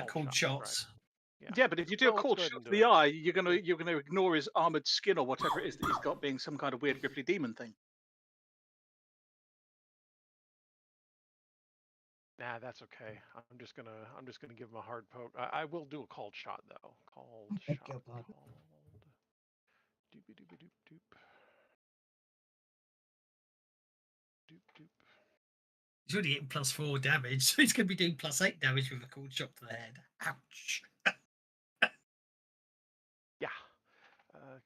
called shots. Right. Yeah, but if you do a Well, cold let's go shot ahead to and do the it. eye, you're gonna ignore his armored skin or whatever it is that he's got, being some kind of weird Ripley demon thing. Nah, that's okay. I'm just gonna give him a hard poke. I will do a called shot though. Called beg shot. your pardon. Called. Doopy doopy doop doop. Doop doop. He's already getting +4 damage, so he's going to be doing +8 damage with a cold shot to the head. Ouch. Yeah.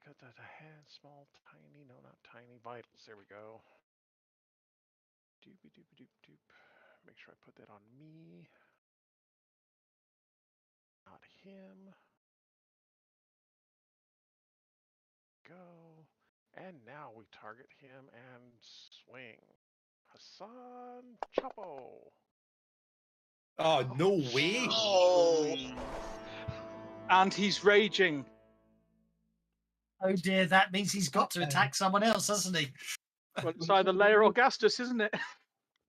Cut that head, small, tiny. No, not tiny. Vitals. There we go. Doopy doopy doop doop. Make sure I put that on me. Not him. Go. And now we target him and swing. Hassan Chapo. Oh, no way. Oh, And he's raging. Oh dear, that means he's got to attack someone else, hasn't he? Well, it's either Leia or Gastus, isn't it?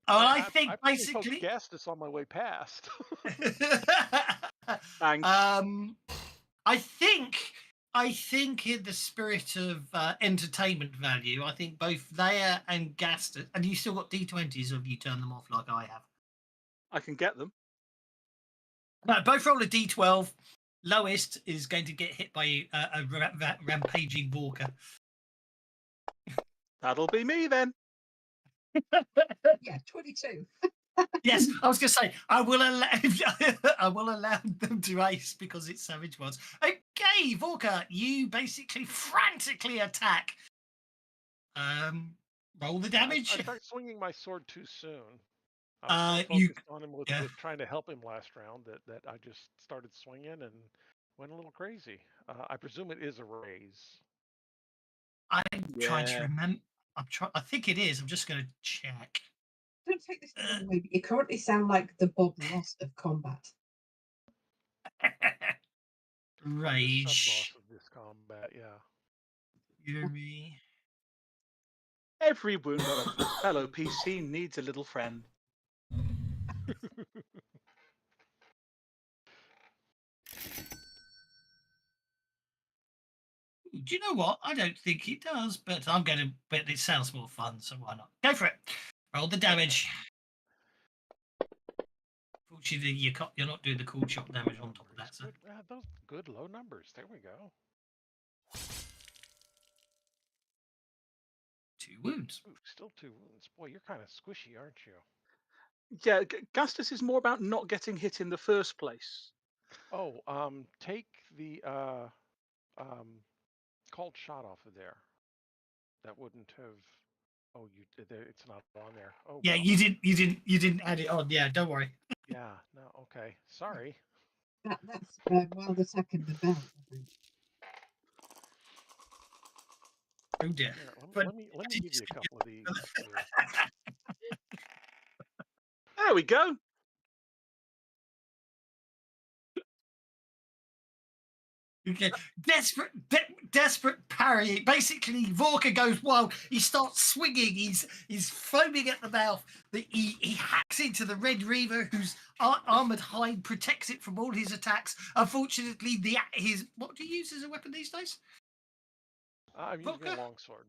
Oh, I I think probably basically. poked Gastus on my way past. Thanks. I think in the spirit of entertainment value, I think both Leia and Gaston, and you still got D20s, or have you turned them off like I have? I can get them. No, both roll a D12. Lowest is going to get hit by a rampaging Walker. That'll be me then. Yeah, 22. Yes, I was going to say I will allow them to ace because it's Savage Worlds. Okay, Vorka, you basically frantically attack. Roll the damage. I started swinging my sword too soon. I was so focused on him with trying to help him last round that I just started swinging and went a little crazy. I presume it is a raise. I'm trying to remember. I think it is. I'm just going to check. Don't take this the wrong way, but you currently sound like the Bob Ross of combat. Rage. I'm the sub-boss of this combat, yeah. Fury. Every wound on a fellow PC needs a little friend. Do you know what? I don't think it does, but I'm going to. But it sounds more fun, so why not? Go for it. Roll the damage. Fortunately, you're not doing the cool shot damage on top of that. So. Those good low numbers. There we go. 2 wounds. Ooh, still 2 wounds. Boy, you're kind of squishy, aren't you? Yeah, Gastus is more about not getting hit in the first place. Oh, take the called shot off of there. That wouldn't have. Oh, it's not on there. Oh. Yeah, well. you didn't add it on. Yeah, don't worry. Yeah. No. Okay. Sorry. That's wild attack in the belt, I think. Oh dear. Here, But let me give you a couple of these. There we go. Okay. Desperate parry. Basically, Vorka goes wild. He starts swinging. He's foaming at the mouth. He hacks into the Red Reaver, whose armored hide protects it from all his attacks. Unfortunately, what do you use as a weapon these days? I'm using a longsword.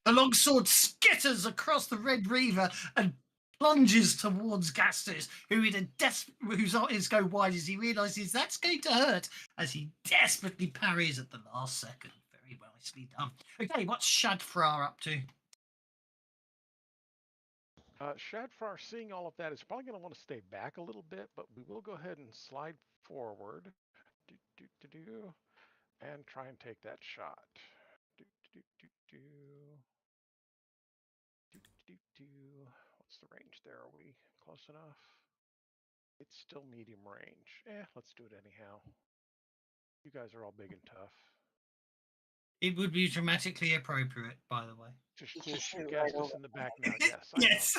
The longsword skitters across the Red Reaver and plunges towards Gastus, whose eyes go wide as he realizes that's going to hurt, as he desperately parries at the last second. Very nicely done. Okay, what's Shadfrar up to? Shadfrar, seeing all of that, is probably going to want to stay back a little bit, but we will go ahead and slide forward. And try and take that shot. What's the range there? Are we close enough? It's still medium range. Let's do it anyhow. You guys are all big and tough. It would be dramatically appropriate, by the way. Just shoot Gastus in the back now. Yes. Yes.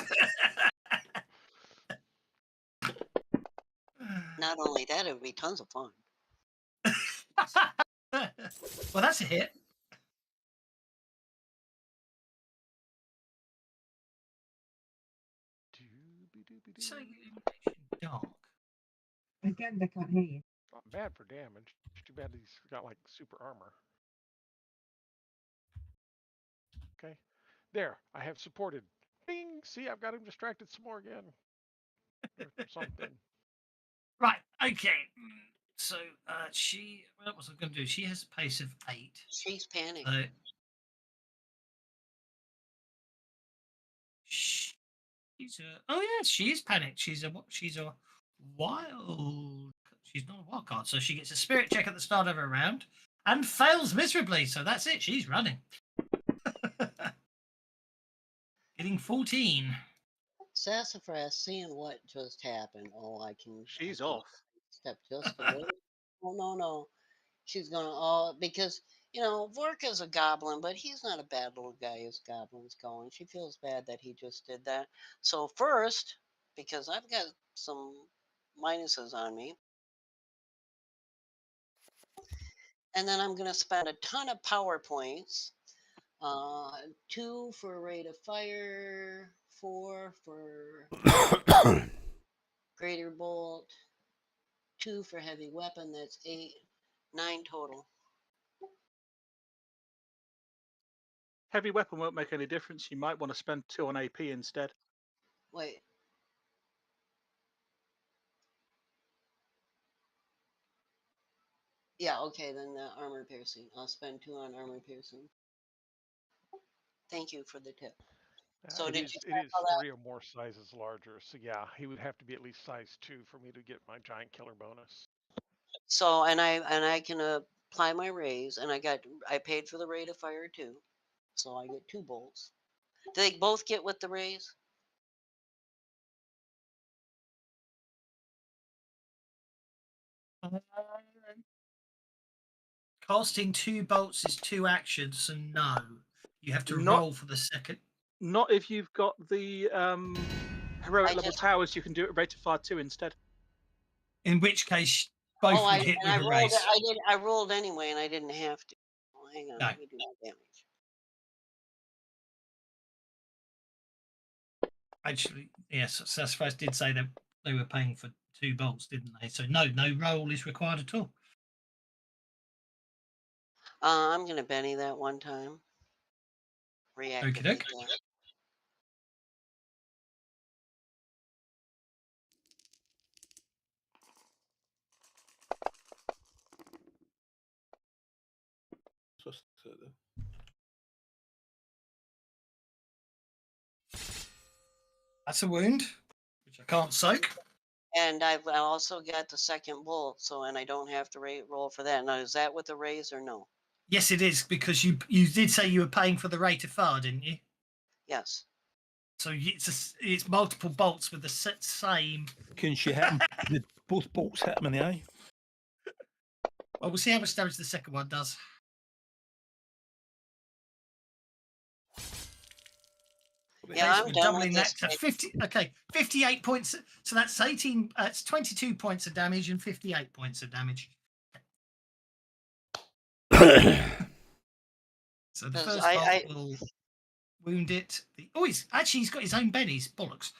Not only that, it would be tons of fun. Well, that's a hit. So, dark. Again, they can't hear you. Not bad for damage. Too bad he's got like super armor. Okay. There, I have supported. Bing! See, I've got him distracted some more again. Or something. Right. Okay. So she. What was I going to do? She has a pace of 8. She's panicked. So she's a. Oh yes, she is panicked. She's a what? She's a wild. She's not a wild card, so she gets a spirit check at the start of her round and fails miserably. So that's it. She's running. Getting 14. Sassafras, seeing what just happened. Oh, I can. She's I can off. step just a little. Oh no. She's gonna. Oh, because Vorka's a goblin, but he's not a bad little guy as goblins going. She feels bad that he just did that. So first, because I've got some minuses on me, and then I'm gonna spend a ton of power points. 2 for rate of fire, 4 for greater bolt, 2 for heavy weapon. That's 8, 9 total. Heavy weapon won't make any difference. You might want to spend 2 on AP instead. Wait. Yeah, okay, then the armor piercing. I'll spend 2 on armor piercing. Thank you for the tip. So It did is you it is tackle that? 3 or more sizes larger. So yeah, he would have to be at least size 2 for me to get my giant killer bonus. So and I can apply my raise, and I paid for the rate of fire too, so I get 2 bolts. Do they both get with the raise? Casting 2 bolts is 2 actions, so no. You have to Not- roll for the second. Not if you've got the heroic I level just- towers. You can do it at rate of fire 2 instead. In which case, both Oh, would hit with I a rolled. raise. I rolled anyway, and I didn't have to. Well, hang on, No. let me do that damage. Actually, yes, Sassafras did say that they were paying for 2 bolts, didn't they? So no roll is required at all. I'm gonna Benny that one time. Reactivate Okey-doke. that. That's a wound, which I can't soak. And I also got the second bolt, so and I don't have to roll for that. Now, is that with the raise or no? Yes, it is, because you did say you were paying for the rate of fire, didn't you? Yes. So it's multiple bolts with the same. Can she hit him? Did both bolts hit him in the eye? Well, we'll see how much damage the second one does. Yeah, I'm We're done doubling with that this. to 50. Okay, 58 points. So that's 18. It's 22 points of damage and 58 points of damage. So the first bolt will wound it. He's got his own bennies. Bollocks.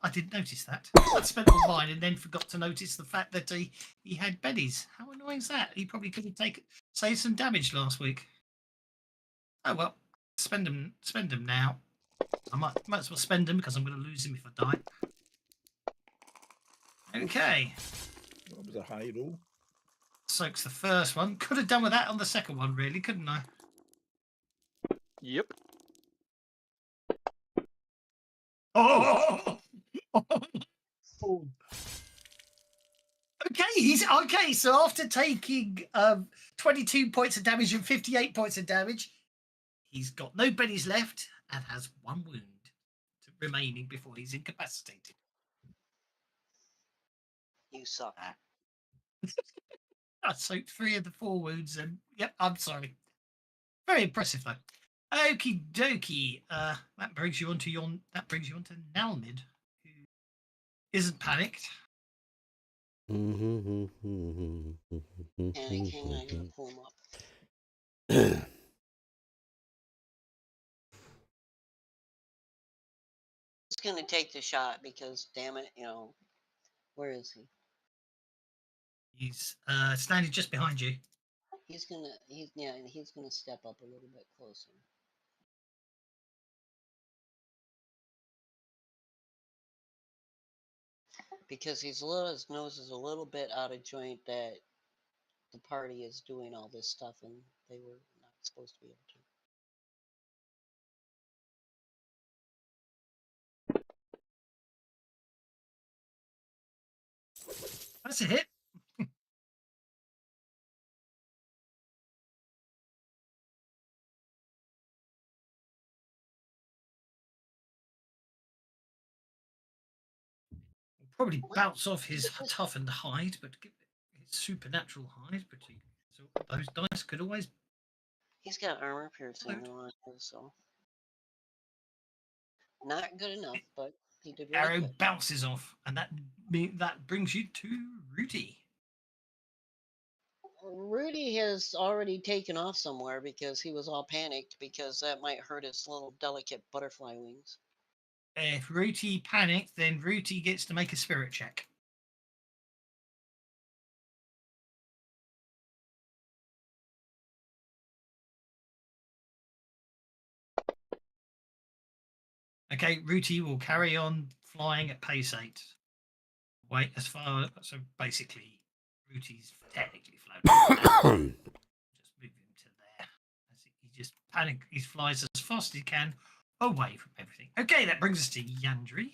I didn't notice that. I spent all mine and then forgot to notice the fact that he had bennies. How annoying is that? He probably could have saved some damage last week. Oh well, spend them now. I might as well spend them because I'm going to lose him if I die. Okay. That was a high roll. Soaks the first one. Could have done with that on the second one, really, couldn't I? Yep. Oh! Okay. So after taking 22 points of damage and 58 points of damage, he's got no bennies left and has 1 wound remaining before he's incapacitated. You suck. I soaked 3 of the 4 wounds, and yep, I'm sorry. Very impressive though. Okie dokie. That brings you on to Nalmid, who isn't panicked. Panicking, I gotta pull him up. He's gonna take the shot because, damn it, where is he? He's standing just behind you. He's gonna step up a little bit closer. Because his nose is a little bit out of joint that the party is doing all this stuff and they were not supposed to be able to. That's a hit. Probably bounce off his toughened hide, but his supernatural hide. But so those dice could always. He's got armor piercing though on him, so not good enough, but he did really Arrow good. bounces off, and that brings you to Rudy. Rudy has already taken off somewhere because he was all panicked because that might hurt his little delicate butterfly wings. If Rudy panicked, then Rudy gets to make a spirit check. Okay, Rudy will carry on flying at pace 8. Wait, as far so basically, Rudy's technically floating. Just move him to there. He just panic. He flies as fast as he can away from everything. Okay, that brings us to Yandri,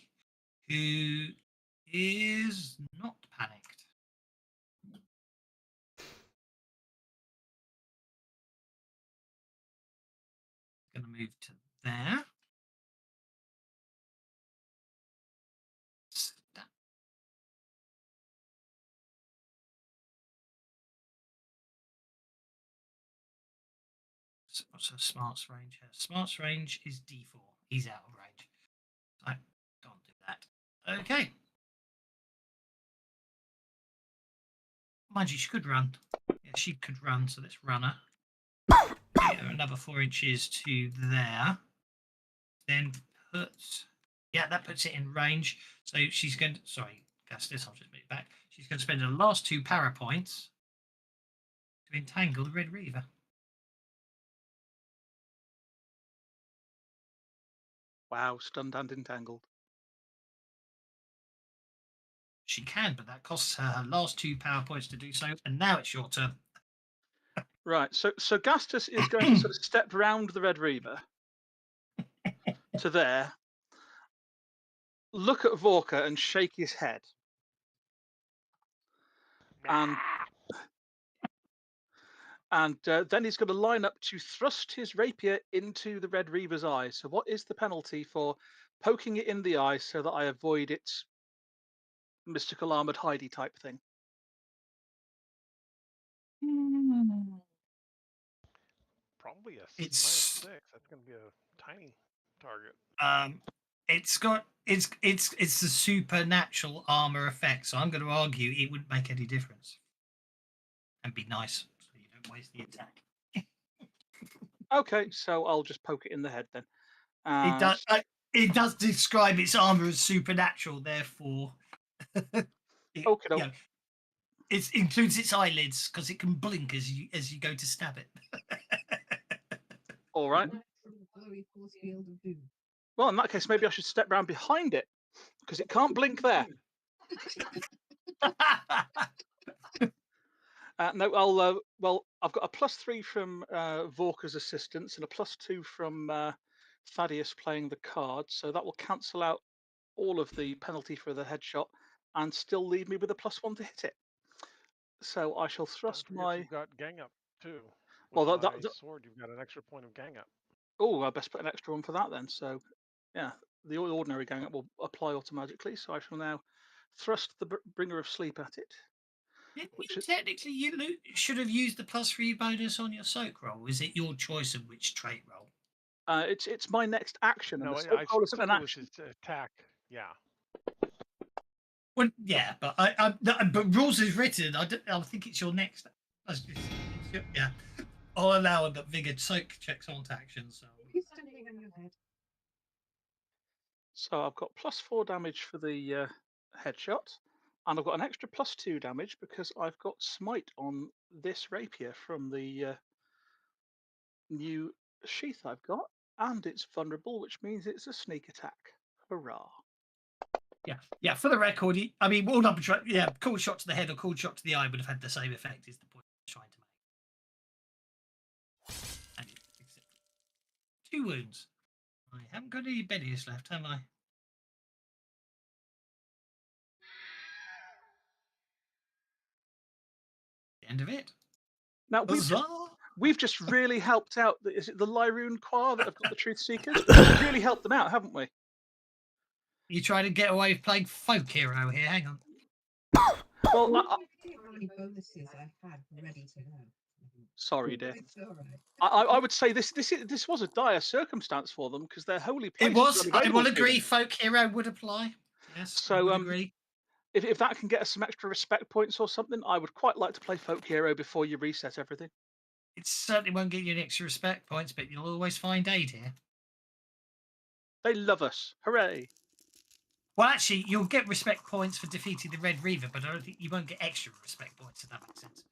who is not panicked. Going to move to there. What's her smarts range? Her smarts range is D4. He's out of range. I can't do that. Okay. Mind you, she could run. Yeah, she could run, so let's run her. Get her another 4 inches to there. Then that puts it in range. So she's going to, sorry, Gastis, I'll just move it back. She's going to spend her last 2 para points to entangle the Red Reaver. Wow, stunned and entangled. She can, but that costs her her last 2 power points to do so. And now it's your turn. Right, so Gastus is going to sort of step round the Red Reaver to there, look at Vorka and shake his head. And then he's going to line up to thrust his rapier into the Red Reaver's eye. So what is the penalty for poking it in the eye so that I avoid its mystical armored hidey type thing? Probably It's -6. That's going to be a tiny target. It's the supernatural armor effect, so I'm going to argue it wouldn't make any difference. And be nice, so you don't waste the attack. Okay, so I'll just poke it in the head then. It does. It does describe its armor as supernatural, therefore. Okay. It includes its eyelids because it can blink as you go to stab it. All right. Well, in that case, maybe I should step round behind it because it can't blink there. No, well, I've got a +3 from Vorka's assistance and a +2 from Thaddeus playing the card, so that will cancel out all of the penalty for the headshot and still leave me with a +1 to hit it. So I shall thrust my. You've got gang up too. Well, With my sword, you've got an extra point of gang up. Oh, I best put an extra one for that then. So, yeah, the ordinary gang up will apply automatically. So I shall now thrust the bringer of sleep at it. Technically, you should have used the +3 bonus on your soak roll. Is it your choice of which trait roll? It's my next action. No, and the soak roll isn't an action. It's attack. Yeah. Well, yeah, but but rules is written. I think it's your next. Yeah, I'll allow it, but Vigor soak checks on action. So He's standing on your head. So I've got +4 damage for the headshot, And I've got an extra +2 damage because I've got Smite on this rapier from the new sheath I've got. And it's vulnerable, which means it's a sneak attack. Hurrah. Yeah. For the record, I mean, all number, cool shot to the head or cool shot to the eye would have had the same effect. Is the point I'm trying to make? And except 2 wounds. I haven't got any bennies left, have I? The end of it. Now we've just really helped out. Is it the Lyroon Choir that have got the Truth Seekers? We've really helped them out, haven't we? You trying to get away with playing folk hero here? Hang on. Well, how many bonuses I had ready to go. Sorry, dear. It's all right. I would say this was a dire circumstance for them because their holy place It was. I will to agree. them. Folk hero would apply. Yes. So I would agree. If that can get us some extra respect points or something, I would quite like to play folk hero before you reset everything. It certainly won't get you any extra respect points, but you'll always find aid here. They love us. Hooray! Well, actually, you'll get respect points for defeating the Red Reaver, but I don't think you won't get extra respect points, if that makes sense.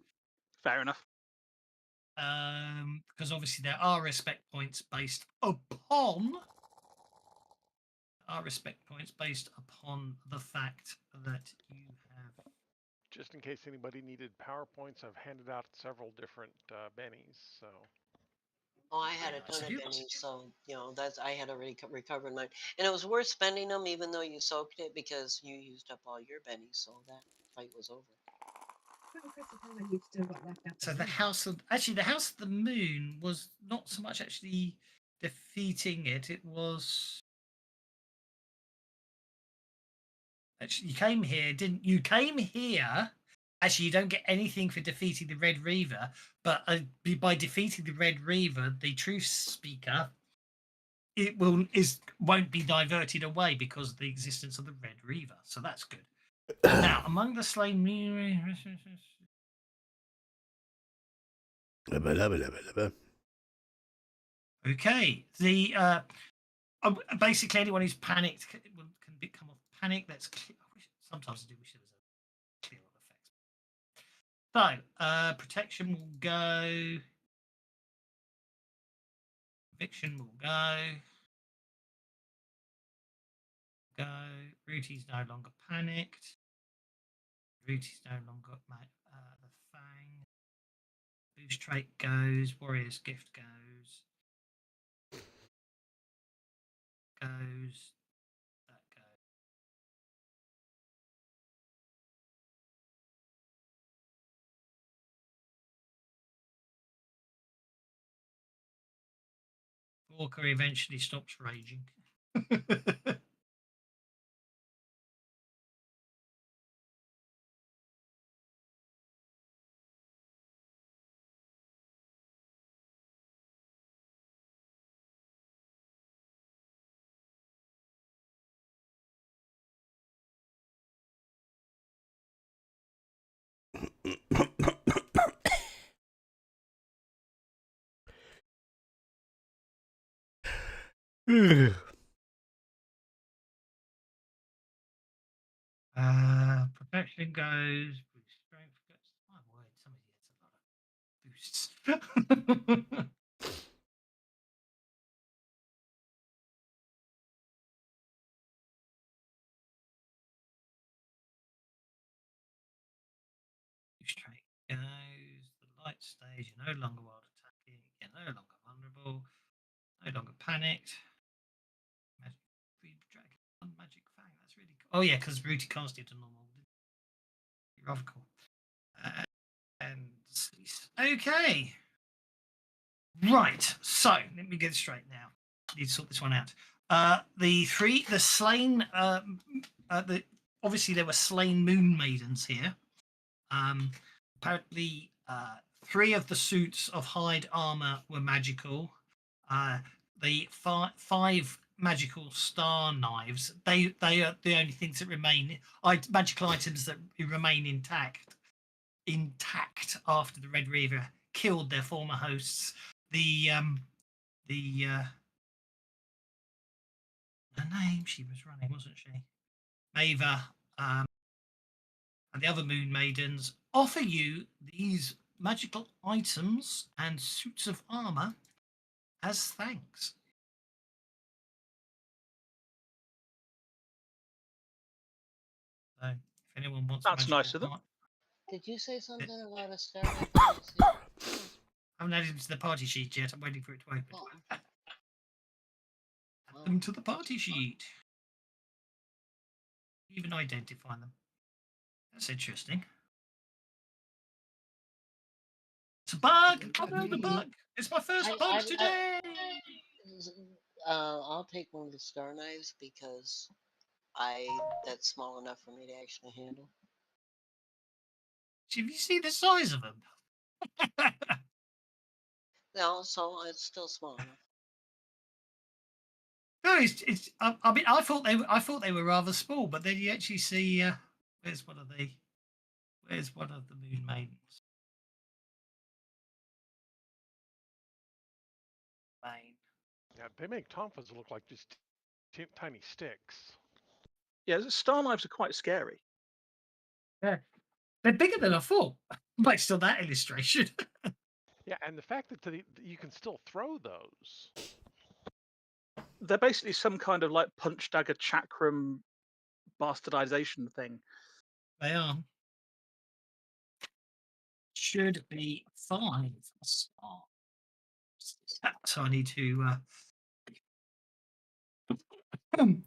Fair enough. Because obviously there are respect points based upon the fact that you have. Just in case anybody needed PowerPoints, I've handed out several different bennies. So. Oh, I had a ton of bennies, so I had already recovered mine, and it was worth spending them, even though you soaked it, because you used up all your bennies, so that fight was over. So the House of the Moon was not so much actually defeating it. It was actually you came here, didn't you? Came here. Actually, you don't get anything for defeating the Red Reaver, but by defeating the Red Reaver, the Truth Speaker, won't be diverted away because of the existence of the Red Reaver. So that's good. Now, among the slain. Okay, basically anyone who's panicked can become off panic. That's clear. Sometimes I do wish there was a clear effect. So, protection will go. Eviction will go. Rooty's no longer panicked. Rooty's no longer the Fang. Boost trait goes. Warrior's gift goes. That goes. Walker eventually stops raging. Protection goes. Boost strength goes. My word, somebody gets a lot of boosts. Boost trait goes. The light stage. You're no longer wild attacking. You're no longer vulnerable. No longer panicked. Magic Fang. That's really cool. Oh yeah, because Rooty cast it to normal. Rather cool. And okay. Right. So let me get it straight now. Need to sort this one out. The slain. Obviously there were slain Moon Maidens here. Apparently, 3 of the suits of hide armor were magical. The 5 magical star knives. They are the only things that remain. Magical items that remain intact after the Red Reaver killed their former hosts. Her name, she was running, wasn't she? Maeva and the other moon maidens offer you these magical items and suits of armor as thanks. So, if anyone wants That's magical nice of them. Did you say something about a star knife? I didn't see it. I haven't added them to the party sheet yet. I'm waiting for it to open. Oh, Add wow. them to the party sheet. Even identify them. That's interesting. It's a bug. I know the bug. It's my first bug today. I'll take one of the star knives because that's small enough for me to actually handle. Have you seen the size of them? No, so it's still small enough. No, it's. I mean, I thought they were rather small, but then you actually see. Where's one of the moon maidens? Main. Yeah, they make tonfas look like just tiny sticks. Yeah, star knives are quite scary. Yeah, they're bigger than I thought, based on that illustration. Yeah, and the fact that you can still throw those. They're basically some kind of like punch dagger chakram bastardization thing. They are. Should be 5 stars. So I need to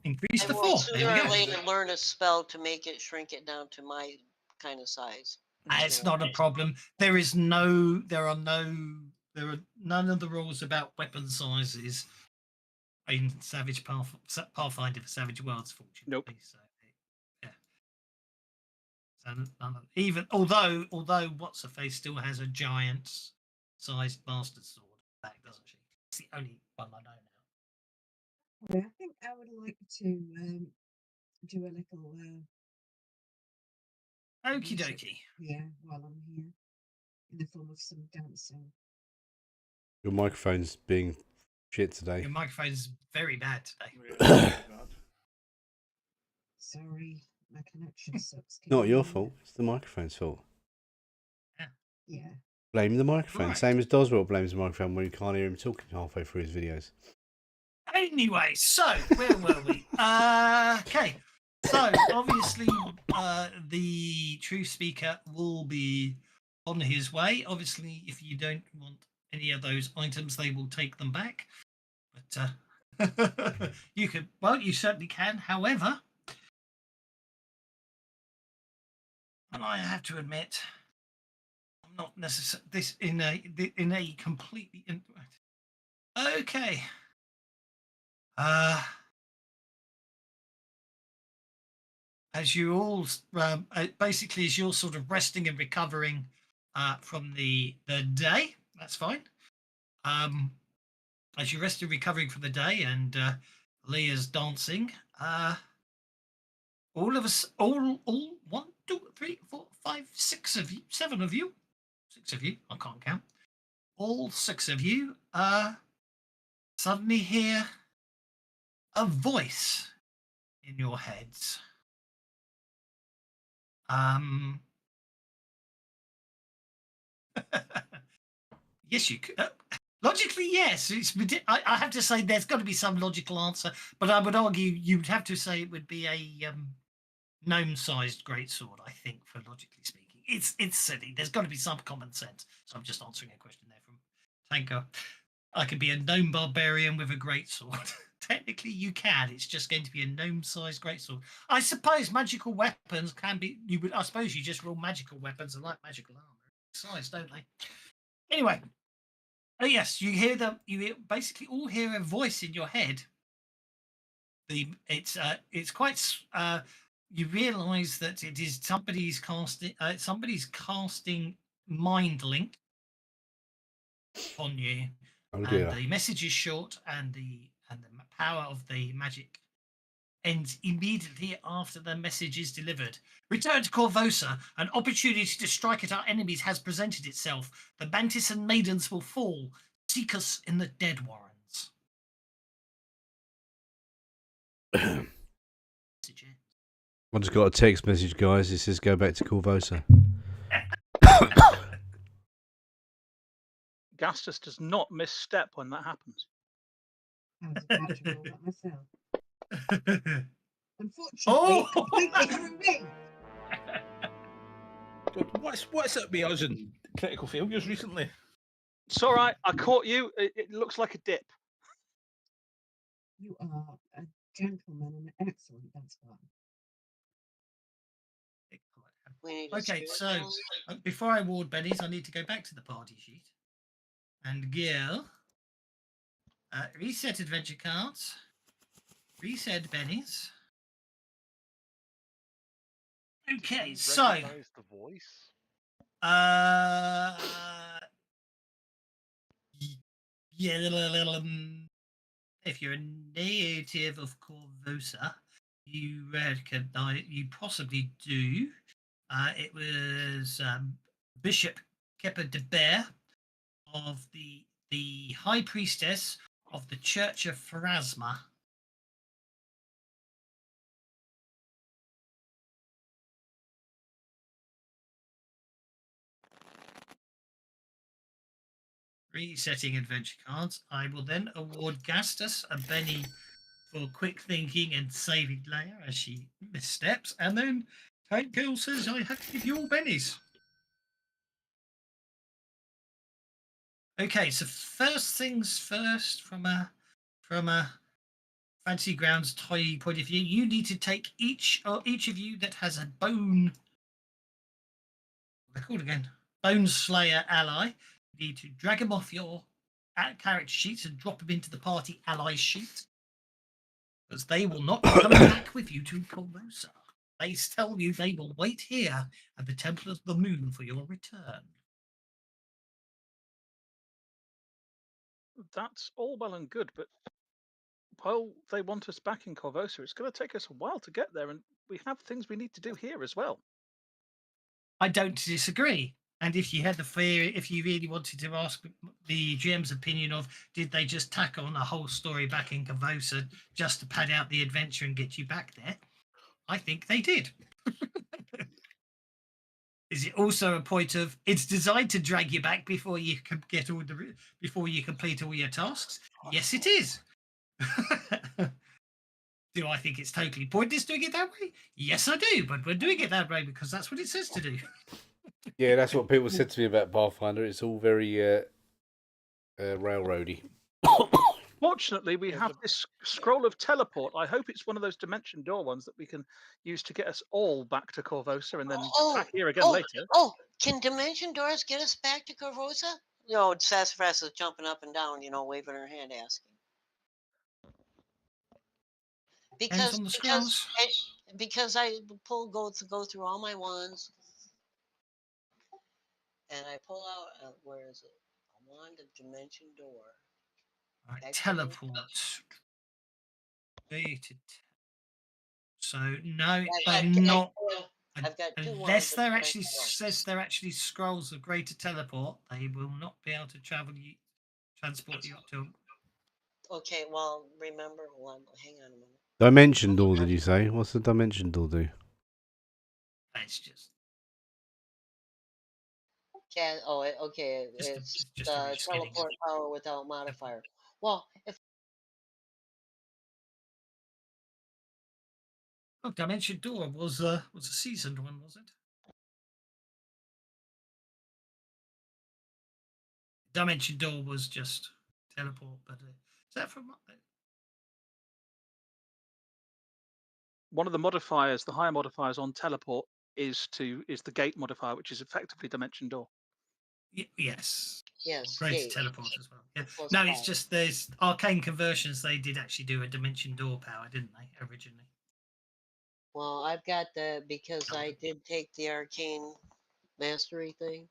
increase I the will 4. sooner There we or go. later learn a spell to make it shrink it down to my kind of size. It's not a problem. There are none of the rules about weapon sizes in Pathfinder for Savage Worlds, fortunately. Nope. So, yeah. So even although what's her face still has a giant sized bastard sword back, doesn't she? It's the only one I know now. Yeah, I think I would like to do a little. Okie music, dokie. yeah, while I'm here, in the form of some dancing. Your microphone's being shit today. Your microphone is very bad today. Sorry, my connection sucks. Can Not you your hear me? fault. It's the microphone's fault. Yeah. Blame the microphone. Right. Same as Doswell blames the microphone when you can't hear him talking halfway through his videos. Anyway, so where were we? Okay. So obviously the truth speaker will be on his way. Obviously, if you don't want any of those items, they will take them back. But you could, well, you certainly can. However, and I have to admit, I'm not necessarily this in a completely. Okay. As you all basically, as you're sort of resting and recovering from the day, that's fine. As you rest and recovering from the day, and Leah's dancing, all of us, all 1, 2, 3, 4, 5, 6 of you, 7 of you, 6 of you, I can't count. All 6 of you suddenly hear a voice in your heads. Yes, you could. Logically, yes. I have to say there's got to be some logical answer, but I would argue you'd have to say it would be a gnome-sized greatsword. I think, for logically speaking, it's silly. There's got to be some common sense. So I'm just answering a question there from Tanker. I could be a gnome barbarian with a greatsword. Technically, you can. It's just going to be a gnome-sized greatsword. I suppose magical weapons can be. I suppose you just roll magical weapons and like magical armor size, don't they? Anyway. Oh yes, you basically all hear a voice in your head. It's quite. You realise that it is somebody's casting mind link on you, Oh and dear. the message is short, and the power of the magic ends immediately after the message is delivered. Return to Corvosa. An opportunity to strike at our enemies has presented itself. The Mantis and Maidens will fall. Seek us in the Dead Warrens. I just got a text message, guys. It says go back to Corvosa. Gastus does not misstep when that happens. I was about to roll that myself. Unfortunately, Oh! completely through me. What's it with us in critical failures recently? It's all right. I caught you. It looks like a dip. You are a gentleman and an excellent dance partner. We need a Okay, spirit so round. before I award bennies, I need to go back to the party sheet and go reset adventure cards, reset bennies. Okay, so recognize the voice. Yeah, if you're a native of Corvosa, you recognize, you possibly do. It was Bishop Kepa de Bear of the High Priestess of the Church of Pharasma. Resetting adventure cards. I will then award Gastus a Benny for quick thinking and saving Leia as she missteps, and then Tank Girl says I have to give you all bennies. Okay, so first things first, from a Fantasy Grounds toy point of view, you need to take each of you that has a bone. They're called again. Bone Slayer ally. You need to drag them off your character sheets and drop them into the party allies sheet, because they will not be coming back with you to Corvosa. They tell you they will wait here at the Temple of the Moon for your return. That's all well and good, but while they want us back in Corvosa, it's going to take us a while to get there, and we have things we need to do here as well. I don't disagree. And if you had the fear, if you really wanted to ask the GM's opinion of did they just tack on a whole story back in Corvosa just to pad out the adventure and get you back there, I think they did. Is it also a point of it's designed to drag you back before you can get all the before you complete all your tasks? Yes, it is. Do I think it's totally pointless doing it that way? Yes, I do. But we're doing it that way because that's what it says to do. Yeah, that's what people said to me about Pathfinder. It's all very railroady. Fortunately, we have this scroll of teleport. I hope it's one of those dimension door ones that we can use to get us all back to Corvosa and then back here again later. Oh, can dimension doors get us back to Corvosa? No, Sassafras is jumping up and down, waving her hand, asking. Because I go through all my wands, and I pull out where is it? A wand of dimension door. Right, teleport. So no, they're not. I've got two unless they're actually says they're actually scrolls of greater teleport, they will not be able to transport you up to them. Okay, well, remember, hang on a minute. Dimension door, did you say? What's the dimension door do? It's just. Yeah. Oh, okay. It's just teleport power without modifier. Well, if. Oh, Dimension Door was a seasoned one, was it? Dimension Door was just teleport, but is that from one of the modifiers, the higher modifiers on teleport, is the gate modifier, which is effectively dimension door. Yes. Yes. Greater teleport as well. Yeah. No, it's just there's arcane conversions. They did actually do a dimension door power, didn't they, originally? Well, I've got because I did take the arcane mastery thing.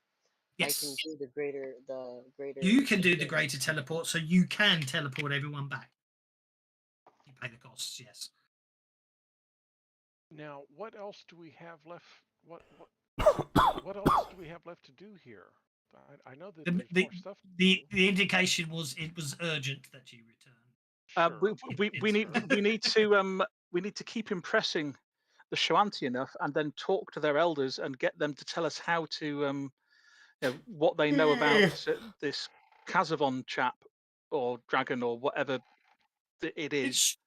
Yes. I can do the greater. You can do the greater teleport, so you can teleport everyone back. You pay the costs, yes. Now, what else do we have left? What else do we have left to do here? I know that there's more stuff. The indication was it was urgent that you return. We need to keep impressing the Shawanti enough, and then talk to their elders and get them to tell us how to, what they know about this Kazavon chap or dragon or whatever it is.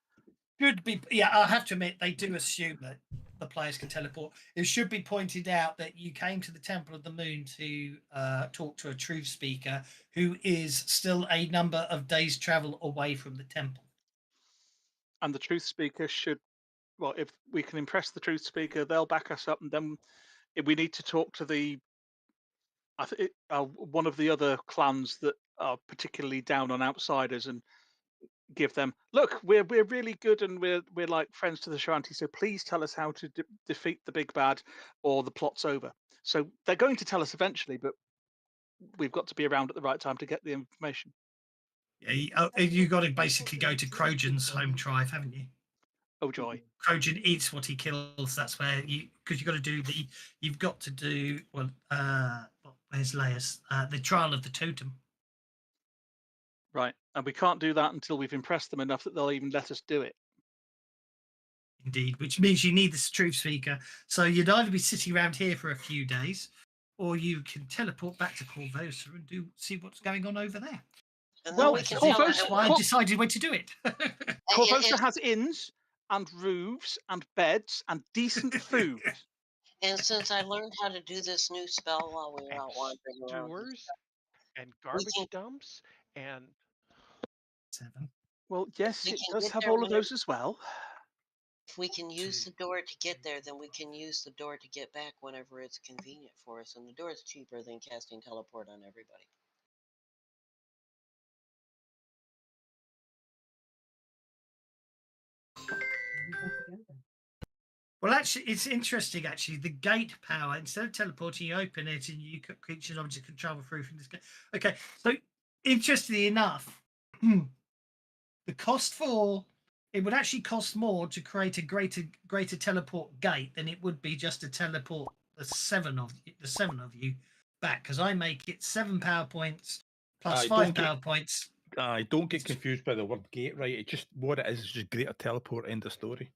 Should be, yeah, I have to admit, they do assume that the players can teleport. It should be pointed out that you came to the Temple of the Moon to talk to a truth speaker who is still a number of days' travel away from the temple. And the truth speaker should, well, if we can impress the truth speaker, they'll back us up, and then if we need to talk to the, one of the other clans that are particularly down on outsiders and give them, look, we're really good and we're like friends to the Shawanti, so please tell us how to defeat the big bad or the plot's over. So they're going to tell us eventually, but we've got to be around at the right time to get the information. Yeah, you got to basically go to Crojan's home tribe, haven't you? Oh joy! Crojan eats what he kills. That's where because you've got to do you've got to do where's Laius? The trial of the totem. Right, and we can't do that until we've impressed them enough that they'll even let us do it. Indeed, which means you need this truth speaker. So you'd either be sitting around here for a few days, or you can teleport back to Corvosa and see what's going on over there. And Well, then we can That's why I decided when to do it. Corvosa has inns and roofs and beds and decent food. And since I learned how to do this new spell while we were out wandering around, Sewers and garbage dumps and 7. Well, yes, we it can does get have there all of whenever- those as well. if we can use the door to get there, then we can use the door to get back whenever it's convenient for us. And the door is cheaper than casting teleport on everybody. Well, actually, it's interesting. Actually, the gate power, instead of teleporting, you open it and you creatures and objects can travel through from this gate. Okay, so interestingly enough, the cost for it would actually cost more to create a greater teleport gate than it would be just to teleport the seven of you back, because I make it 7 power points plus 5 power points. I don't get confused by the word gate, right? It's just what it is just greater teleport, end of story.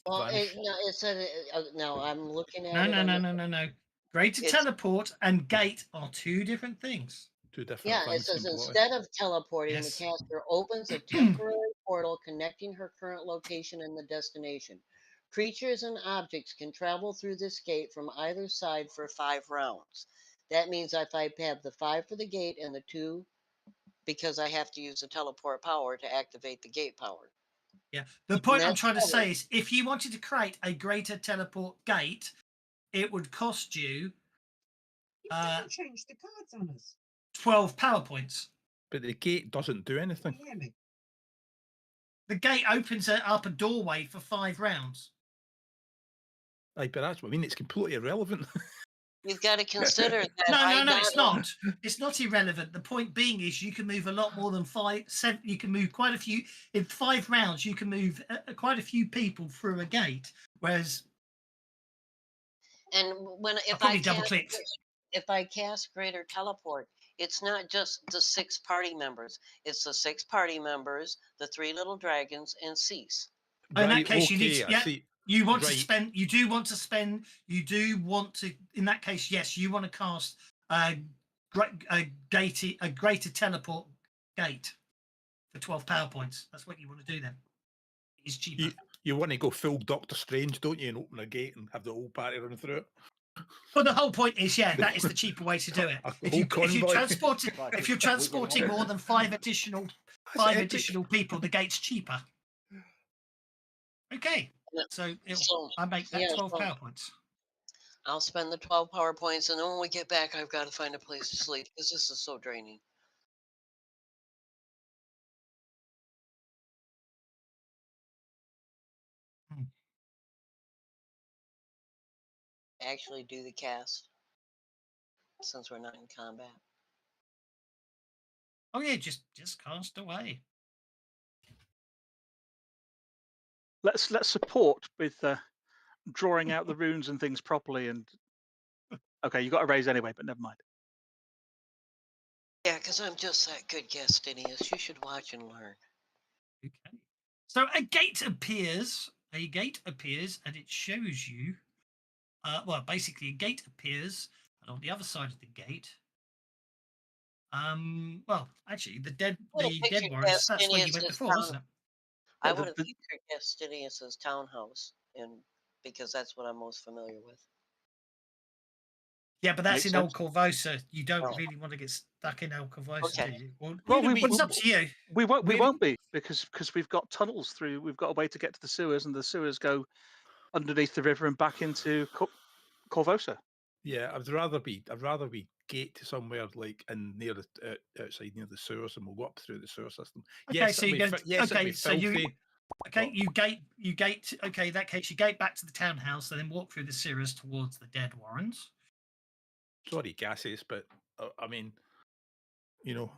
Well, vanish. it said no. I'm looking at No. Greater teleport and gate are 2 different things. 2 different Yeah, it things says completely. instead of teleporting, Yes. the caster opens a temporary portal connecting her current location and the destination. Creatures and objects can travel through this gate from either side for 5 rounds. That means if I have the 5 for the gate and the 2 because I have to use the teleport power to activate the gate power. Yeah. The point I'm trying to say is if you wanted to create a greater teleport gate, it would cost you change the cards on us. 12 power points. But the gate doesn't do anything. Can you hear me? The gate opens up a doorway for 5 rounds. Aye, but that's what I mean. It's completely irrelevant. You've got to consider that. No, it's not. It's not irrelevant. The point being is you can move a lot more than 7. You can move quite a few. In 5 rounds, you can move quite a few people through a gate. Whereas, and if I cast greater teleport, it's not just the 6 party members. It's the 6 party members, the 3 little dragons, and Cease. In that case, you need to, you want to spend. You do want to spend. You do want to. In that case, yes, you want to cast a greater teleport gate for 12 power points. That's what you want to do then. It's cheaper. You want to go full Doctor Strange, don't you, and open a gate and have the whole party run through it? Well, the whole point is, that is the cheaper way to do it. If you're transporting more than 5 additional people, the gate's cheaper. Okay, so I make that 12 power points. I'll spend the 12 power points, and then when we get back, I've got to find a place to sleep because this is so draining. Actually do the cast since we're not in combat. Oh yeah, just cast away. Let's support with drawing out the runes and things properly. And okay, you got a raise anyway, but never mind. Yeah, because I'm just that good guest, Phineas. You should watch and learn. Okay. So a gate appears a gate appears and it shows you. Well, basically, a gate appears, and on the other side of the gate, well, actually, the dead warrants. That's where you went before, wasn't it? I would have pictured Gastinius's townhouse, and because that's what I'm most familiar with. Yeah, but that's Makes in sense. Old Corvosa. You don't Oh. really want to get stuck in Old Corvosa, Okay. do you? Well, Well, it's up to you. we won't be because we've got tunnels through. We've got a way to get to the sewers, and the sewers go underneath the river and back into Corvosa. Yeah, I'd rather we gate to somewhere like in near the outside near the sewers, and we'll go up through the sewer system. Okay, Yes, so it'll you be go. yes, it'll Okay, be so you. filthy. Okay, you gate. Okay, in that case, you gate back to the townhouse, and then walk through the sewers towards the dead warrens. Sorry, gases, but I mean, you know,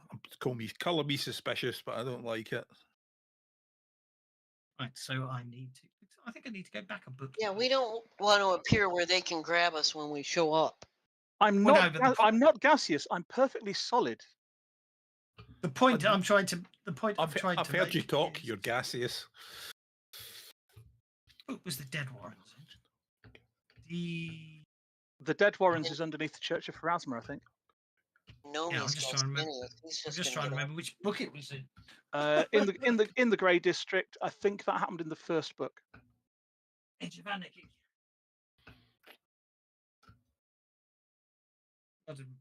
colour me suspicious, but I don't like it. Right, so I think I need to go back a book. Yeah, we don't want to appear where they can grab us when we show up. I'm Well, not. no, but I'm not gaseous. I'm perfectly solid. The point I'm trying to. The point I've heard you talk. You're gaseous. It was the dead warrens. The dead warrens is underneath the Church of Pharasma, I think. No, Yeah, I'm just trying to remember. I'm just trying to remember which book it was in. In the Grey District, I think that happened in the first book. Age of Anarchy.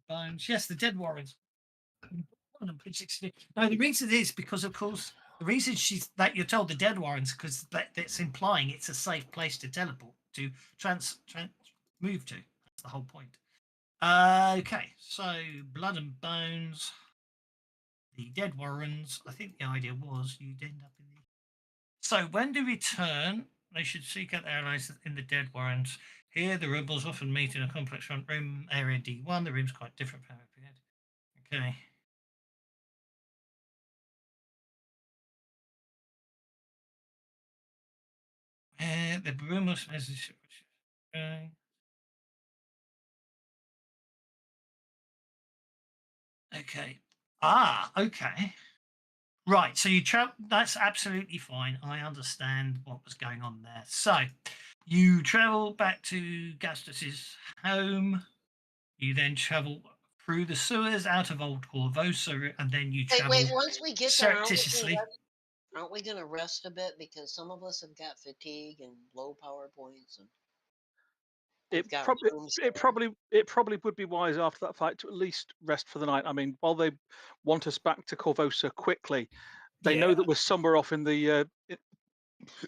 Bones. Yes, the dead warrens. On page 60. No, the reason is because, of course, the reason that you're told the dead warrens because that's implying it's a safe place to teleport to move to. That's the whole point. Okay, so blood and bones. The dead warrens. I think the idea was you'd end up in the. So when they return, they should seek out their allies in the dead warrens. Here, the rebels often meet in a complex front room, area D1. The room's quite different from how it appeared. Okay. The rumors message. Okay. Okay. Right. So you travel. That's absolutely fine. I understand what was going on there. So you travel back to Gastus's home. You then travel through the sewers out of Old Corvosa, and then you travel Wait. Once we get there, surreptitiously. Aren't we going to rest a bit because some of us have got fatigue and low power points and It probably would be wise after that fight to at least rest for the night. I mean, while they want us back to Corvosa quickly, they know that we're somewhere off in the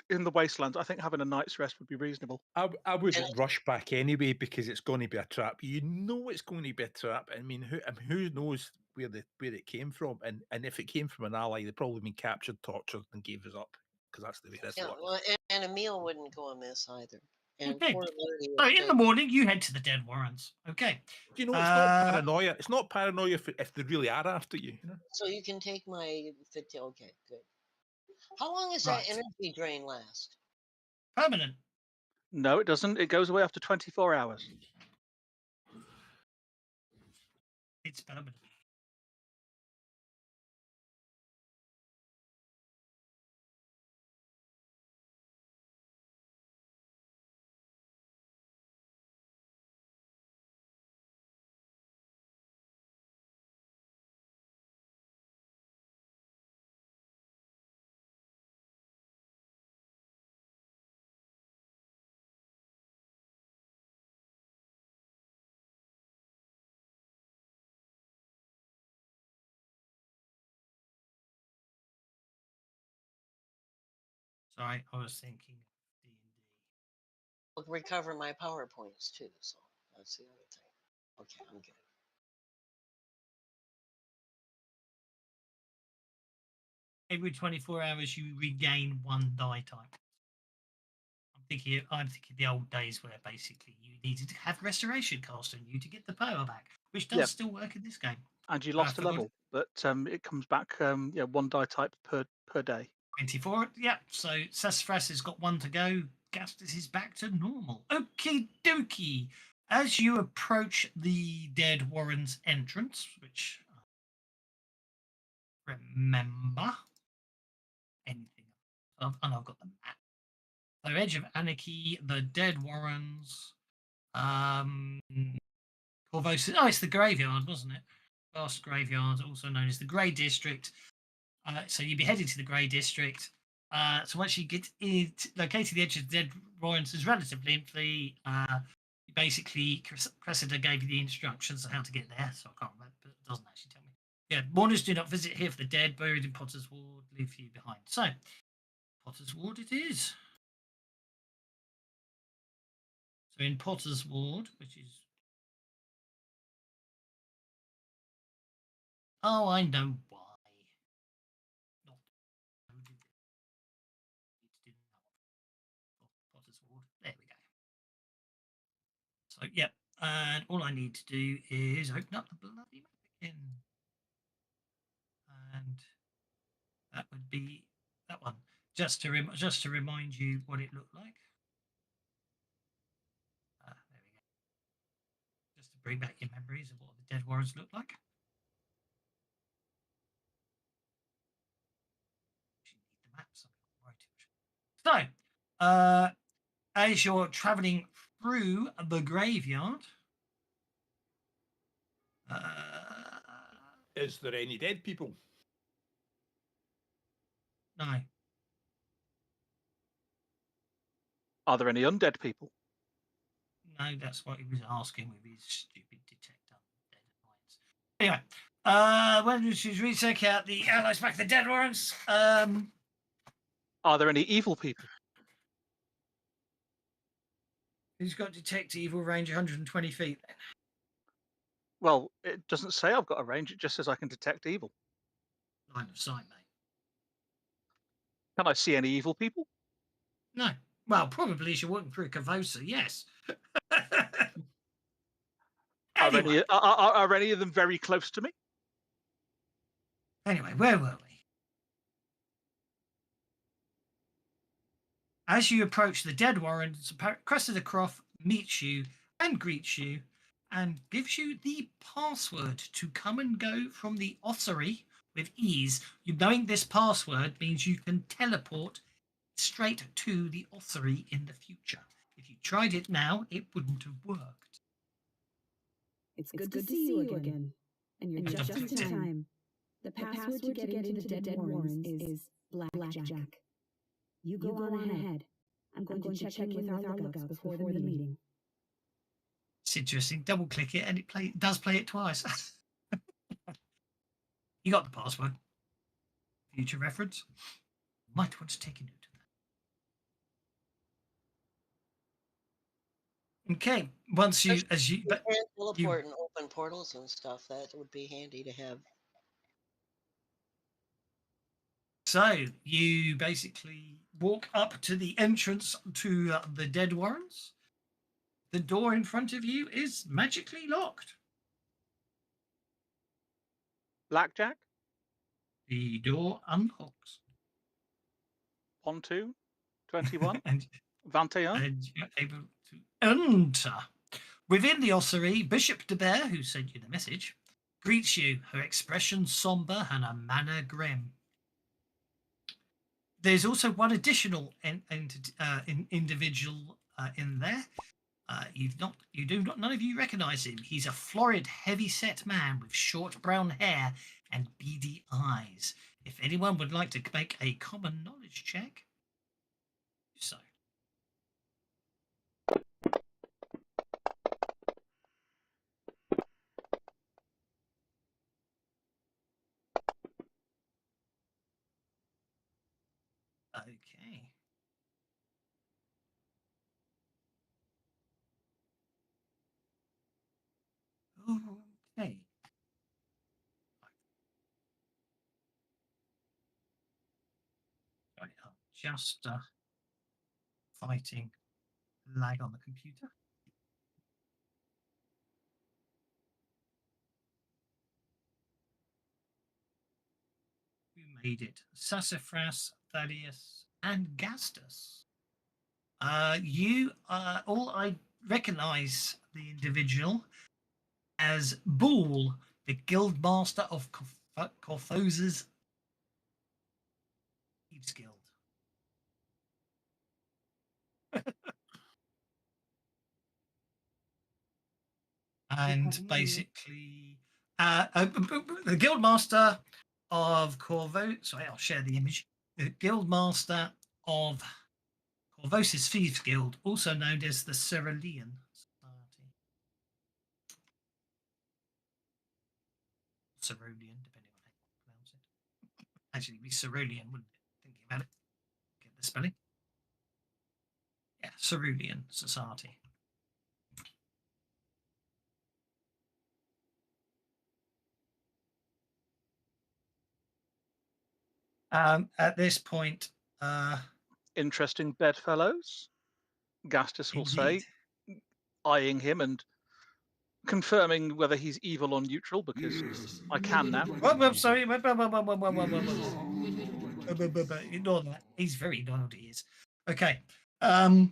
wastelands. I think having a night's rest would be reasonable. I wouldn't rush back anyway because it's going to be a trap. You know it's going to be a trap. I mean, who knows where it came from? And if it came from an ally, they've probably been captured, tortured, and gave us up because that's the way this works. Well, and a meal wouldn't go amiss either. And Okay. So in the morning, you head to the dead warrens. Okay. You know, it's not paranoia. It's not paranoia if they really are after you. You know? So you can take my fatigue. Okay, good. How long does that energy drain last? Permanent. No, it doesn't. It goes away after 24 hours. It's permanent. Sorry, I was thinking D&D. I'll recover my power points too, so that's the other thing. Okay, I'm good. Every 24 hours, you regain 1 die type. I'm thinking the old days where basically you needed to have restoration cast on you to get the power back, which does still work in this game. And you lost a level, but it comes back 1 die type per day. 24, yeah. So Sassafras has got 1 to go. Gastus is back to normal. Okie dokie. As you approach the dead warren's entrance, which remember anything, and I've got the map. So Edge of Anarchy, the Dead Warrens, Corvosa. Oh, it's the graveyard, wasn't it? Vast Graveyard, also known as the Grey District. So you'd be heading to the Grey District. So once you get it, located the edge of the Dead Warrens is relatively simply. Basically, Cressida gave you the instructions on how to get there, so I can't remember, but it doesn't actually tell me. Yeah, mourners do not visit here for the dead, buried in Potter's Ward, leave you behind. So, Potter's Ward it is. So in Potter's Ward, which is... Oh, I know why. Not Potter's Ward. There we go. So, yep. And all I need to do is open up the bloody map again. And that would be that one. Just to remind you what it looked like. There we go. Just to bring back your memories of what the Dead Warrens look like. Need the maps. So, as you're traveling through the graveyard, is there any dead people? No. Are there any undead people? No, that's what he was asking with his stupid detector. Anyway, when we should recheck out the allies back to the Dead Warrens, Are there any evil people? Who's got detect evil range 120 feet then? Well, it doesn't say I've got a range. It just says I can detect evil. Line of sight, mate. Can I see any evil people? No. Well, probably as you're walking through Corvosa, yes. Anyway. Are any of them very close to me? Anyway, where were we? As you approach the Dead Warrens, Cressida Croft meets you and greets you and gives you the password to come and go from the ossuary with ease. You knowing this password means you can teleport straight to the ossuary in the future. If you tried it now, it wouldn't have worked. It's good to see you again. And you're just in time. The password to get into the Dead Warrens is Blackjack. You go on ahead. I'm going to check in with our lookouts before the meeting. It's interesting. Double click it and it does play it twice. You got the password. Future reference. Might want to take a note of that. Okay. Once you, as you, but teleport and open portals and stuff, that would be handy to have. So you basically walk up to the entrance to the Dead Warrens. The door in front of you is magically locked. Blackjack? The door unlocks. 1, 2, 21. and 21. And you're able to enter. Within the ossuary, Bishop de Bear, who sent you the message, greets you, her expression somber and her manner grim. There's also one additional individual in there. None of you recognize him. He's a florid, heavy-set man with short brown hair and beady eyes. If anyone would like to make a common knowledge check, do so. Okay. Okay. Right, I'm just fighting lag on the computer. Who made it? Sassafras, Thaddeus, and Gastus. You all I recognize the individual as Bull, the guild master of Corvosa's Thieves Guild. and basically the Guildmaster of Corvo. Sorry, I'll share the image. The Guildmaster of Corvosis Thieves Guild, also known as the Cerulean Society. Cerulean, depending on how you pronounce it. Actually, it'd be Cerulean, wouldn't it? Thinking about it. Get the spelling. Yeah, Cerulean Society. At this point, interesting bedfellows, Gastus will say, eyeing him and confirming whether he's evil or neutral, because I can now. I'm sorry. Ignore that. He's very loyal. He is. Okay. I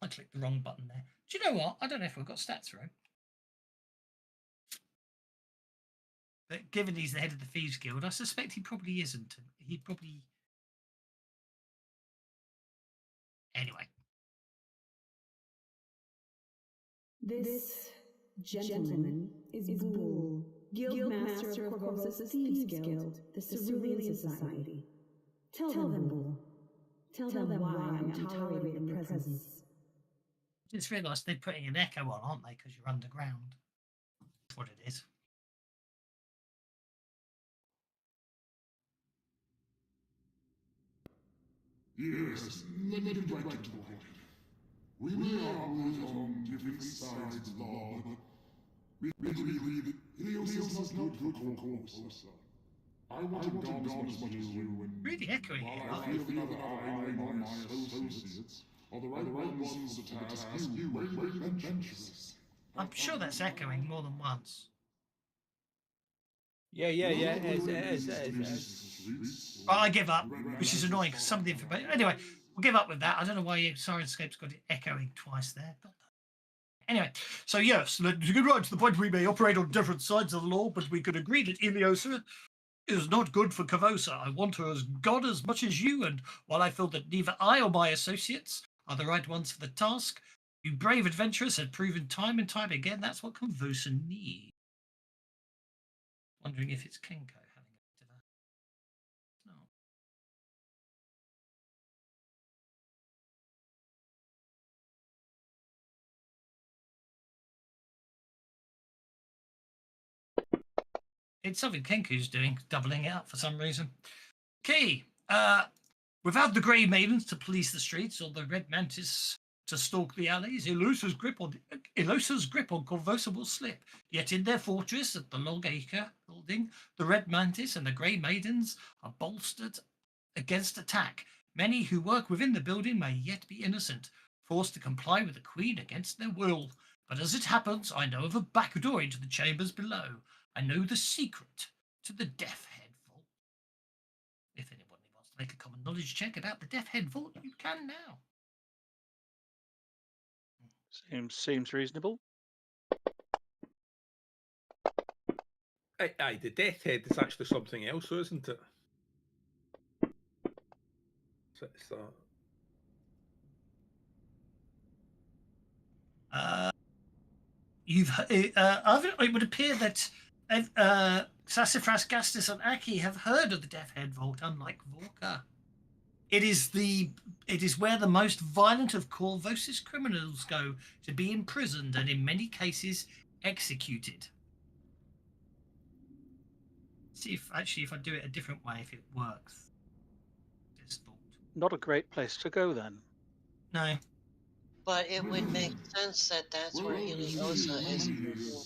clicked the wrong button there. Do you know what? I don't know if we've got stats for him. But given he's the head of the Thieves Guild, I suspect he probably isn't. He probably... Anyway. This gentleman is Boole, Guildmaster of Corvosis Thieves Guild, the Cerulean Society. Tell them, Boole. Tell them why I'm tolerating your presence. I just realised they're putting an echo on, aren't they? Because you're underground. That's what it is. Yes, let me get right to the point. We may operate on different sides of the law, but we agree that Ilios is not good for Corvosa. I want to gone as much as you, and really echoing here. I feel that I and my associates are the right ones for the task you brave adventurers. I'm sure that's echoing more than once. Yeah. It is. I give up, which is annoying because some of the information. Anyway, we'll give up with that. I don't know why Sirenscape's got it echoing twice there. Anyway, so yes, to get right to the point, we may operate on different sides of the law, but we could agree that Iliosa is not good for Corvosa. I want her as god as much as you, and while I feel that neither I or my associates are the right ones for the task, you brave adventurers have proven time and time again that's what Corvosa needs. Wondering if it's Kenko having a bit of a... No. It's something Kenku's doing, doubling it up for some reason. Key. Without the Grey Maidens to police the streets or the Red Mantis to stalk the alleys, Ilosa's grip on Corvosa will slip. Yet in their fortress at the Log Acre building, the Red Mantis and the Grey Maidens are bolstered against attack. Many who work within the building may yet be innocent, forced to comply with the Queen against their will. But as it happens, I know of a back door into the chambers below. I know the secret to the Death Head Vault. If anybody wants to make a common knowledge check about the Death Head Vault, you can now. Seems reasonable. Aye, the Death Head is actually something else, though, isn't it? So it's It would appear that Sassafras, Gastus, and Aki have heard of the Death Head Vault, unlike Vorka. It is where the most violent of Corvosis criminals go to be imprisoned and, in many cases, executed. See if I do it a different way, if it works. This vault. Not a great place to go then. No. But it would make sense that that's where Iliosa is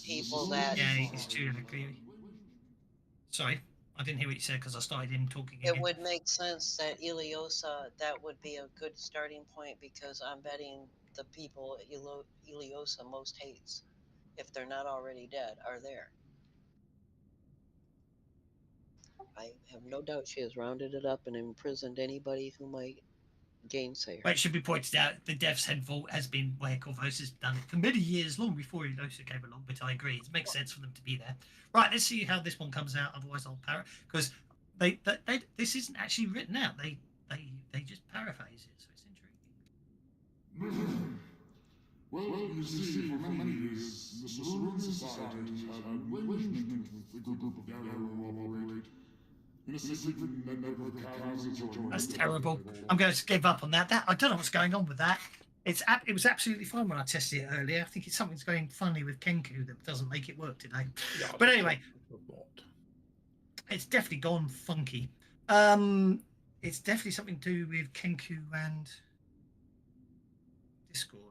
people that... Yeah, it's true. Sorry, I didn't hear what you said because I started him talking It again. would make sense that Iliosa, that would be a good starting point, because I'm betting the people Iliosa most hates, if they're not already dead, are there. I have no doubt she has rounded it up and imprisoned anybody who might gainsay her. But it should be pointed out, the Death's Head Vault has been where Corvosa has done it for many years, long before Ilosa came along, but I agree, it makes sense for them to be there. Right, let's see how this one comes out, otherwise I'll parrot, because this isn't actually written out, they just paraphrase it, so it's intriguing. Well, you see, for many years, the Cerulean Society has had an arrangement with the group of Darrow who operate in a secret network of caverns adjoining. That's terrible. I'm going to give up on that. I don't know what's going on with that. It was absolutely fine when I tested it earlier. I think it's something's going funny with Kenku that doesn't make it work today. Yeah, But anyway, it's definitely gone funky. It's definitely something to do with Kenku and Discord.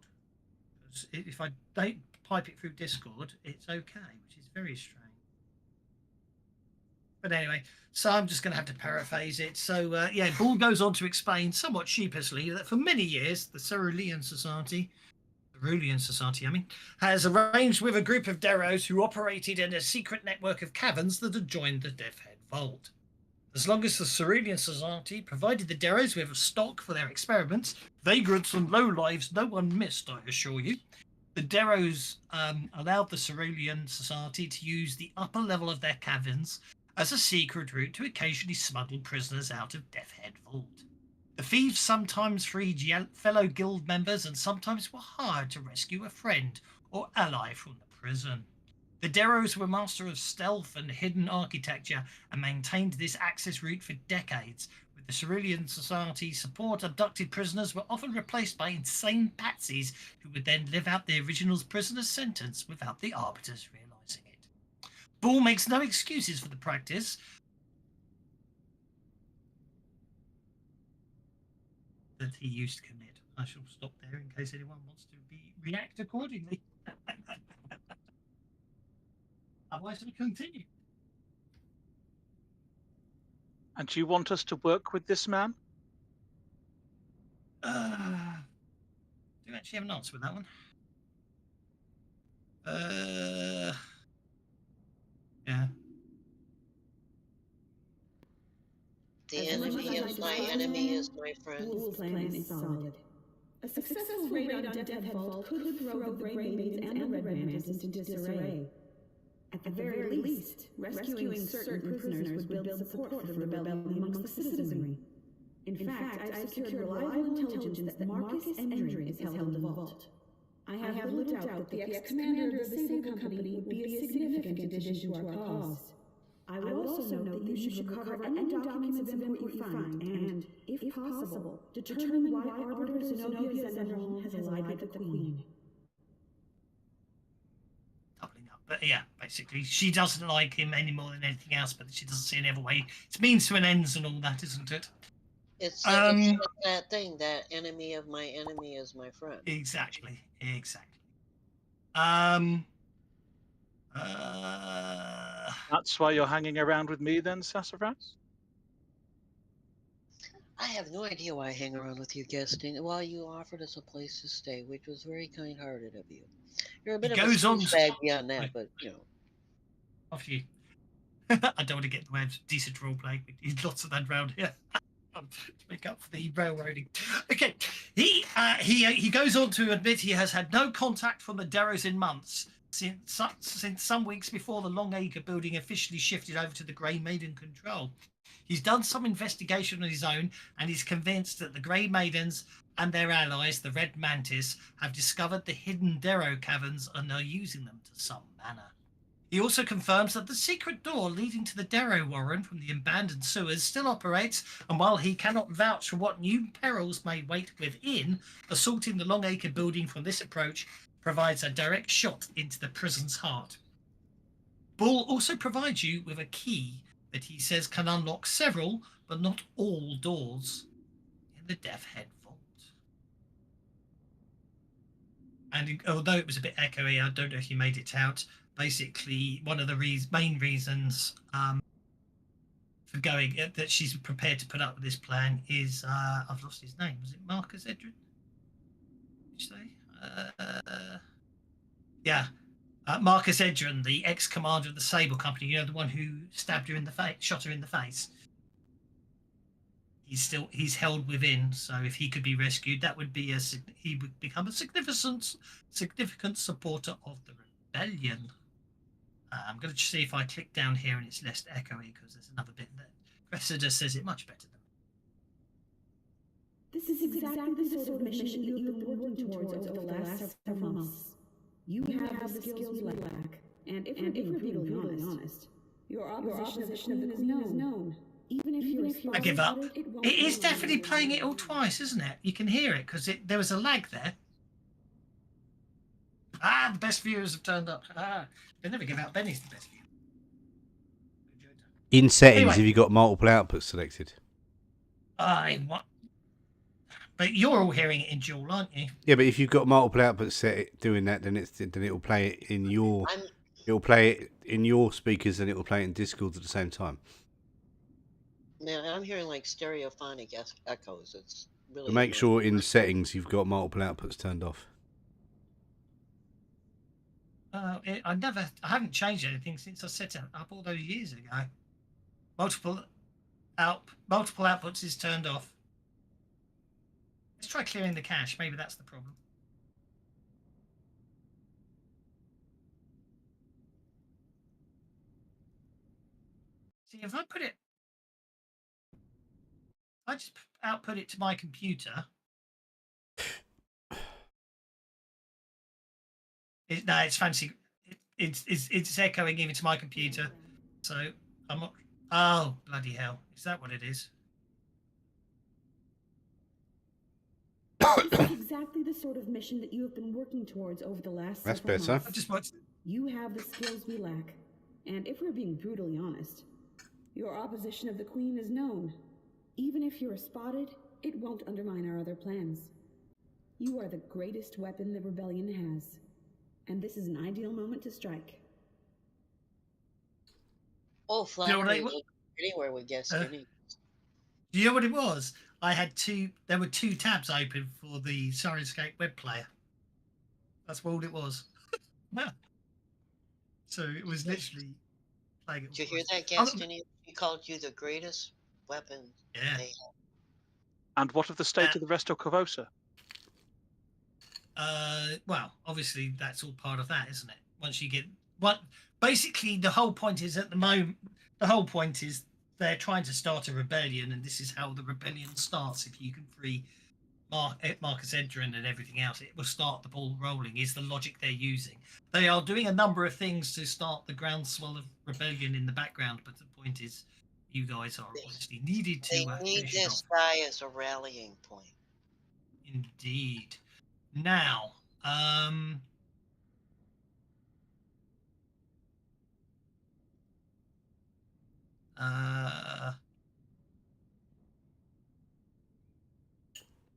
If I don't pipe it through Discord, it's okay, which is very strange. But anyway, so I'm just going to have to paraphrase it. So, yeah, Bull goes on to explain somewhat sheepishly that for many years, the Cerulean Society, has arranged with a group of Derros who operated in a secret network of caverns that adjoined the Death Head Vault. As long as the Cerulean Society provided the Derros with a stock for their experiments, vagrants and lowlives no one missed, I assure you. The Derros allowed the Cerulean Society to use the upper level of their caverns as a secret route to occasionally smuggle prisoners out of Death Head Vault. The thieves sometimes freed fellow guild members and sometimes were hired to rescue a friend or ally from the prison. The Derros were master of stealth and hidden architecture and maintained this access route for decades. With the Cerulean Society's support, abducted prisoners were often replaced by insane patsies who would then live out the original prisoner's sentence without the arbiters realizing it. Bull makes no excuses for the practice that he used to commit. I shall stop there in case anyone wants to react accordingly. Otherwise, we'll continue. And do you want us to work with this man? Do you actually have an answer with that one? Yeah. The enemy of my enemy is my friend. Bull's plan is solid. A successful raid on Death Head Vault could throw the Grey Maidens and the Red Mantis into disarray. At the very least, rescuing certain prisoners would build support for the rebellion amongst the citizenry. In fact, I've secured reliable intelligence that Marcus Endrin is held in the vault. I have little doubt that the ex-commander of the Sable Company would be a significant addition to our cause. I would also note that you should recover any documents of import you find and, if possible, determine why Arbiter Zenobia Zenderholm has allied with the Queen. Doubling up. But yeah, basically, she doesn't like him any more than anything else, but she doesn't see any other way. It's means to an ends and all that, isn't it? It's that thing, that enemy of my enemy is my friend. Exactly. That's why you're hanging around with me then, Sassafras? I have no idea why I hang around with you guesting while you offered us a place to stay, which was very kind-hearted of you. You're a bit of a douchebag beyond that, but, you know. Off you. I don't want to get in the way of decent role-playing. We need lots of that around here. To make up for the railroading. Okay, he goes on to admit he has had no contact from the Derros in months, since some weeks before the Longacre building officially shifted over to the Grey Maiden control. He's done some investigation on his own and is convinced that the Grey Maidens and their allies, the Red Mantis, have discovered the hidden Derro caverns and are using them to some manner. He also confirms that the secret door leading to the Derro Warren from the abandoned sewers still operates, and while he cannot vouch for what new perils may wait within, assaulting the Longacre building from this approach provides a direct shot into the prison's heart. Bull also provides you with a key that he says can unlock several, but not all doors in the Death Head Vault. And although it was a bit echoey, I don't know if you made it out. Basically, one of the main reasons for going that she's prepared to put up with this plan is I've lost his name. Was it Marcus Edrin? Did you say? Yeah, Marcus Edrin, the ex-commander of the Sable Company. You know, the one who stabbed her in the face, shot her in the face. He's held within. So if he could be rescued, that would be he would become a significant supporter of the rebellion. I'm going to see if I click down here and it's less echoey because there's another bit that Cressida says it much better This is exactly the sort of mission that you've been working towards over the last several months. You have the skills we lack, and if we're being brutally honest, your opposition of the Queen is known. Even if you're I give up. it won't It is be definitely long. playing it all twice, isn't it? You can hear it because there was a lag there. Ah, the best viewers have turned up. Ah, they never give out Benny's the best viewer. In settings, Anyway. have you got multiple outputs selected? What? But you're all hearing it in dual, aren't you? Yeah, but if you've got multiple outputs set doing that, then it'll play it in your speakers and it will play it in Discord at the same time. Man, I'm hearing like stereophonic echoes. It's really. But make sure in settings you've got multiple outputs turned off. I haven't changed anything since I set it up all those years ago. Multiple outputs is turned off. Let's try clearing the cache. Maybe that's the problem. See, if I just output it to my computer. It's fancy. It's echoing even to my computer. So I'm not. Oh, bloody hell! Is that what it is? This is exactly the sort of mission that you have been working towards over the last several months. I've just watched. You have the skills we lack, and if we're being brutally honest, your opposition of the Queen is known. Even if you're spotted, it won't undermine our other plans. You are the greatest weapon the rebellion has, and this is an ideal moment to strike. Oh, flattery anywhere we get skinny. Do you know what it was? There were two tabs open for the Sirenscape web player. That's all it was. So it was literally playing it. Did you hear that, Gastini? He called you the greatest weapon they have. And what of the state of the rest of Corvosa? Well, obviously that's all part of that, isn't it? Once you get basically the whole point is at the moment. The whole point is they're trying to start a rebellion, and this is how the rebellion starts. If you can free Marcus Edrin and everything else, it will start the ball rolling. Is the logic they're using? They are doing a number of things to start the groundswell of rebellion in the background, but the point is, you guys are obviously needed to. They need this guy as a rallying point. Indeed. Now,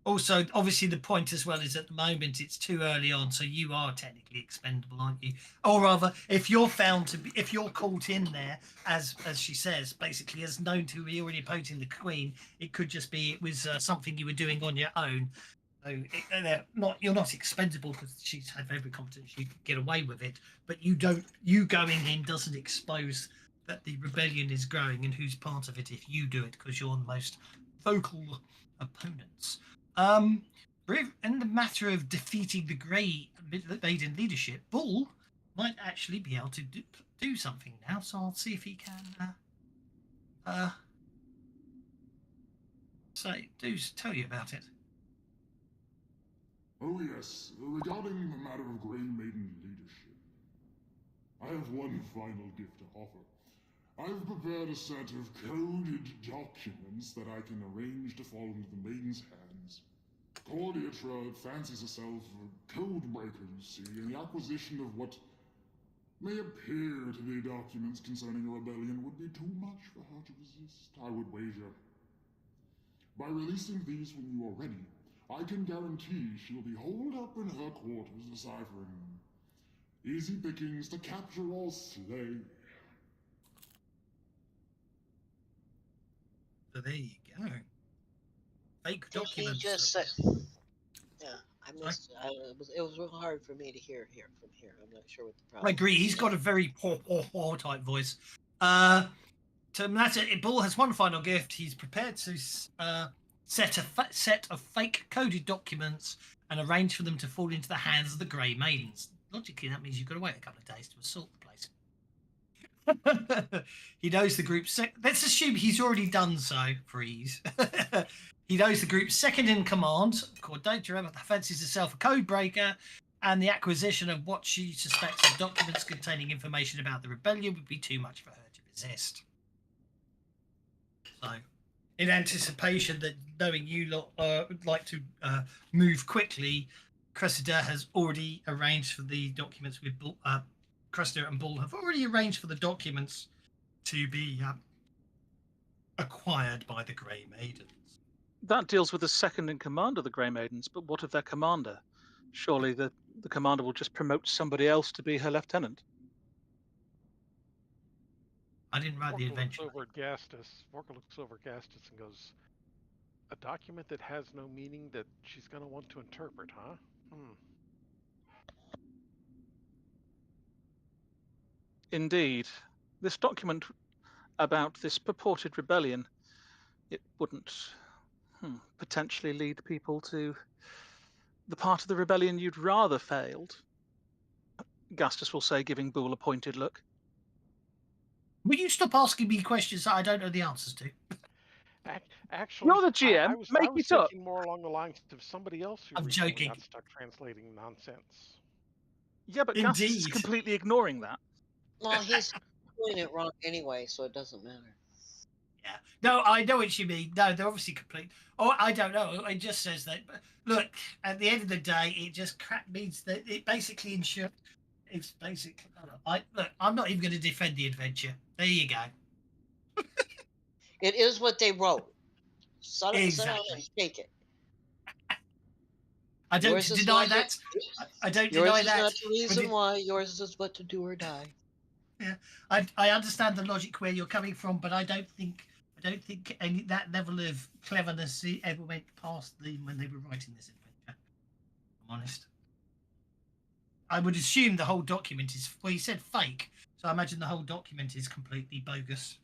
also, obviously, the point as well is at the moment it's too early on, so you are technically expendable, aren't you? Or rather, if you're caught in there, as she says, basically as known to be already opposing the Queen, it could just be it was something you were doing on your own. So you're not expendable because she's had every competence you could get away with it, but you going in doesn't expose that the rebellion is growing and who's part of it if you do it because you're the most vocal opponents. In the matter of defeating the Grey Maiden leadership, Bull might actually be able to do something now, so I'll see if he can tell you about it. Oh yes, regarding the matter of Grey Maiden leadership, I have one final gift to offer. I've prepared a set of coded documents that I can arrange to fall into the Maiden's hands. Cordiatra fancies herself a code breaker, you see, and the acquisition of what may appear to be documents concerning a rebellion would be too much for her to resist, I would wager. By releasing these when you are ready, I can guarantee she'll be holed up in her quarters deciphering them. Easy pickings to capture or slay. So there you go. Fake documents. He just said, yeah, I missed it. It was real hard for me to hear from here. I'm not sure what the problem I agree. He's got a very poor type voice. Bull has one final gift. He's prepared to set of fake coded documents and arrange for them to fall into the hands of the Grey Maidens. Logically, that means you've got to wait a couple of days to assault the place. He knows the group. Let's assume he's already done so. Freeze. He knows the group's second in command, coordinator of fancies herself a code breaker, and the acquisition of what she suspects are documents containing information about the rebellion would be too much for her to resist. So, in anticipation that knowing you lot would like to move quickly, Cressida has already arranged for the documents with Cressida and Bull have already arranged for the documents to be acquired by the Grey Maidens. That deals with the second in command of the Grey Maidens, but what of their commander? Surely the commander will just promote somebody else to be her lieutenant. I didn't write the adventure. Vorka looks over at Gastus and goes, "A document that has no meaning that she's going to want to interpret, huh? Indeed. This document about this purported rebellion, it wouldn't potentially lead people to the part of the rebellion you'd rather failed. Gastus will say, giving Boole a pointed look. Will you stop asking me questions that I don't know the answers to? Actually, you're the GM. I was thinking more along the lines of somebody else who recently got stuck translating nonsense. Yeah, but Gastus is completely ignoring that. Well, he's doing it wrong anyway, so it doesn't matter. Yeah. No, I know what you mean. No, they're obviously complete. Oh, I don't know. It just says that. But look, at the end of the day, it just means that it basically ensures. It's basically. Look, I'm not even going to defend the adventure. There you go. It is what they wrote. Exactly. And take it. I don't deny that. I don't deny that. Yours is not the reason why. Yours is what to do or die. Yeah, I understand the logic where you're coming from, but I don't think that level of cleverness ever went past them when they were writing this adventure. I'm honest. I would assume the whole document is. Well, you said fake, so I imagine the whole document is completely bogus.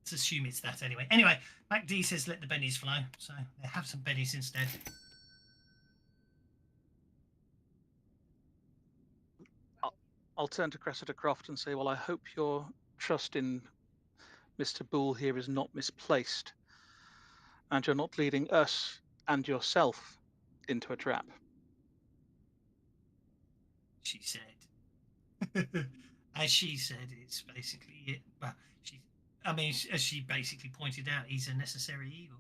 Let's assume it's that anyway. Anyway, MacD says let the bennies flow, so they have some bennies instead. I'll turn to Cressida Croft and say, well, I hope your trust in Mr. Boole here is not misplaced, and you're not leading us and yourself into a trap. She said. As she said, it's basically it. Well, as she basically pointed out, he's a necessary evil.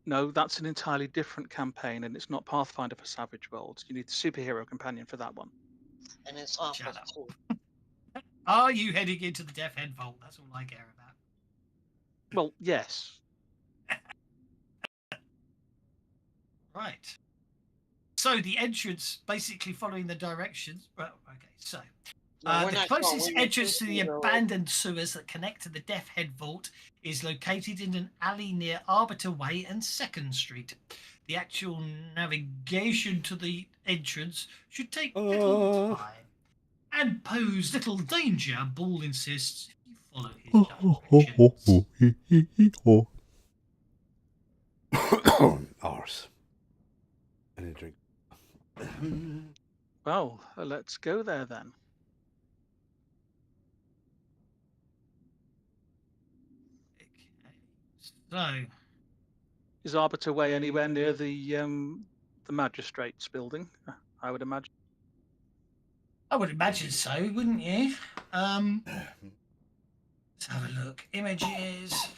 No, that's an entirely different campaign, and it's not Pathfinder for Savage Worlds. You need the superhero companion for that one. And it's awful cool. Are you heading into the Death Head Vault? That's all I care about. Well, yes. Right. So the entrance, basically following the directions. Well, okay. So the closest entrance to the abandoned sewers that connect to the Death Head Vault is located in an alley near Arbiter Way and 2nd Street. The actual navigation to the entrance should take little time and pose little danger, Bull insists, if you follow his directions. Arse. I need a drink. Well, let's go there then. So, is Arbiter Way anywhere near the magistrate's building? I would imagine. I would imagine so, wouldn't you? Let's have a look. Images.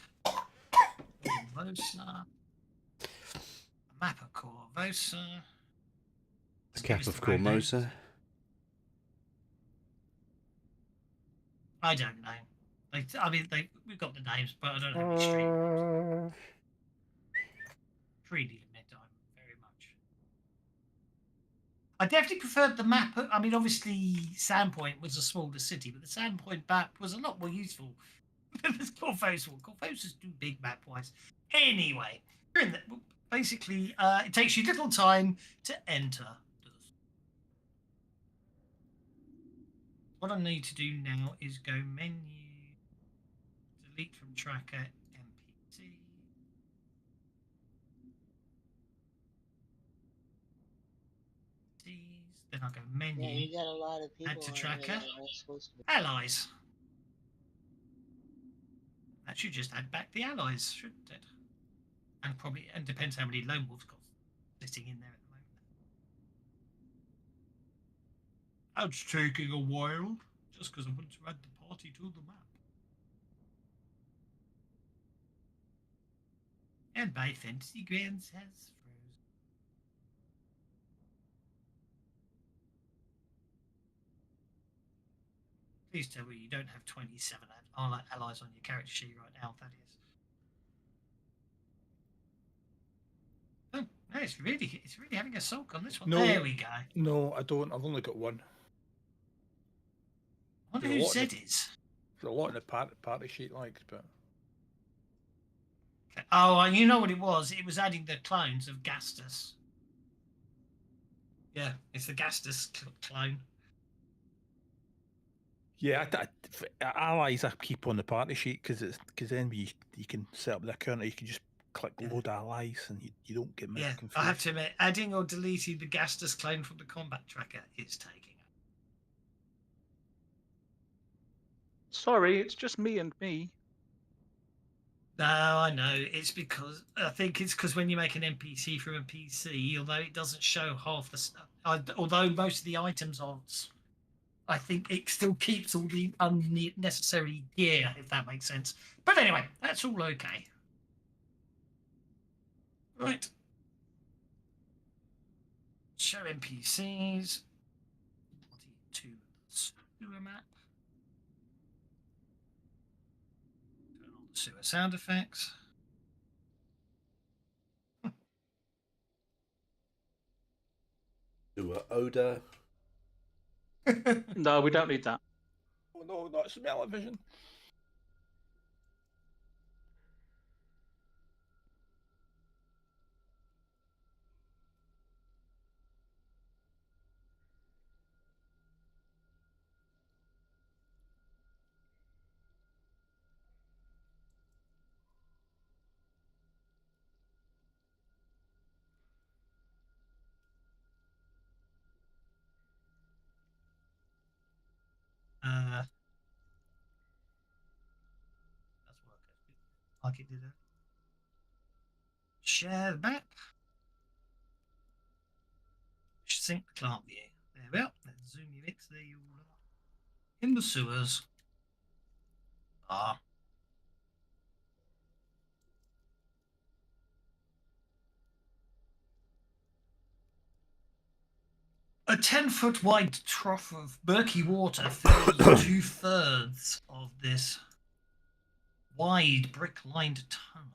Corvosa. A map of Corvosa. The cap of Corvosa. I don't know. We've got the names, but I don't know which street. Really limit time very much. I definitely preferred the map. I mean, obviously, Sandpoint was a smaller city, but the Sandpoint map was a lot more useful than this Corvosa one. Corvosa's too big map-wise. Anyway, basically, it takes you little time to enter. What I need to do now is go menu, delete from tracker, NPT. Then I'll go menu. Yeah, you got a lot of people add to tracker. that aren't supposed to be. Allies. That should just add back the allies, shouldn't it? And probably, and depends how many lone wolves got sitting in there at the moment. That's taking a while, just because I want to add the party to the map. And by Fantasy Grounds has frozen. Please tell me you don't have 27 allies on your character sheet right now, Thaddeus. Oh, no, it's really having a sulk on this one. No, there we go. No, I don't. I've only got one. I wonder who Zed is. There's a lot in the party sheet, like, but. Okay. Oh, you know what it was? It was adding the clones of Gastus. Yeah, it's the Gastus clone. Yeah, allies I keep on the party sheet because then you can set up the account, or you can just click load allies and you don't get confused. I have to admit, adding or deleting the Gastus clone from the combat tracker is taking it. Sorry, it's just me and me. No, I know. It's because I think it's because when you make an NPC from a PC, although it doesn't show half the stuff, although most of the items are, I think it still keeps all the unnecessary gear, if that makes sense. But anyway, that's all okay. Right. Show NPCs. To the sewer map. Turn on the sewer sound effects. Sewer odor. No, we don't need that. Oh no, not smell-o-vision. That's working. Like it did it. Share the map. Sync the client view. There we are. Let's zoom you in. There you all are. In the sewers. A 10-foot wide trough of murky water fills 2/3 of this wide brick-lined tunnel.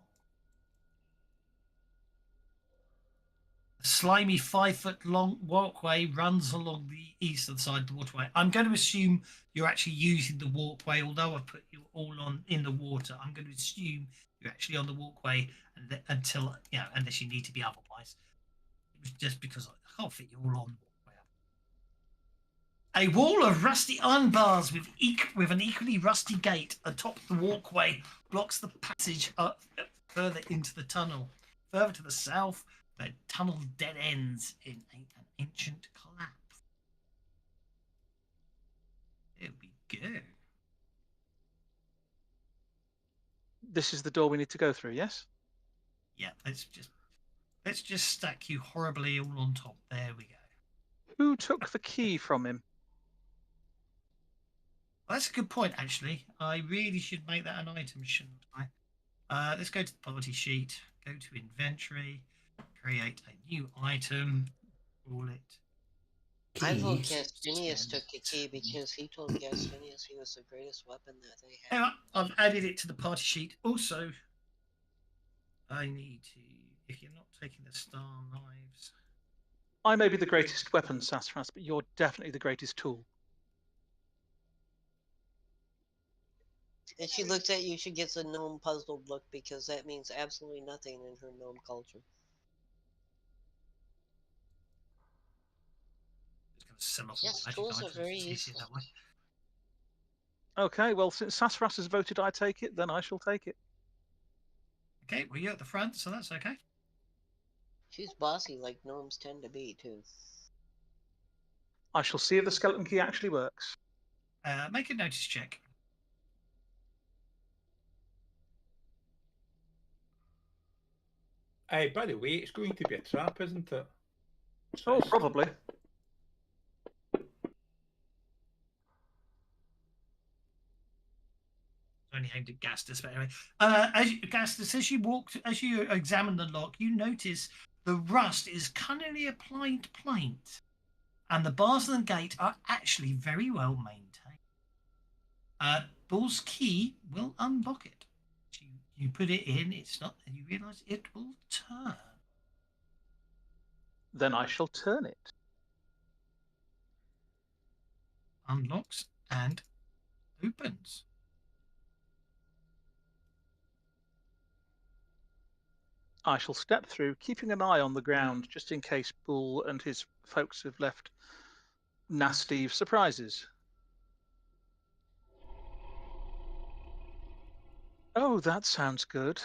A slimy 5-foot-long walkway runs along the eastern side of the waterway. I'm going to assume you're actually using the walkway, although I've put you all on in the water. I'm going to assume you're actually on the walkway until, unless you need to be otherwise. It was just because I can't fit you all on the walkway. A wall of rusty iron bars with an equally rusty gate atop the walkway blocks the passage up further into the tunnel. Further to the south, the tunnel dead ends in an ancient collapse. There we go. This is the door we need to go through, yes? Yeah, let's just stack you horribly all on top. There we go. Who took the key from him? Well, that's a good point, actually. I really should make that an item, shouldn't I? Let's go to the party sheet. Go to inventory. Create a new item. Call it. I vote Gastinius took the key because he told Gastinius he was the greatest weapon that they had. Anyway, I've added it to the party sheet. Also, I need to, if you're not taking the star knives. I may be the greatest weapon, Sassafras, but you're definitely the greatest tool. And she looks at you, she gets a gnome puzzled look because that means absolutely nothing in her gnome culture. Yes, tools are very useful. Okay, well, since Sassafras has voted I take it, then I shall take it. Okay, well, you're at the front, so that's okay. She's bossy like gnomes tend to be, too. I shall see if the skeleton key actually works. Make a notice check. Hey, by the way, it's going to be a trap, isn't it? Oh, probably. Only aimed at Gastus, but anyway. Gastus, as you examine the lock, you notice the rust is cunningly applied paint, and the bars of the gate are actually very well maintained. Bull's key will unlock it. You put it in, it's not, and you realise it will turn. Then I shall turn it. Unlocks and opens. I shall step through, keeping an eye on the ground, just in case Bull and his folks have left nasty surprises. Oh, that sounds good.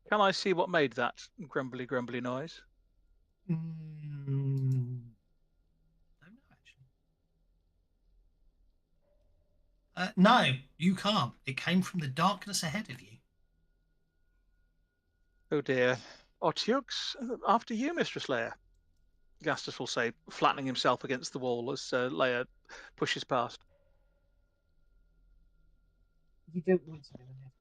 Can I see what made that grumbly, grumbly noise? Don't know, actually. No, you can't. It came from the darkness ahead of you. Oh dear. Otyux, after you, Mistress Leia. Gastus will say, flattening himself against the wall as Leia pushes past. You don't want to know enough.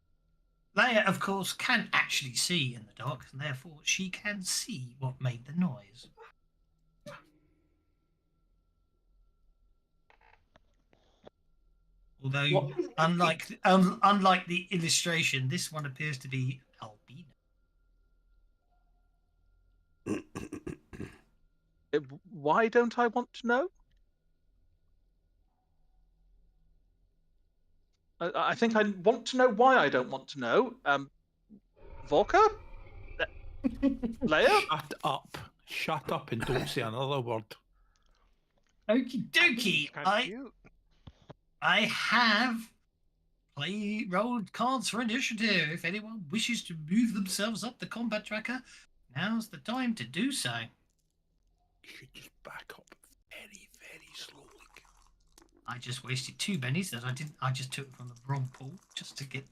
Leia, of course, can actually see in the dark, and therefore she can see what made the noise. Although, unlike the illustration, this one appears to be albino. Why don't I want to know? I think I want to know why I don't want to know. Volker? Leia? Shut up. Shut up and don't say another word. Okie dokie. Cute. I have rolled cards for initiative. If anyone wishes to move themselves up the combat tracker, now's the time to do so. You should just back up very, very slowly. I just wasted 2 bennies that I didn't. I just took from the wrong pool just to get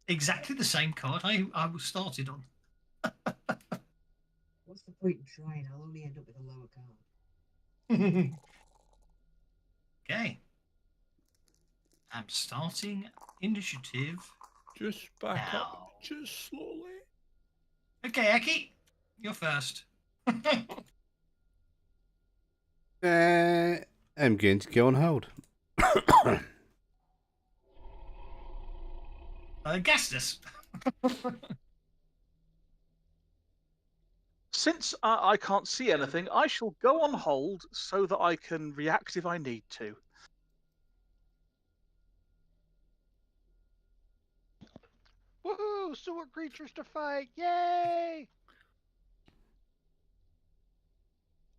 exactly the same card I was started on. What's the point in trying? I'll only end up with a lower card. Okay. I'm starting initiative. Just back now. up, just slowly. Okay, Aki, you're first. I'm going to go on hold. Gastus. Since I can't see anything, I shall go on hold so that I can react if I need to. Woohoo! Sewer creatures to fight! Yay!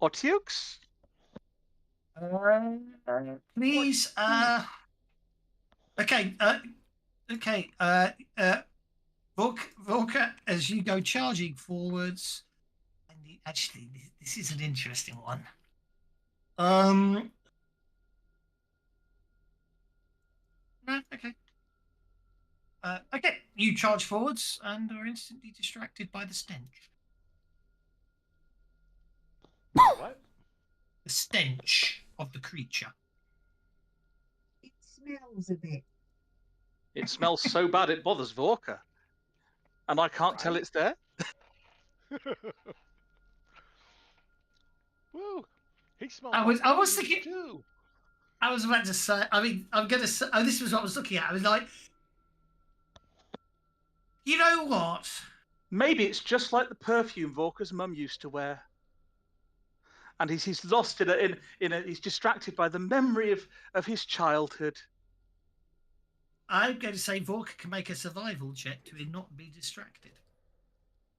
Otyux? Please. Okay. Okay. Volker, as you go charging forwards, and actually, this is an interesting one. No, okay. Okay, you charge forwards and are instantly distracted by the stench. What? The stench of the creature. It smells a bit. It smells so bad it bothers Vorka. And I can't tell it's there. Woo! He smells. I was thinking too. I was about to say. I mean, I'm gonna say. Oh, this was what I was looking at. I was like, you know what? Maybe it's just like the perfume Vorka's mum used to wear. And he's lost he's distracted by the memory of his childhood. I'm going to say Vorka can make a survival check to not be distracted.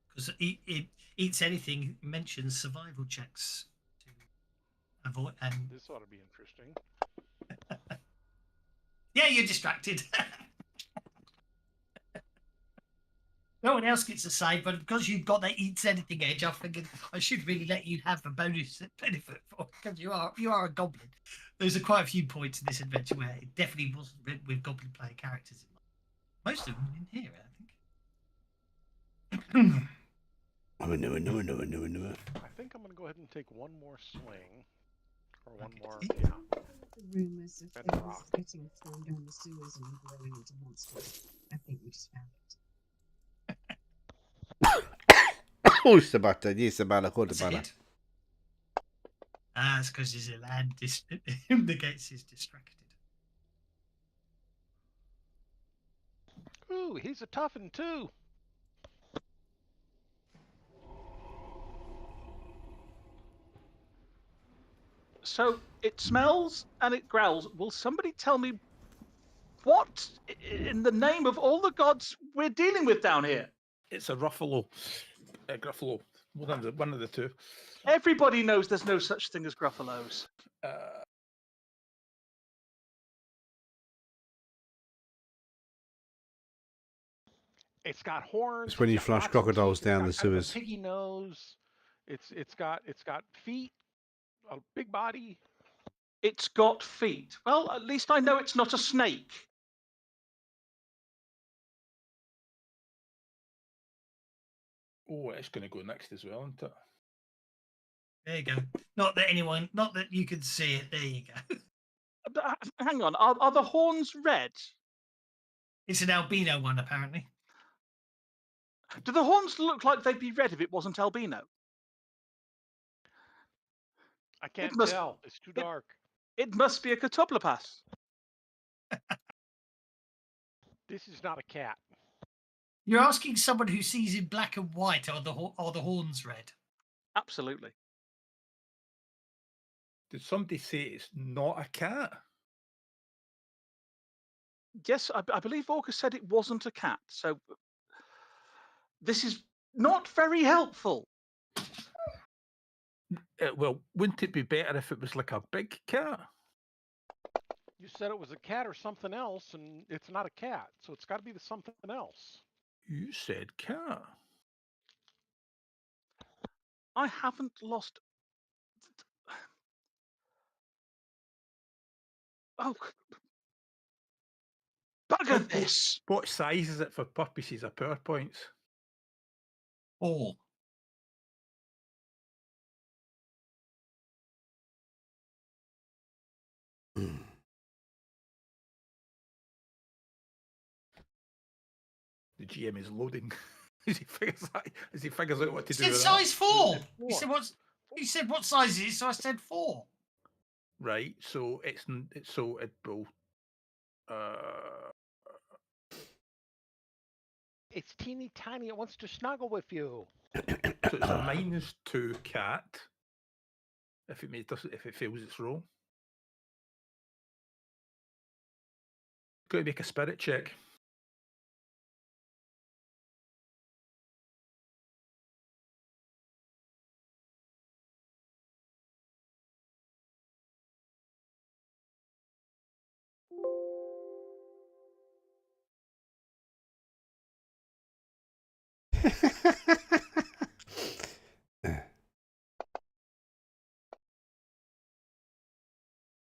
Because it eats anything mentions survival checks to avoid. And this ought to be interesting. Yeah, you're distracted. No one else gets a save, but because you've got that eats anything edge, I figured I should really let you have the bonus benefit for because you are a goblin. There's quite a few points in this adventure where it definitely wasn't written with goblin player characters in mind. Most of them in here, I think. No. I think I'm going to go ahead and take one more swing. Or one more, yeah. The rumours of things getting thrown down the sewers and growing into monsters. I think we just found it. Oh, Sabata, yes, Sabata, That's it's because his land negates his distracted. Ooh, he's a toughen too. So it smells and it growls. Will somebody tell me what, in the name of all the gods, we're dealing with down here? It's a Ruffalo. Gruffalo. One of the two. Everybody knows there's no such thing as Gruffalos. It's got horns. It's when you got flush lots of crocodiles teeth, down it's the got kind of a sewers. piggy nose. It's got feet, a big body. It's got feet. Well, at least I know it's not a snake. Oh, it's going to go next as well, isn't it? There you go. Not that you can see it. There you go. Hang on, are the horns red? It's an albino one, apparently. Do the horns look like they'd be red if it wasn't albino? I can't tell. It's too dark. It must be a catoplopath. This is not a cat. You're asking someone who sees in black and white, are the horns red? Absolutely. Did somebody say it's not a cat? Yes, I believe Orca said it wasn't a cat. So this is not very helpful. Well, wouldn't it be better if it was like a big cat? You said it was a cat or something else, and it's not a cat, so it's got to be the something else. You said cat. I haven't lost. Oh, bugger this! What size is it for purposes of PowerPoints? 4. The GM is loading as he figures out what to do. It's with size 4. Four. You said what size is it? So I said 4. Right. So it will. It's teeny tiny. It wants to snuggle with you. So it's a -2 cat. If it fails its roll, got to make a spirit check.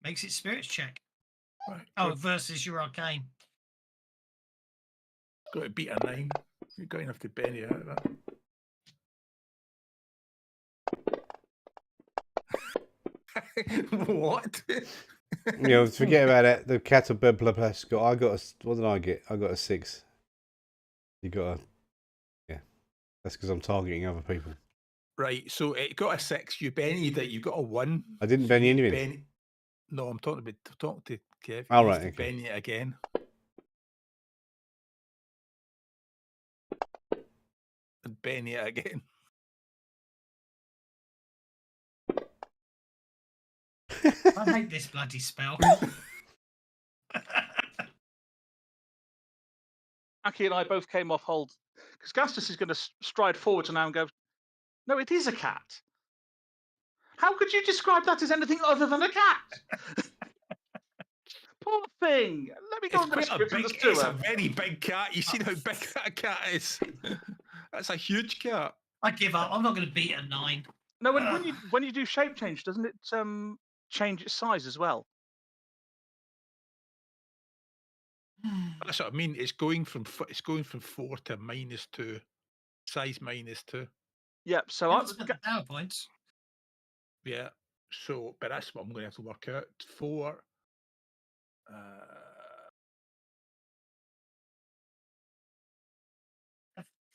Makes it spirits check. Right. Oh, versus your arcane. Got to beat a 9. You're going to have to Benny out of that. What? Forget about it. The catoplopath got. What did I get? I got a 6. You got a. Yeah, that's because I'm targeting other people. Right. So it got a 6. You Bennied it. You got a 1. I didn't Benny anything. No, I'm talking to Kev. All right. Okay. Benny it again. And Benny it again. I hate this bloody spell. Aki and I both came off hold because Gastus is going to stride forward now and go, "No, it is a cat. How could you describe that as anything other than a cat?" Poor thing. Let me go and rescue it from the sewer. It's a very big cat. You seen how big that cat is? That's a huge cat. I give up. I'm not going to beat a 9. No, when you do shape change, doesn't it change its size as well? That's what I mean. It's going from 4 to -2, size -2. Yep. So I've spent the PowerPoints. Yeah. So, but that's what I'm going to have to work out. 4.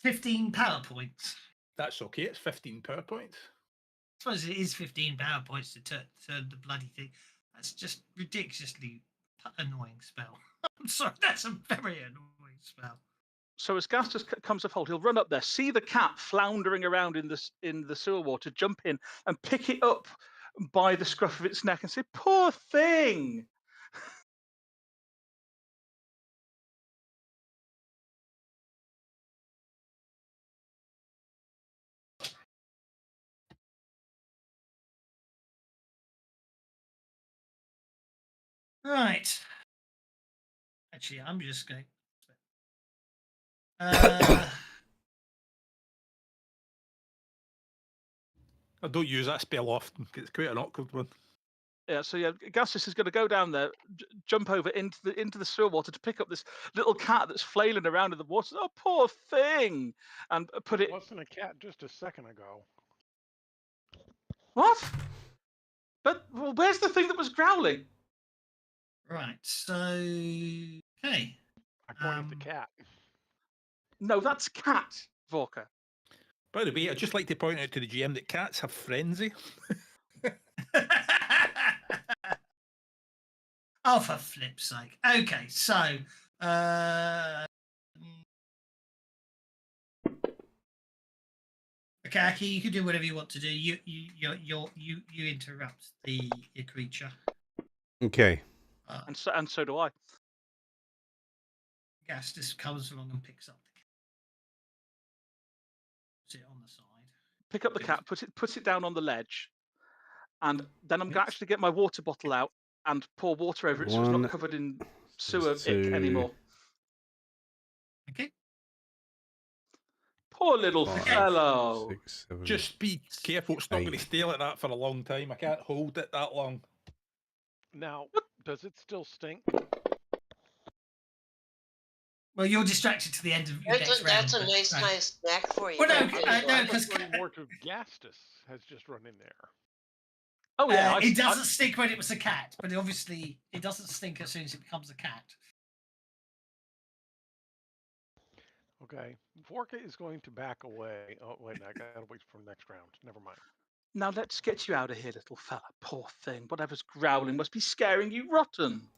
15 PowerPoints. That's okay. It's 15 PowerPoints. I suppose it is 15 PowerPoints to turn the bloody thing. That's just ridiculously annoying spell. I'm sorry, that's a very annoying spell. So as Gastus comes off hold, he'll run up there, see the cat floundering around in the sewer water, jump in and pick it up by the scruff of its neck and say, "Poor thing." Right. Actually, I'm just going. I don't use that spell often. It's quite an awkward one. Yeah, so yeah, Gastus is going to go down there, jump over into the sewer water to pick up this little cat that's flailing around in the water. Oh, poor thing! And put it. Wasn't a cat just a second ago. What? But well, where's the thing that was growling? Right. So okay. I pointed at the cat. No, that's cat, Vorka. By the way, I'd just like to point out to the GM that cats have frenzy. Oh, for flip's sake. Okay, so okay, Aki, you can do whatever you want to do. You interrupt your creature. Okay. And so do I. Gastus comes along and picks up the cat. Puts it on the side. Pick up the cat, put it down on the ledge, and then I'm going to actually get my water bottle out and pour water over it so it's not covered in sewer ick anymore. Okay. Poor little fellow. 6, 7, Just be careful. It's not going to stay like that for a long time. I can't hold it that long. Now, does it still stink? Well, you're distracted to the end of your next round. That's a nice snack for you. Well, no, because more to Gastus has just run in there. Oh yeah, it doesn't stink when it was a cat, but obviously it doesn't stink as soon as it becomes a cat. Okay, Vorka is going to back away. Oh wait, I gotta wait for the next round. Never mind. Now let's get you out of here, little fella. Poor thing. Whatever's growling must be scaring you rotten.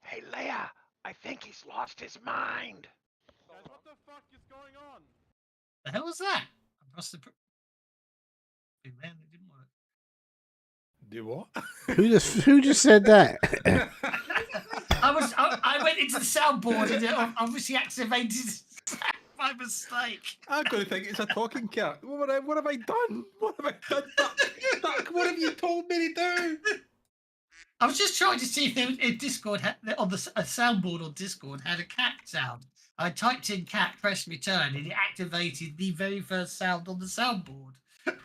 Hey, Leia, I think he's lost his mind. Guys, what the fuck is going on? The hell was that? I must have. Man, it didn't work. Do what? Who just said that? I went into the soundboard and it obviously activated by mistake. I'm going to think it's a talking cat. What have I done? What have I done? Duck, what have you told me to do? I was just trying to see if Discord had on a soundboard on Discord had a cat sound. I typed in cat, pressed return, and it activated the very first sound on the soundboard.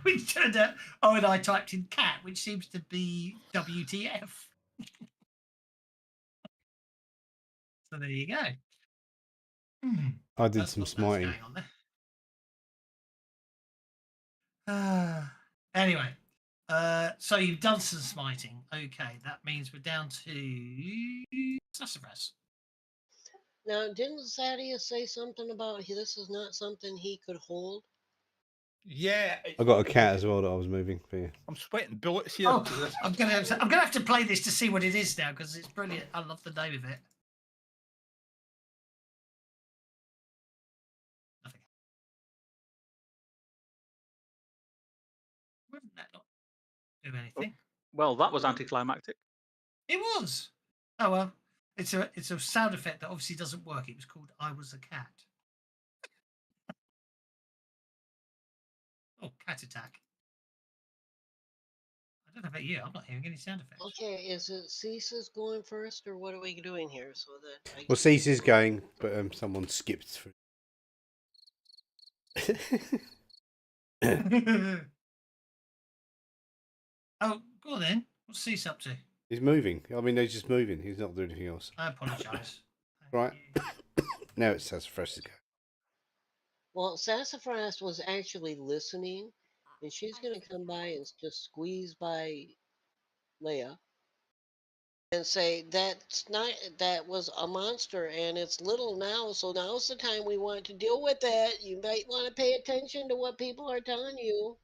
Which turned out, and I typed in cat, which seems to be WTF. So there you go. I did some smiting. Anyway, so you've done some smiting. Okay, that means we're down to Sassafras. Now, didn't Thaddeus say something about this is not something he could hold? Yeah, I got a cat as well that I was moving for you. I'm sweating bullets here. Oh, I'm gonna have to play this to see what it is now because it's brilliant. I love the name of it. Nothing. Wouldn't that not do anything? Well, that was anticlimactic. It was. Oh well. it's a sound effect that obviously doesn't work. It was called "I Was a Cat." Oh, cat attack! I don't know about you. I'm not hearing any sound effects. Okay, is it Cease's going first, or what are we doing here? So that I Well, can Cease is going, but someone skipped through. Oh, go on then. What's Cease up to? He's moving. I mean, he's just moving. He's not doing anything else. I apologise. Right. Now it's Sassafras go. Well, Sassafras was actually listening, and she's going to come by and just squeeze by Leia and say, that was a monster, and it's little now, so now's the time we want to deal with it. You might want to pay attention to what people are telling you."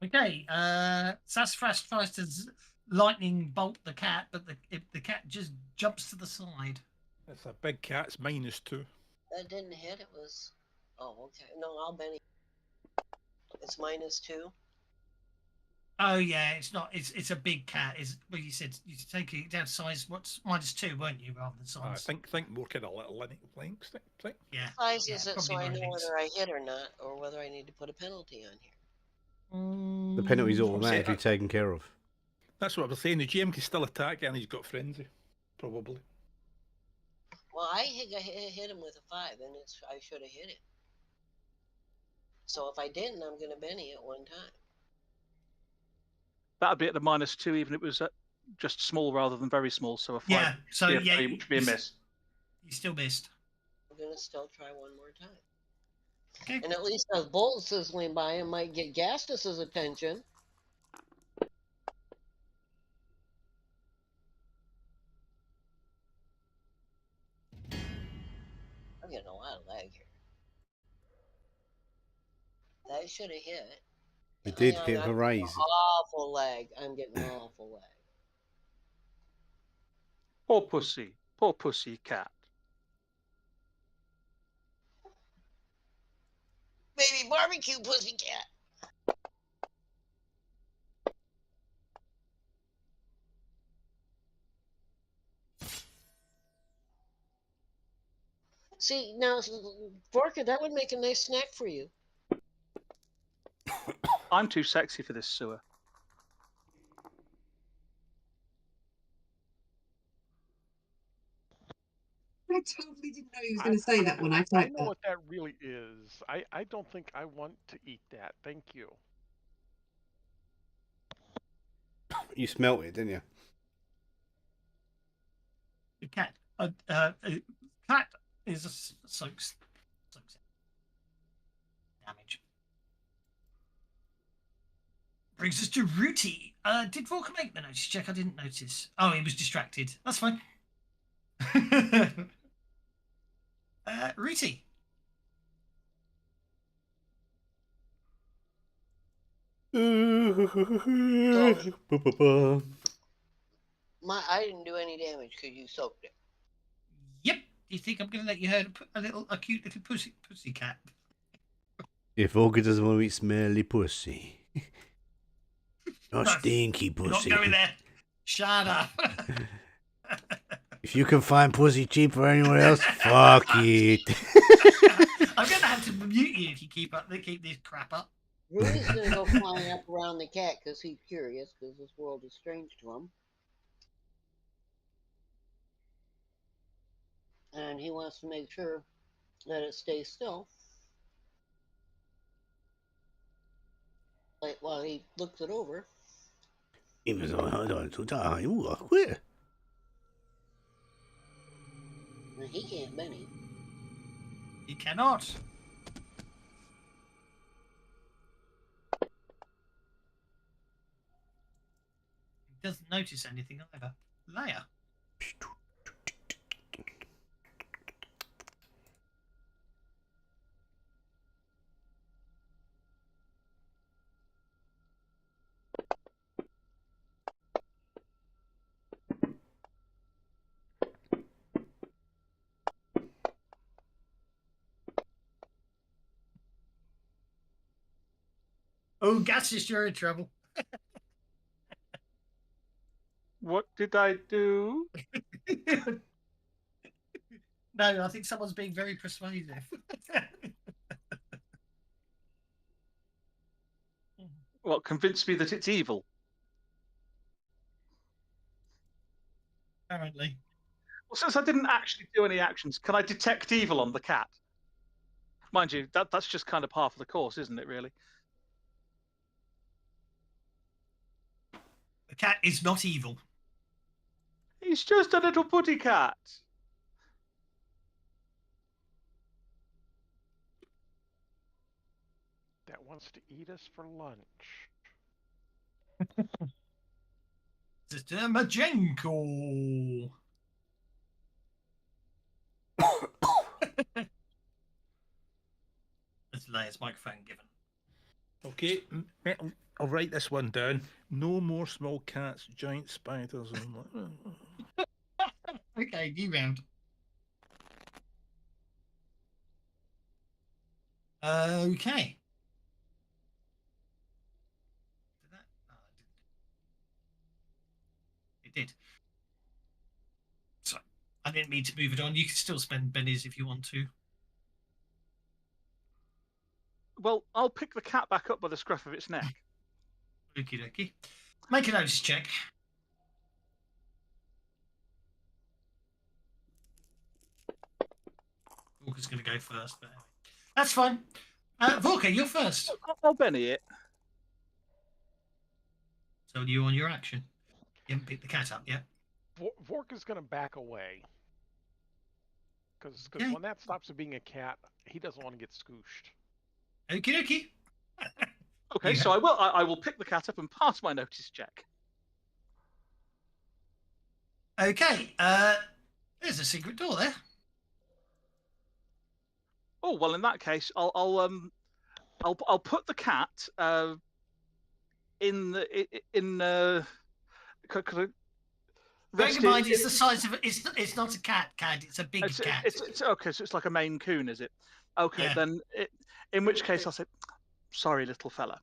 Okay, Sassafras tries to lightning bolt the cat, but the cat just jumps to the side. It's a big cat. It's -2. That didn't hit. It was. Oh, okay. No, I'll Benny. It's -2. Oh yeah, it's not. It's a big cat. Is well, you said you take it down to size. What's -2, weren't you, rather than I size? think more kind of little length thing. Yeah. Size Yeah, is it so probably I know more links. whether I hit or not, or whether I need to put a penalty on here? The penalty's I'm saying automatically that- taken care of. That's what I was saying. The GM can still attack, and he's got frenzy, probably. Well, I hit him with a 5, and I should have hit it. So if I didn't, I'm going to Benny at one time. That'd be at the -2, even if it was just small rather than very small. So a 5 Yeah. So would be a yeah, 3, which would be a miss. You still missed. I'm going to still try one more time. Okay. And at least as Bolt sizzling by him might get Gastus's attention. I'm getting a lot of lag here. That should have hit. He did I'm hit a getting raise. awful lag. I'm getting awful lag. Poor pussy cat. Baby barbecue pussycat. See, now, Vorka, that would make a nice snack for you. I'm too sexy for this sewer. I totally didn't know he was going to say that when I I typed know that. what that really is. I don't think I want to eat that. Thank you. You smelt it, didn't you? The cat. Cat is a soaks damage. Brings us to Rooty. Did Volker make the notice check? I didn't notice. Oh, he was distracted. That's fine. Rooty. I didn't do any damage because you soaked it. Yep. Do you think I'm going to let you hurt a cute little pussy cat? If Olga doesn't want to eat smelly pussy. Not No, stinky You're pussy. not going there. Shut up. If you can find pussy cheap for anyone else, fuck it. I'm going to have to mute you if you keep this crap up. Rudy's going to go flying up around the cat because he's curious because this world is strange to him. And he wants to make sure that it stays still. Like while he looks it over. He was And he can't Benny. He cannot. He doesn't notice anything either. Leia. Oh, Gaseous, you're in trouble. What did I do? No, I think someone's being very persuasive. Well, convince me that it's evil. Apparently. Well, since I didn't actually do any actions, can I detect evil on the cat? Mind you, that's just kind of par for the course, isn't it, really? The cat is not evil. He's just a little putty cat. That wants to eat us for lunch. Sister Majenko. Let's lay his microphone given. Okay, I'll write this one down. No more small cats, giant spiders, and Okay, new round. Okay. Did that? Oh, it did. Sorry, I didn't mean to move it on. You can still spend bennies if you want to. Well, I'll pick the cat back up by the scruff of its neck. Okie dokie. Make a notice check. Walker's going to go first, but anyway. That's fine. Vorka, you're first. I'll Benny it. So you on your action. You haven't picked the cat up yet. Vorka's going to back away. Because Okay. when that stops it being a cat, he doesn't want to get scooshed. Okie dokie. Okay, so I will pick the cat up and pass my notice check. Okay. There's a secret door there. Oh well, in that case, I'll put the cat in Bear in mind, it's the size of it's not a cat. It's a big cat. It's okay, so it's like a Maine Coon, is it? Okay, yeah. Then in which case I'll say, sorry, little fella,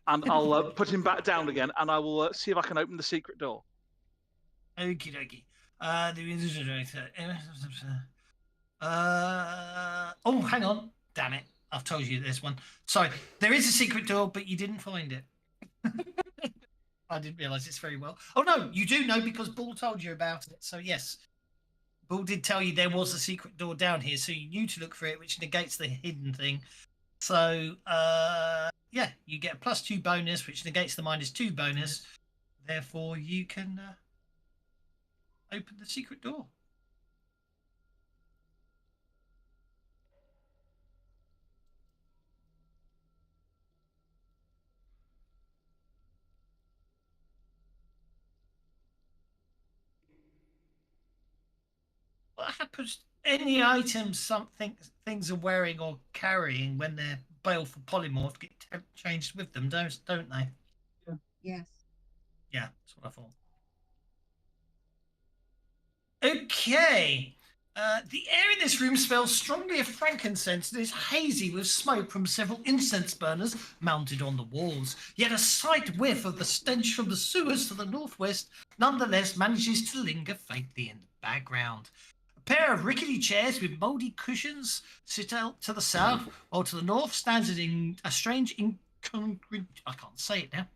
and I'll put him back down again, and I will see if I can open the secret door. Okie dokie. Oh, hang on. Damn it. I've told you this one. Sorry. There is a secret door, but you didn't find it. I didn't realise this very well. Oh, no, you do know because Bull told you about it. So, yes. Bull did tell you there was a secret door down here, so you knew to look for it, which negates the hidden thing. So, yeah, you get a +2 bonus, which negates the -2 bonus. Therefore, you can open the secret door. What happens? Any items things are wearing or carrying when they're baleful polymorph get changed with them, don't they? Yeah. Yes. Yeah, that's what I thought. Okay. The air in this room smells strongly of frankincense and is hazy with smoke from several incense burners mounted on the walls. Yet a slight whiff of the stench from the sewers to the northwest nonetheless manages to linger faintly in the background. A pair of rickety chairs with mouldy cushions sit out to the south, while to the north stands a strange I can't say it now.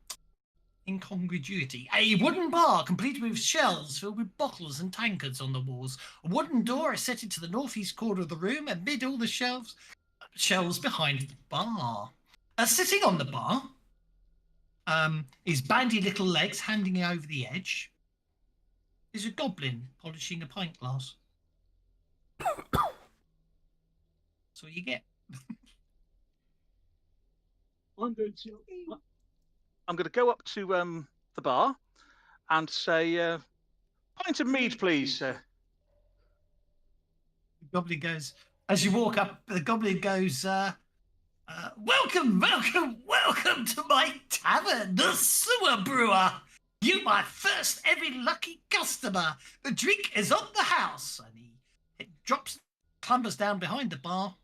Incongruity. A wooden bar complete with shelves filled with bottles and tankards on the walls. A wooden door is set into the northeast corner of the room amid all the shelves behind the bar. Sitting on the bar his bandy little legs hanging over the edge is a goblin polishing a pint glass. That's what you get. I'm going to go up to the bar and say, pint of mead, please, sir. The goblin goes, as you walk up, the goblin goes, welcome to my tavern, the Sewer Brewer. You, my first ever lucky customer. The drink is on the house. And he clambers down behind the bar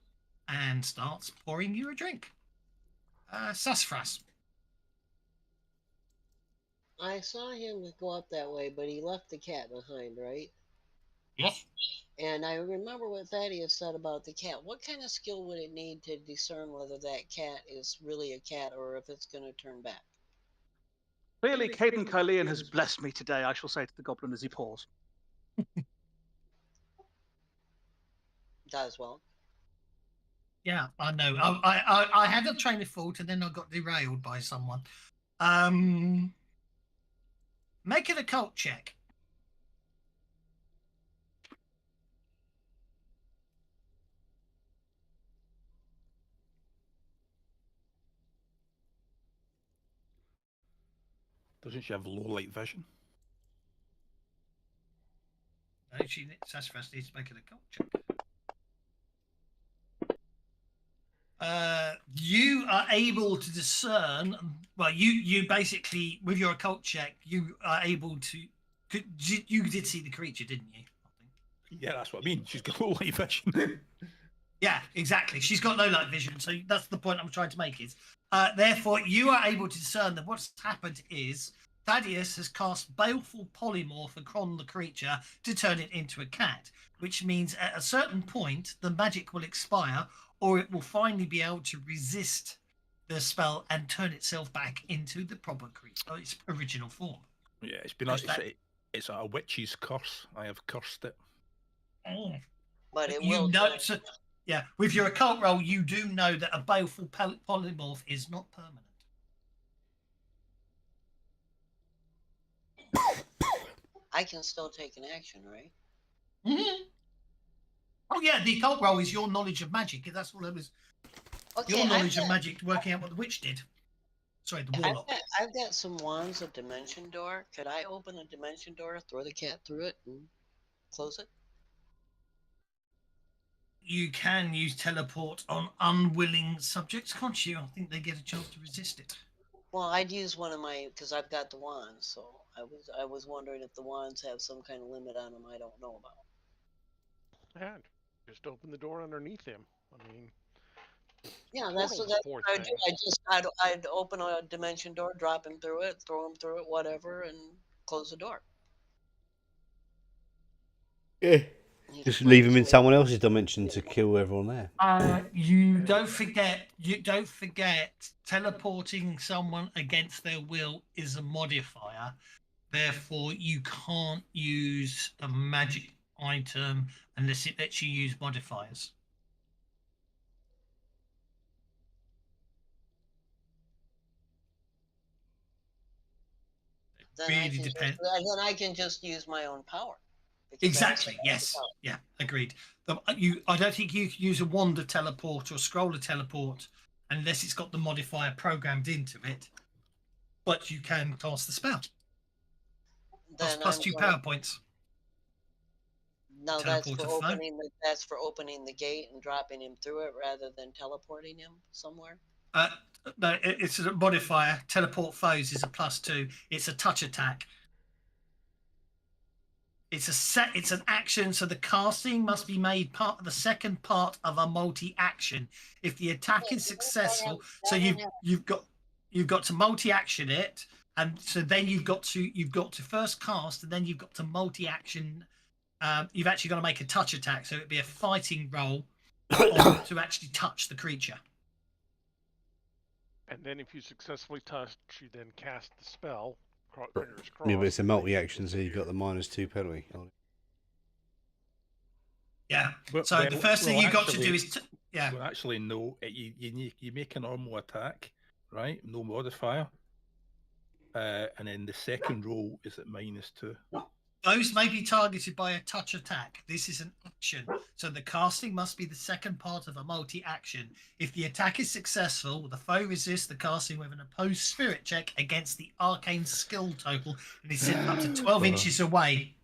and starts pouring you a drink. Sassafras. I saw him go up that way, but he left the cat behind, right? Yes. And I remember what Thaddeus said about the cat. What kind of skill would it need to discern whether that cat is really a cat or if it's going to turn back? Clearly, Caden Kylian has blessed me today, I shall say to the goblin as he paws. Does well. Yeah, I know. I had a train of thought and then I got derailed by someone. Make an occult check. Doesn't she have low light vision? No, Sassafras needs to make an occult check. You are able to discern. Well, you basically with your occult check, you are able to. You did see the creature, didn't you? Yeah, that's what I mean. She's got low light vision. Yeah, exactly. She's got no light vision, so that's the point I'm trying to make. Is therefore you are able to discern that what's happened is Thaddeus has cast baleful polymorph upon the creature to turn it into a cat, which means at a certain point the magic will expire, or it will finally be able to resist the spell and turn itself back into the proper creature, its original form. Yeah, it's been it's a witch's curse. I have cursed it. Oh. But it you will. know, so, yeah, with your occult roll, you do know that a baleful polymorph is not permanent. I can still take an action, right? Mm-hmm. Oh yeah, the occult roll is your knowledge of magic. That's all it was. Okay, your knowledge of magic, working out what the witch did. Sorry, the warlock. I've got some wands, a dimension door. Could I open a dimension door, throw the cat through it, and close it? You can use teleport on unwilling subjects, can't you? I think they get a chance to resist it. Well, I'd use one of my because I've got the wands, so I was wondering if the wands have some kind of limit on them I don't know about. Yeah, just open the door underneath him. I mean, yeah, that's what I'd do. I'd open a dimension door, drop him through it, throw him through it, whatever, and close the door. Yeah. Just leave him in someone else's dimension to kill everyone there. You don't forget. Teleporting someone against their will is a modifier. Therefore, you can't use a magic item unless it lets you use modifiers. Then I can just use my own power. Exactly. Yes. Yeah. Agreed. I don't think you can use a wand to teleport or a scroll to teleport unless it's got the modifier programmed into it. But you can cast the spell. Plus 2 power points. No, that's for opening the gate and dropping him through it rather than teleporting him somewhere. No, it's a modifier. Teleport foes is a +2. It's a touch attack. It's an action, so the casting must be made part of the second part of a multi-action. If the attack is successful, so you've got to multi-action it, and so then you've got to first cast, and then you've got to multi-action. You've actually got to make a touch attack, so it'd be a fighting roll to actually touch the creature. And then if you successfully touch, you then cast the spell. Yeah, but it's a multi-action, so you've got the -2 penalty. Yeah. So the first thing you got to do is Well, actually, no. You make a normal attack, right? No modifier. And then the second roll is at -2. Those may be targeted by a touch attack. This is an action, so the casting must be the second part of a multi-action. If the attack is successful, the foe resists the casting with an opposed spirit check against the arcane skill total and is sent up to 12 inches away.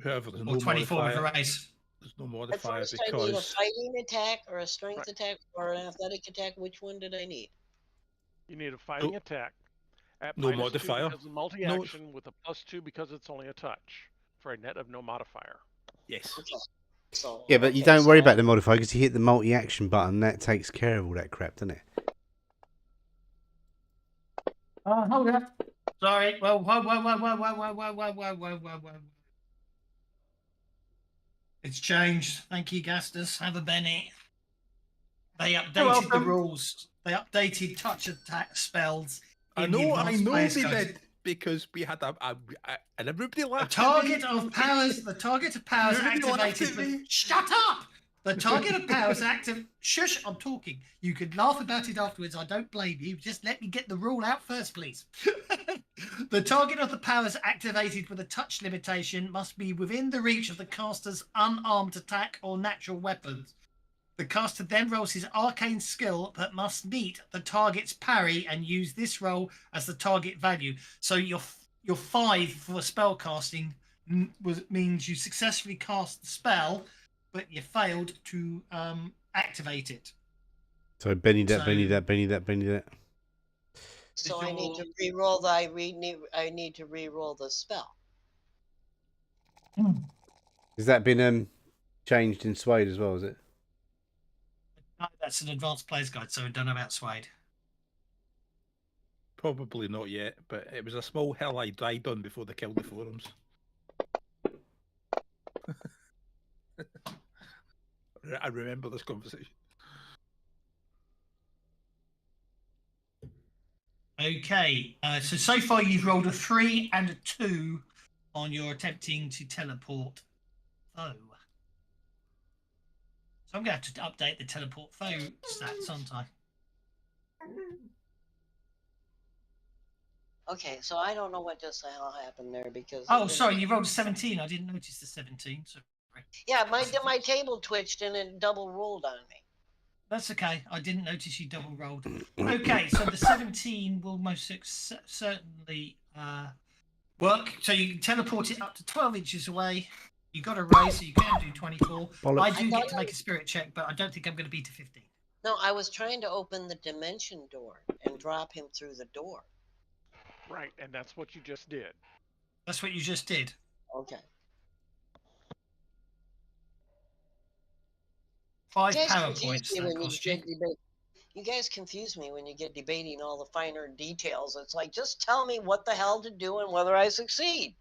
However, there's or no 24 modifier. with a race. There's no modifier I need a fighting attack or a strength attack or an athletic attack. Which one did I need? You need a fighting attack. At no -2 modifier. because of multi-action with a +2 because it's only a touch for a net of no modifier. Yes. Okay. So, Yeah, but you don't worry about the modifier because you hit the multi-action button. That takes care of all that crap, doesn't it? Hold up. Sorry. Well, whoa. It's changed. Thank you, Gastus. Have a Benny. They updated the rules. They updated touch attack spells. I know they did because we had and everybody laughed. The target of powers activated. Shut up! The target of powers active. Shush! I'm talking. You can laugh about it afterwards. I don't blame you. Just let me get the rule out first, please. The target of the powers activated with a touch limitation must be within the reach of the caster's unarmed attack or natural weapons. The caster then rolls his arcane skill but must meet the target's parry and use this roll as the target value. So your 5 for spell casting means you successfully cast the spell, but you failed to activate it. So Benny that. So I need to re-roll the I need to re-roll the spell. Has that been changed in Swade as well, is it? No, that's an advanced player's guide, so I don't know about Swade. Probably not yet, but it was a small hill I died on before they killed the forums. I remember this conversation. Okay, so far you've rolled a 3 and a 2 on your attempting to teleport foe. So I'm going to have to update the teleport foe stats, aren't I? Okay, so I don't know what just the hell happened there because. Oh, sorry, you rolled a 17. I didn't notice the 17. Sorry. Yeah, my table twitched and it double rolled on me. That's okay. I didn't notice you double rolled. Okay, so the 17 will most certainly work. So you can teleport it up to 12 inches away. You got a raise, so you can do 24. I do get to make a spirit check, but I don't think I'm going to beat a 15. No, I was trying to open the dimension door and drop him through the door. Right, and that's what you just did. That's what you just did. Okay. 5 power points. You guys confuse me when you get debating all the finer details. It's like, just tell me what the hell to do and whether I succeed.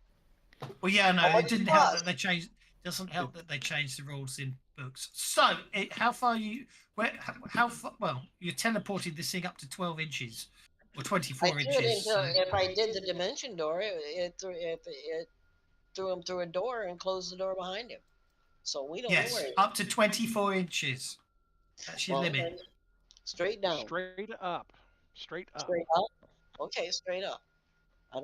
Well, yeah, no, it didn't help that they changed. Doesn't help that they changed the rules in books. So, how far you? How far? Well, you teleported this thing up to 12 inches or 24 inches. If I did the dimension door, it threw him through a door and closed the door behind him. So we don't know where. Up to 24 inches. That's your limit. Straight down. Straight up. Straight up. Straight up. Okay, straight up.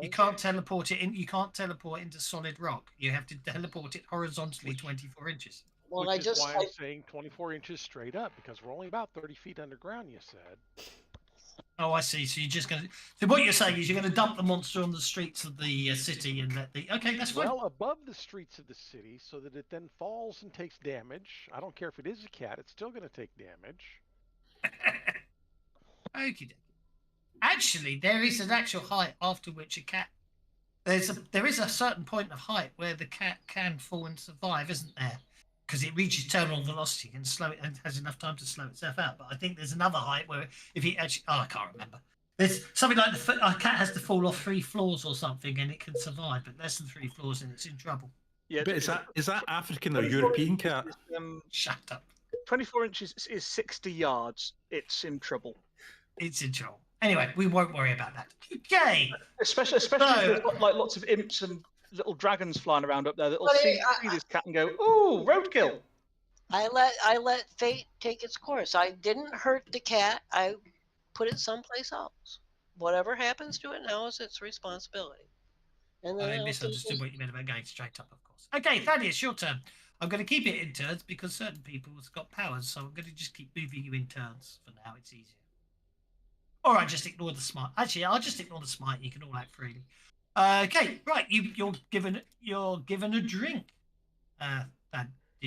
You can't teleport it in. You can't teleport into solid rock. You have to teleport it horizontally 24 inches. Well, Which is why I'm saying 24 inches straight up, because we're only about 30 feet underground, you said. Oh, I see. So you're just going to... So what you're saying is you're going to dump the monster on the streets of the city and let the... Okay, that's fine. Well, above the streets of the city so that it then falls and takes damage. I don't care if it is a cat. It's still going to take damage. Okay. Actually, there is an actual height after which a cat... There is a certain point of height where the cat can fall and survive, isn't there? Because it reaches terminal velocity and has enough time to slow itself out. But I think there's another height where if it actually... Oh, I can't remember. There's something like a cat has to fall off 3 floors or something and it can survive, but less than 3 floors and it's in trouble. Yeah, but is that African or European cat? Shut up. 24 inches is 60 yards. It's in trouble. It's in trouble. Anyway, we won't worry about that. Okay. Especially if there's got, like lots of imps and little dragons flying around up there that'll see this cat and go, "Ooh, roadkill." I let fate take its course. I didn't hurt the cat. I put it someplace else. Whatever happens to it now is its responsibility. And then I misunderstood what you meant about going straight up, of course. Okay, Thaddeus, your turn. I'm going to keep it in turns because certain people have got powers, so I'm going to just keep moving you in turns for now. It's easier. Or I just ignore the smite. Actually, I'll just ignore the smite. You can all act freely. Okay, right. You're given a drink.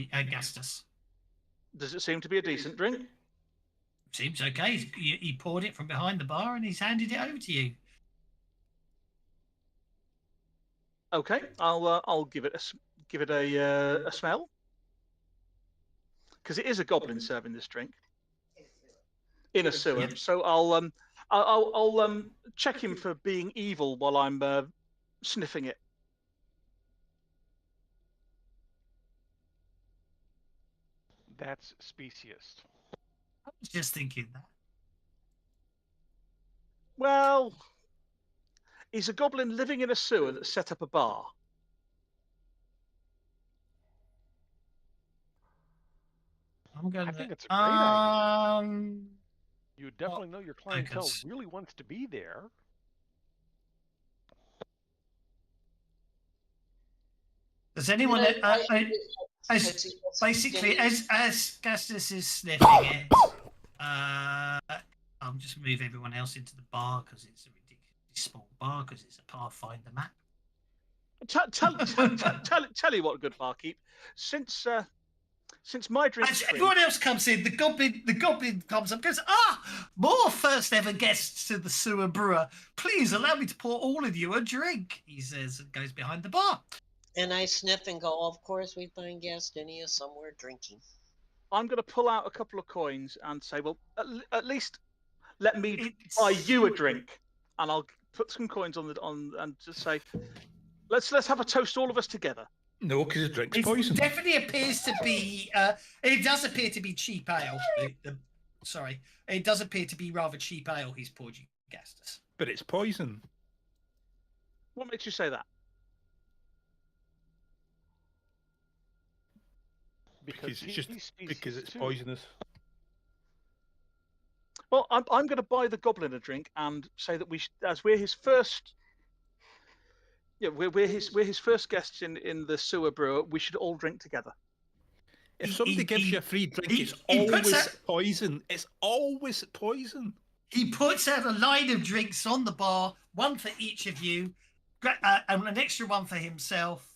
Gastus. Does it seem to be a decent drink? Seems okay. He poured it from behind the bar and he's handed it over to you. Okay, I'll give it a smell because it is a goblin serving this drink in a sewer. Yeah. So I'll check him for being evil while I'm sniffing it. That's speciest. I was just thinking that. Well, he's a goblin living in a sewer that set up a bar. I think it's a great idea. idea. You definitely know your clientele focus. really wants to be there. Does anyone? Basically, as Gastus is sniffing it, I'll just move everyone else into the bar because it's a ridiculously small bar because it's a Pathfinder map. Tell you what, good barkeep. Since my drink, as everyone else comes in, the goblin comes up and goes, more first ever guests to the sewer brewer. Please allow me to pour all of you a drink, he says, and goes behind the bar. And I sniff and go, of course we find Gastinia somewhere drinking. I'm going to pull out a couple of coins and say, well, at least let me buy you a drink, and I'll put some coins on and just say, let's have a toast, all of us together. No, because the drink's It poison. definitely appears to be. It does appear to be cheap ale. Sorry, it does appear to be rather cheap ale he's poured you, Gastus. But it's poison. What makes you say that? Because it's poisonous. Well, I'm going to buy the goblin a drink and say that as we're his first. Yeah, we're his first guests in the sewer brewer. We should all drink together. If somebody gives you a free drink, it's always poison. It's always poison. He puts out a line of drinks on the bar, one for each of you, and an extra one for himself,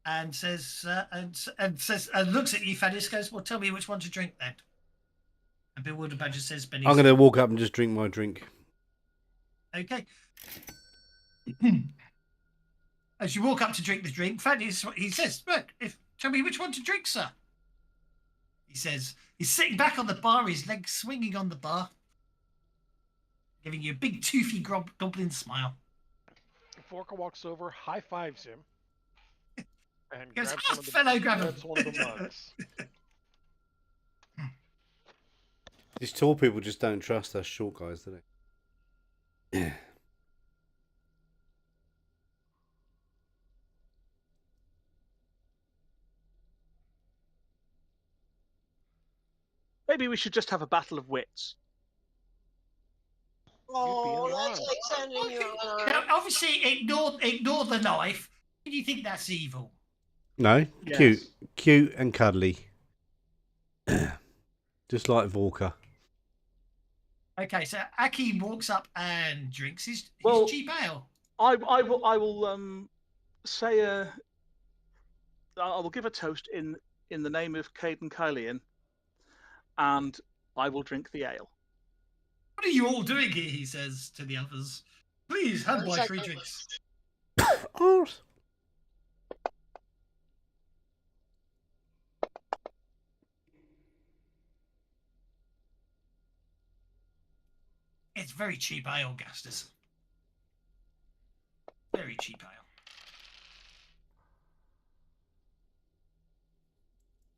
and says and looks at you, Thaddeus, goes, "Well, tell me which one to drink then." And Bewildered Badger says, "Benny." I'm going to walk up and just drink my drink. Okay. As you walk up to drink the drink, Thaddeus, he says, "Look, tell me which one to drink, sir." He says, he's sitting back on the bar, his legs swinging on the bar, giving you a big toothy goblin smile. Forka walks over, high fives him, and goes, grabs one of the mugs. These tall people just don't trust us short guys, do they? Yeah. Maybe we should just have a battle of wits. Oh, that's like sending you on. Now, obviously, ignore the knife. Do you think that's evil? No, yes. Cute and cuddly. Just like Vorka. Okay, so Aki walks up and drinks his cheap ale. I will say I will give a toast in the name of Caden Kylian, and I will drink the ale. What are you all doing here? He says to the others. Please have my free drinks. It's very cheap ale, Gastus. Very cheap ale.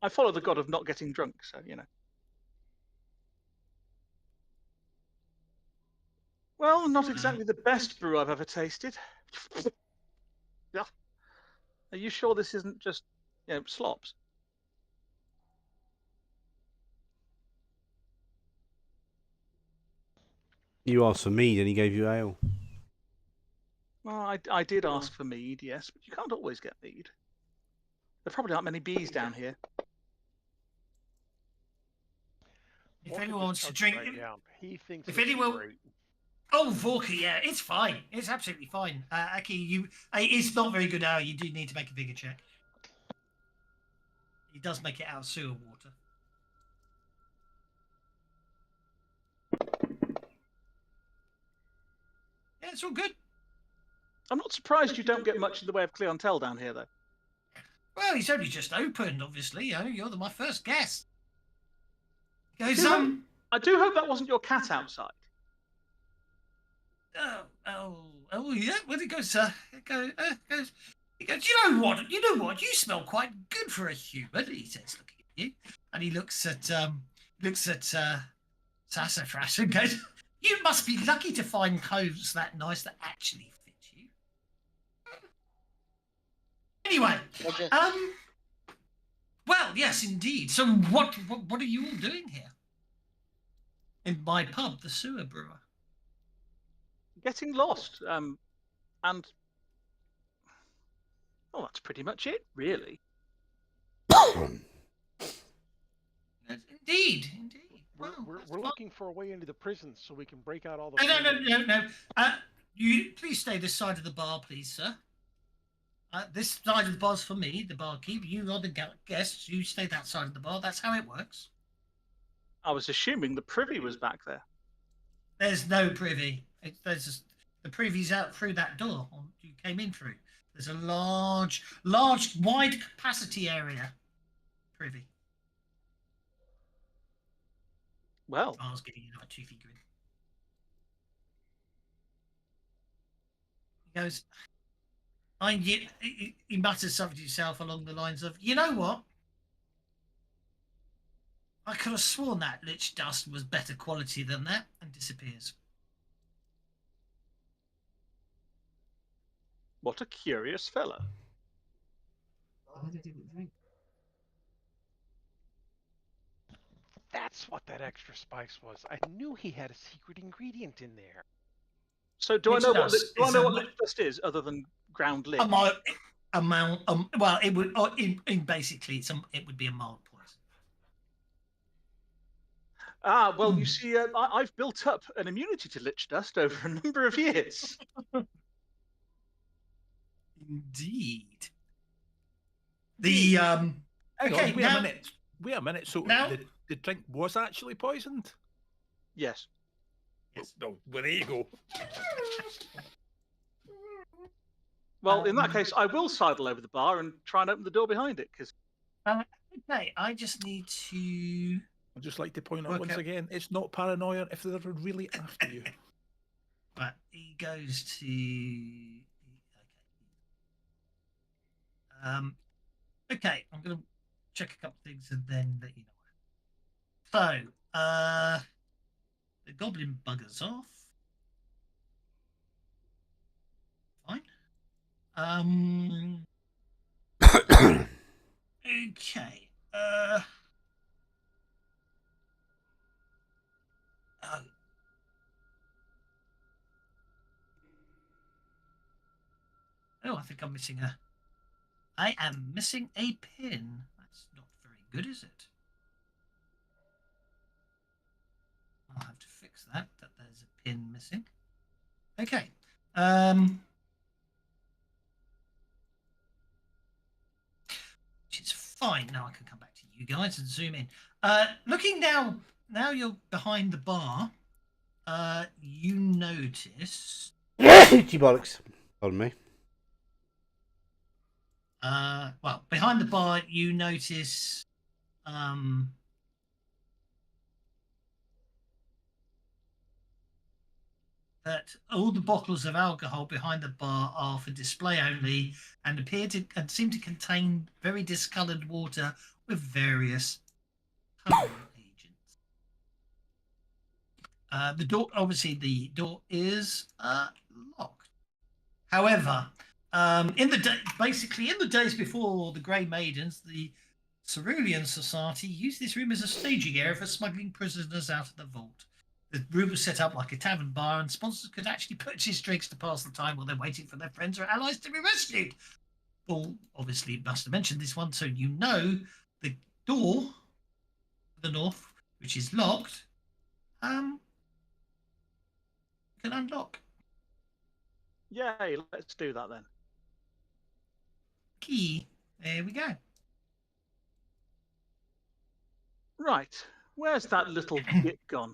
I follow the god of not getting drunk, so you know. Well, not exactly the best brew I've ever tasted. Yeah. Are you sure this isn't just, slops? You asked for mead and he gave you ale. Well, I did ask for mead, yes, but you can't always get mead. There probably aren't many bees down here. If anyone wants to drink, he thinks if anyone, great. Oh, Vorka, yeah, it's fine. It's absolutely fine. Aki, it's not very good ale. You do need to make a bigger check. He does make it out of sewer water. Yeah, it's all good. I'm not surprised you don't get much in the way of clientele down here, though. Well, he's only just opened, obviously. You're my first guest. He goes, I do hope that wasn't your cat outside. Yeah. Well, he goes, he goes, you know what? You smell quite good for a human. He says, looking at you, and he looks at Sassafras and goes, you must be lucky to find clothes that nice that actually fit you. Anyway, well, yes, indeed. So what are you all doing here? In my pub, the Sewer Brewer. Getting lost. And well, that's pretty much it, really. Indeed. We're looking for a way into the prison so we can break out all the. No. You please stay this side of the bar, please, sir. This side of the bar's for me, the barkeep. You are the guests. You stay that side of the bar. That's how it works. I was assuming the privy was back there. There's no privy. The privy's out through that door you came in through. There's a large, wide capacity area. Privy. Well, I was getting you like a toothy grin. He goes. He mutters something to himself along the lines of, you know what? I could have sworn that lich dust was better quality than that, and disappears. What a curious fellow. That's what that extra spice was. I knew he had a secret ingredient in there. So do I know what lich dust is, other than ground lich? Well, it would. Basically, it would be a mild poison. Well, you see, I've built up an immunity to lich dust over a number of years. Indeed. Hang on, wait a minute. So the drink was actually poisoned? Yes. Well, there you go. Well, in that case, I will sidle over the bar and try and open the door behind it. Because okay, I just need to. I'd just like to point out once again, it's not paranoia if they're really after you. Right, he goes to. Okay, I'm going to check a couple of things and then let you know. So, the goblin buggers off. Fine. Okay. Oh, I think I'm missing I am missing a pin. That's not very good, is it? I'll have to fix that there's a pin missing. Okay. Which is fine. Now I can come back to you guys and zoom in. Looking now you're behind the bar. You notice. Bollocks. Pardon me. Well, behind the bar, you notice. That all the bottles of alcohol behind the bar are for display only and appear to and seem to contain very discoloured water with various colouring agents. The door is locked. However, in the days before the Grey Maidens, the Cerulean Society used this room as a staging area for smuggling prisoners out of the vault. The room was set up like a tavern bar, and sponsors could actually purchase drinks to pass the time while they're waiting for their friends or allies to be rescued. Paul obviously must have mentioned this one, so you know the door to the north, which is locked, can unlock. Yay, let's do that then. Key. There we go. Right, where's that little git gone?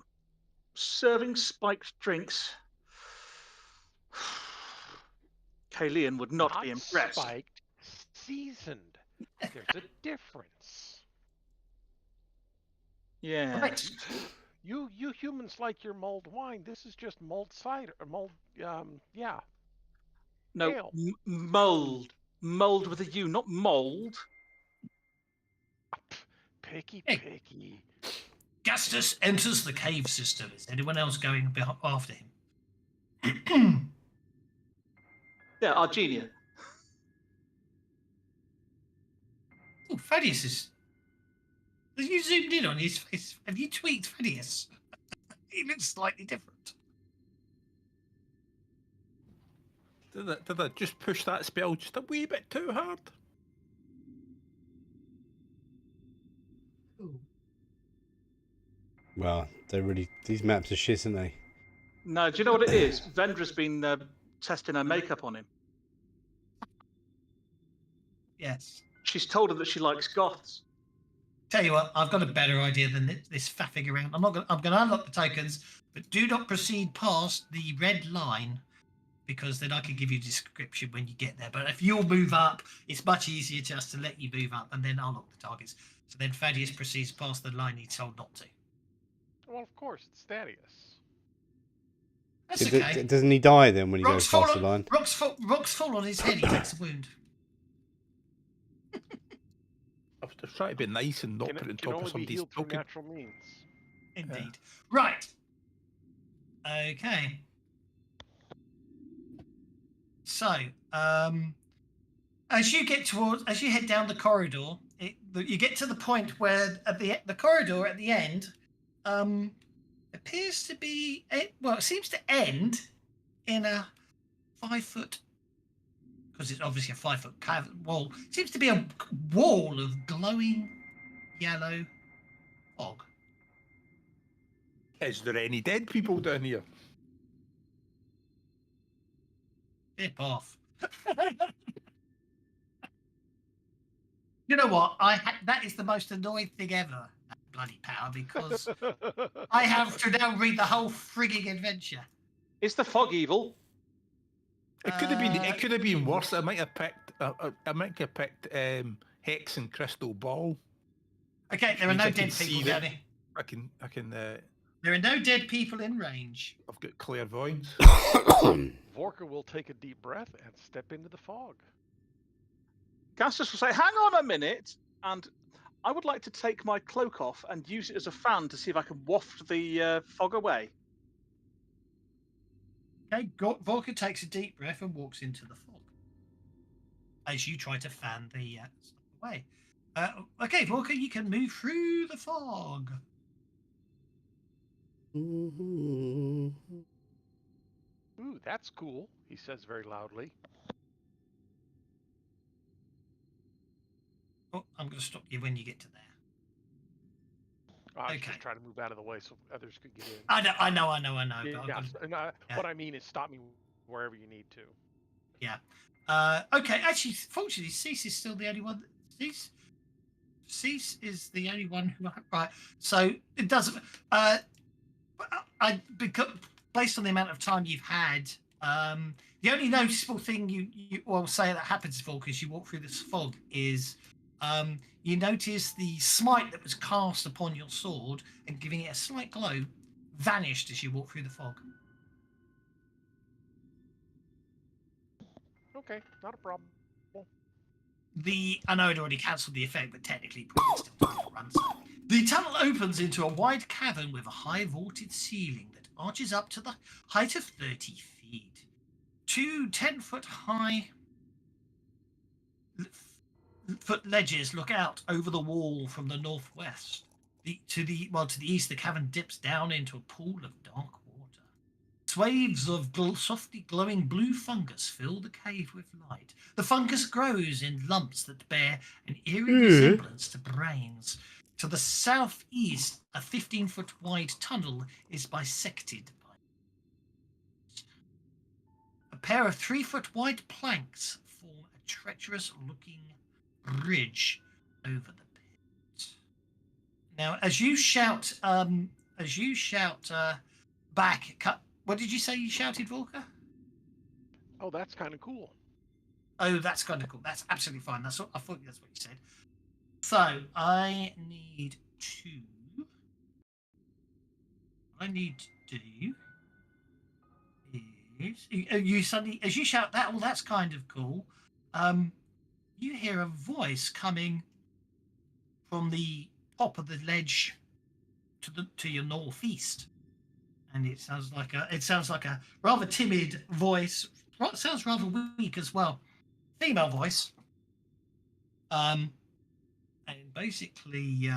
Serving spiked drinks. Kalian would not be impressed. Spiked, seasoned. There's a difference. Yeah. Right. You humans like your mulled wine. This is just mulled cider or mulled. Yeah. No, Ale. mold. Mold with a U, not mold. Picky. Gastus enters the cave system. Is anyone else going after him? Yeah, Argenia. Oh, Thaddeus is. Have you zoomed in on his face? Have you tweaked Thaddeus? He looks slightly different. Did I just push that spell just a wee bit too hard? Ooh. Well, these maps are shit, aren't they? No, do you know what it is? Vendra's been testing her makeup on him. Yes. She's told her that she likes goths. Tell you what, I've got a better idea than this faffing around. I'm going to unlock the tokens, but do not proceed past the red line, because then I can give you a description when you get there. But if you'll move up, it's much easier just to let you move up, and then I'll lock the targets. So then Thaddeus proceeds past the line he's told not to. Well, of course, it's Thaddeus. That's okay. Doesn't he die then when he Rocks goes past the line? Rocks fall on his head. He takes a wound. I was just trying to be nice and not put it on top of somebody's token. Natural means. Indeed. Right. Okay. So, as you head down the corridor, you get to the point where at the corridor at the end appears to be it seems to end in a 5 foot, because it's obviously a 5 foot wall. It seems to be a wall of glowing yellow fog. Is there any dead people down here? Dip off. You know what? That is the most annoying thing ever. That bloody power, because I have to now read the whole frigging adventure. Is the fog evil? It could have been. It could have been worse. I might have picked. Hex and Crystal Ball. Okay, there are no dead people down here. I can. There are no dead people in range. I've got clairvoyance. Vorka will take a deep breath and step into the fog. Gastus will say, "Hang on a minute," and I would like to take my cloak off and use it as a fan to see if I can waft the fog away. Okay, Vorka takes a deep breath and walks into the fog as you try to fan the stuff away. Okay, Vorka, you can move through the fog. Ooh, that's cool, he says very loudly. Oh, I'm going to stop you when you get to there. I was just trying to move out of the way so others could get in. I know. Yeah, what I mean is stop me wherever you need to. Yeah. Okay, actually, fortunately, Cease is still the only one. Cease is the only one who... Right, so it doesn't... because based on the amount of time you've had, the only noticeable thing you say that happens, Volk, as you walk through this fog is you notice the smite that was cast upon your sword and giving it a slight glow vanished as you walk through the fog. Okay, not a problem. I know it already cancelled the effect, but technically probably still doesn't run. So. The tunnel opens into a wide cavern with a high vaulted ceiling that arches up to the height of 30 feet. Two 10-foot high ledges look out over the wall from the northwest. To the east, the cavern dips down into a pool of dark water. Swathes of softly glowing blue fungus fill the cave with light. The fungus grows in lumps that bear an eerie resemblance to brains. To the southeast, a 15-foot wide tunnel is bisected by a pair of 3-foot wide planks form a treacherous-looking bridge over the pit. Now, as you shout back, what did you say you shouted, Volker? Oh, that's kind of cool. Oh, that's kind of cool. That's absolutely fine. I thought that's what you said. So I need to I need to do is you suddenly, as you shout that, well, that's kind of cool. You hear a voice coming from the top of the ledge to your northeast, and it sounds like a rather timid voice. It sounds rather weak as well, female voice. And basically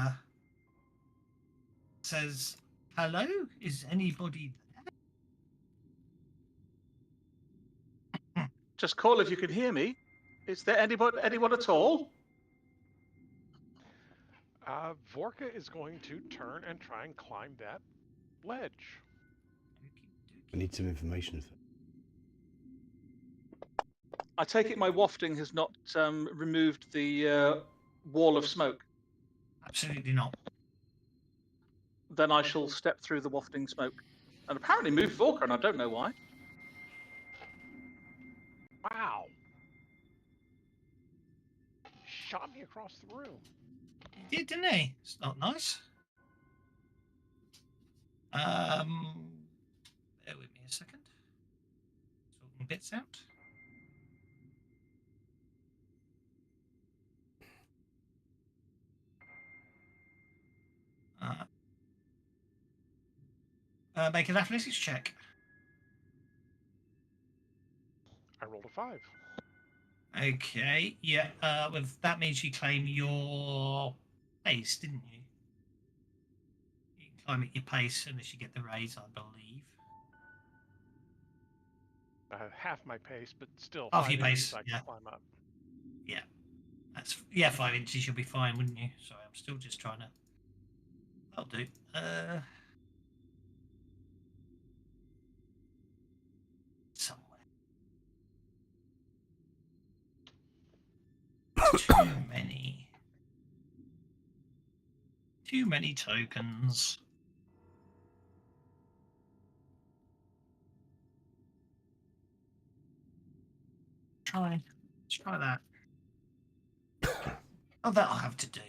says, "Hello, is anybody there?" Just call if you can hear me. Is there anyone at all? Vorka is going to turn and try and climb that ledge. I need some information first. I take it my wafting has not removed the wall of smoke. Absolutely not. Then I shall step through the wafting smoke. And apparently move Vorka, and I don't know why. Wow. Shot me across the room. He did, didn't he? It's not nice. Bear with me a second. Sorting bits out. Make an athletics check. I rolled a 5. Okay, yeah. With that means you claim your pace, didn't you? You can climb at your pace unless you get the raise, I believe. Half my pace, but still Half 5 your inches pace, I can yeah. climb up. Yeah, 5 inches you'll be fine, wouldn't you? Sorry, I'm still just trying to. That'll do. Somewhere. Too many tokens. Let's try that. Oh, that'll have to do.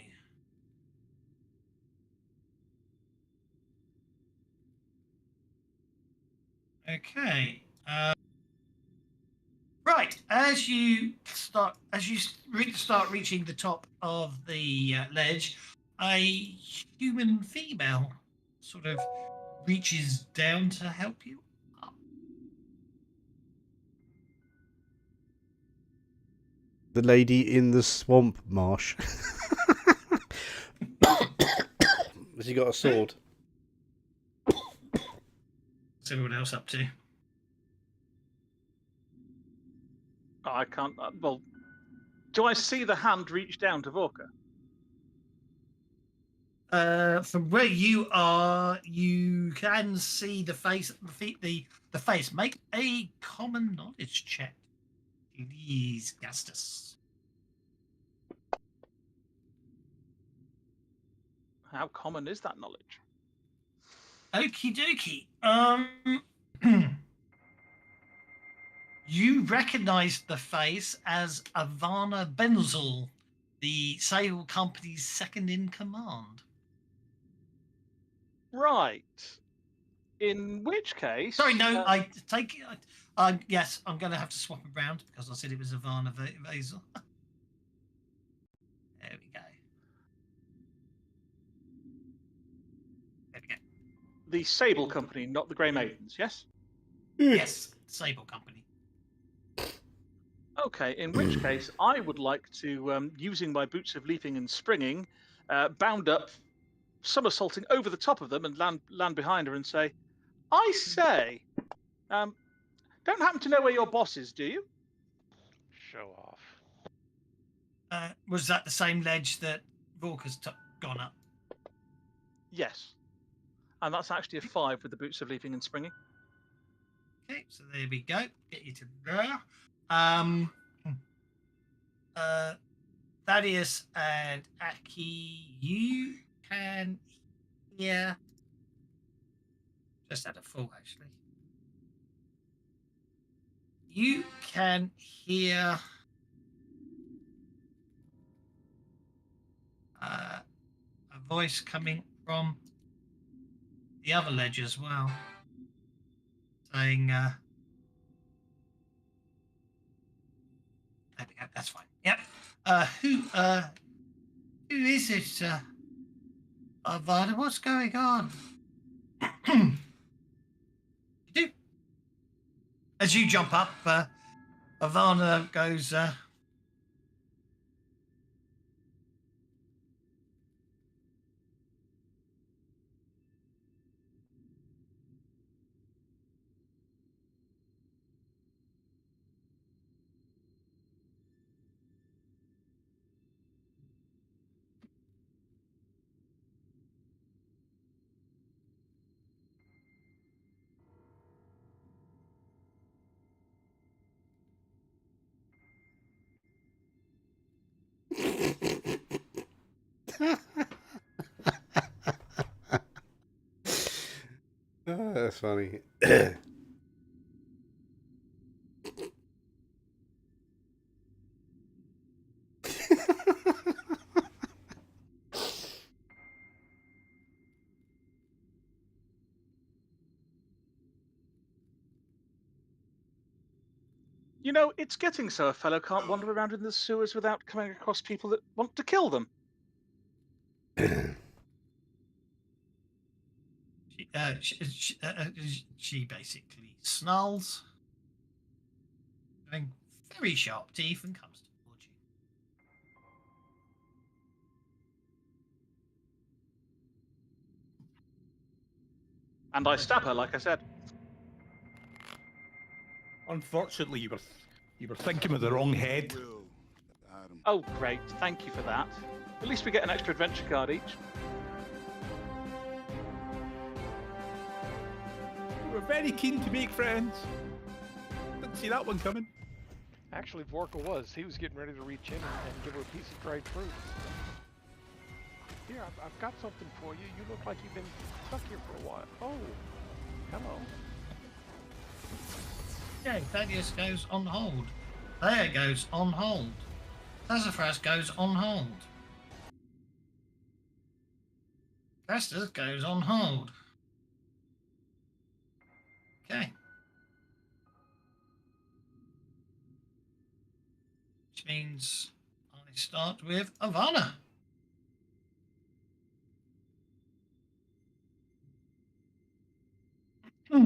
Okay. Right. As you start reaching the top of the ledge, a human female sort of reaches down to help you up. The lady in the swamp marsh. Has he got a sword? What's everyone else up to? I can't. Well, do I see the hand reach down to Vorka? From where you are, you can see the face. The face. Make a common knowledge check, please, Gastus. How common is that knowledge? Okie dokie. You recognize the face as Ivana Benzel, the Sable Company's second in command. Right. In which case... Sorry, no, I take it. Yes, I'm going to have to swap around because I said it was Ivana Benzel. There we go. There we go. The Sable Company, not the Grey Maidens, yes? Yes, Sable Company. Okay, in which case I would like to, using my boots of leaping and springing, bound up, somersaulting over the top of them and land behind her and say, I say, don't happen to know where your boss is, do you? Show off. Was that the same ledge that Vorka's gone up? Yes. And that's actually a 5 with the boots of leaping and springing. Okay, so there we go. Get you to there. Thaddeus and Aki, you can hear. Just at a full, actually. You can hear a voice coming from the other ledge as well, saying, there we go, that's fine. Yep. Who is it? Varda, what's going on? As you jump up, Ivana goes, Oh, that's funny. You know, it's getting so a fellow can't wander around in the sewers without coming across people that want to kill them. she basically snarls, having very sharp teeth, and comes towards you. And I stab her, like I said. Unfortunately, you were thinking with the wrong head. Oh, great. Thank you for that. At least we get an extra adventure card each. You were very keen to make friends. Didn't see that one coming. Actually, Vorka was. He was getting ready to reach in and give her a piece of dried fruit. Here, I've got something for you. You look like you've been stuck here for a while. Oh, hello. Okay, Thaddeus goes on hold. There goes on hold. Sassafras goes on hold. Festus goes on hold. Okay. Which means I start with Ivana. All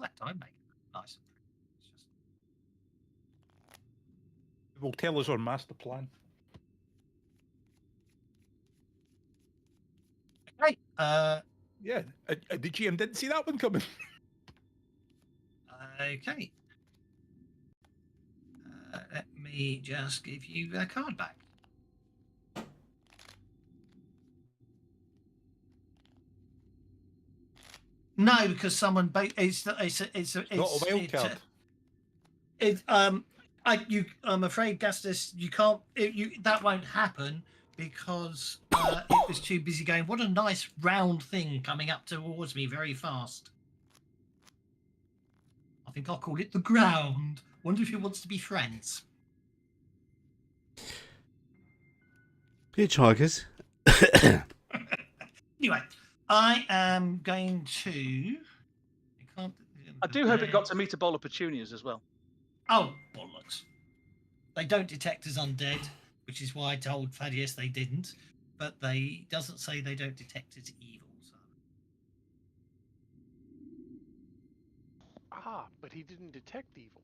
that time making it nice. Will tell us our master plan. Okay. Yeah, the GM didn't see that one coming. Okay. Let me just give you a card back. No, because someone it's not a wild card. I'm afraid, Gastus, you can't. That won't happen because it was too busy going. What a nice round thing coming up towards me very fast. I think I'll call it the ground. Wonder if he wants to be friends. Hitchhikers. Anyway, I am going to. I do hope it got to meet a bowl of petunias as well. Oh, bollocks. They don't detect as undead, which is why I told Thaddeus they didn't. But they doesn't say they don't detect as evil. So. Ah, but he didn't detect evil.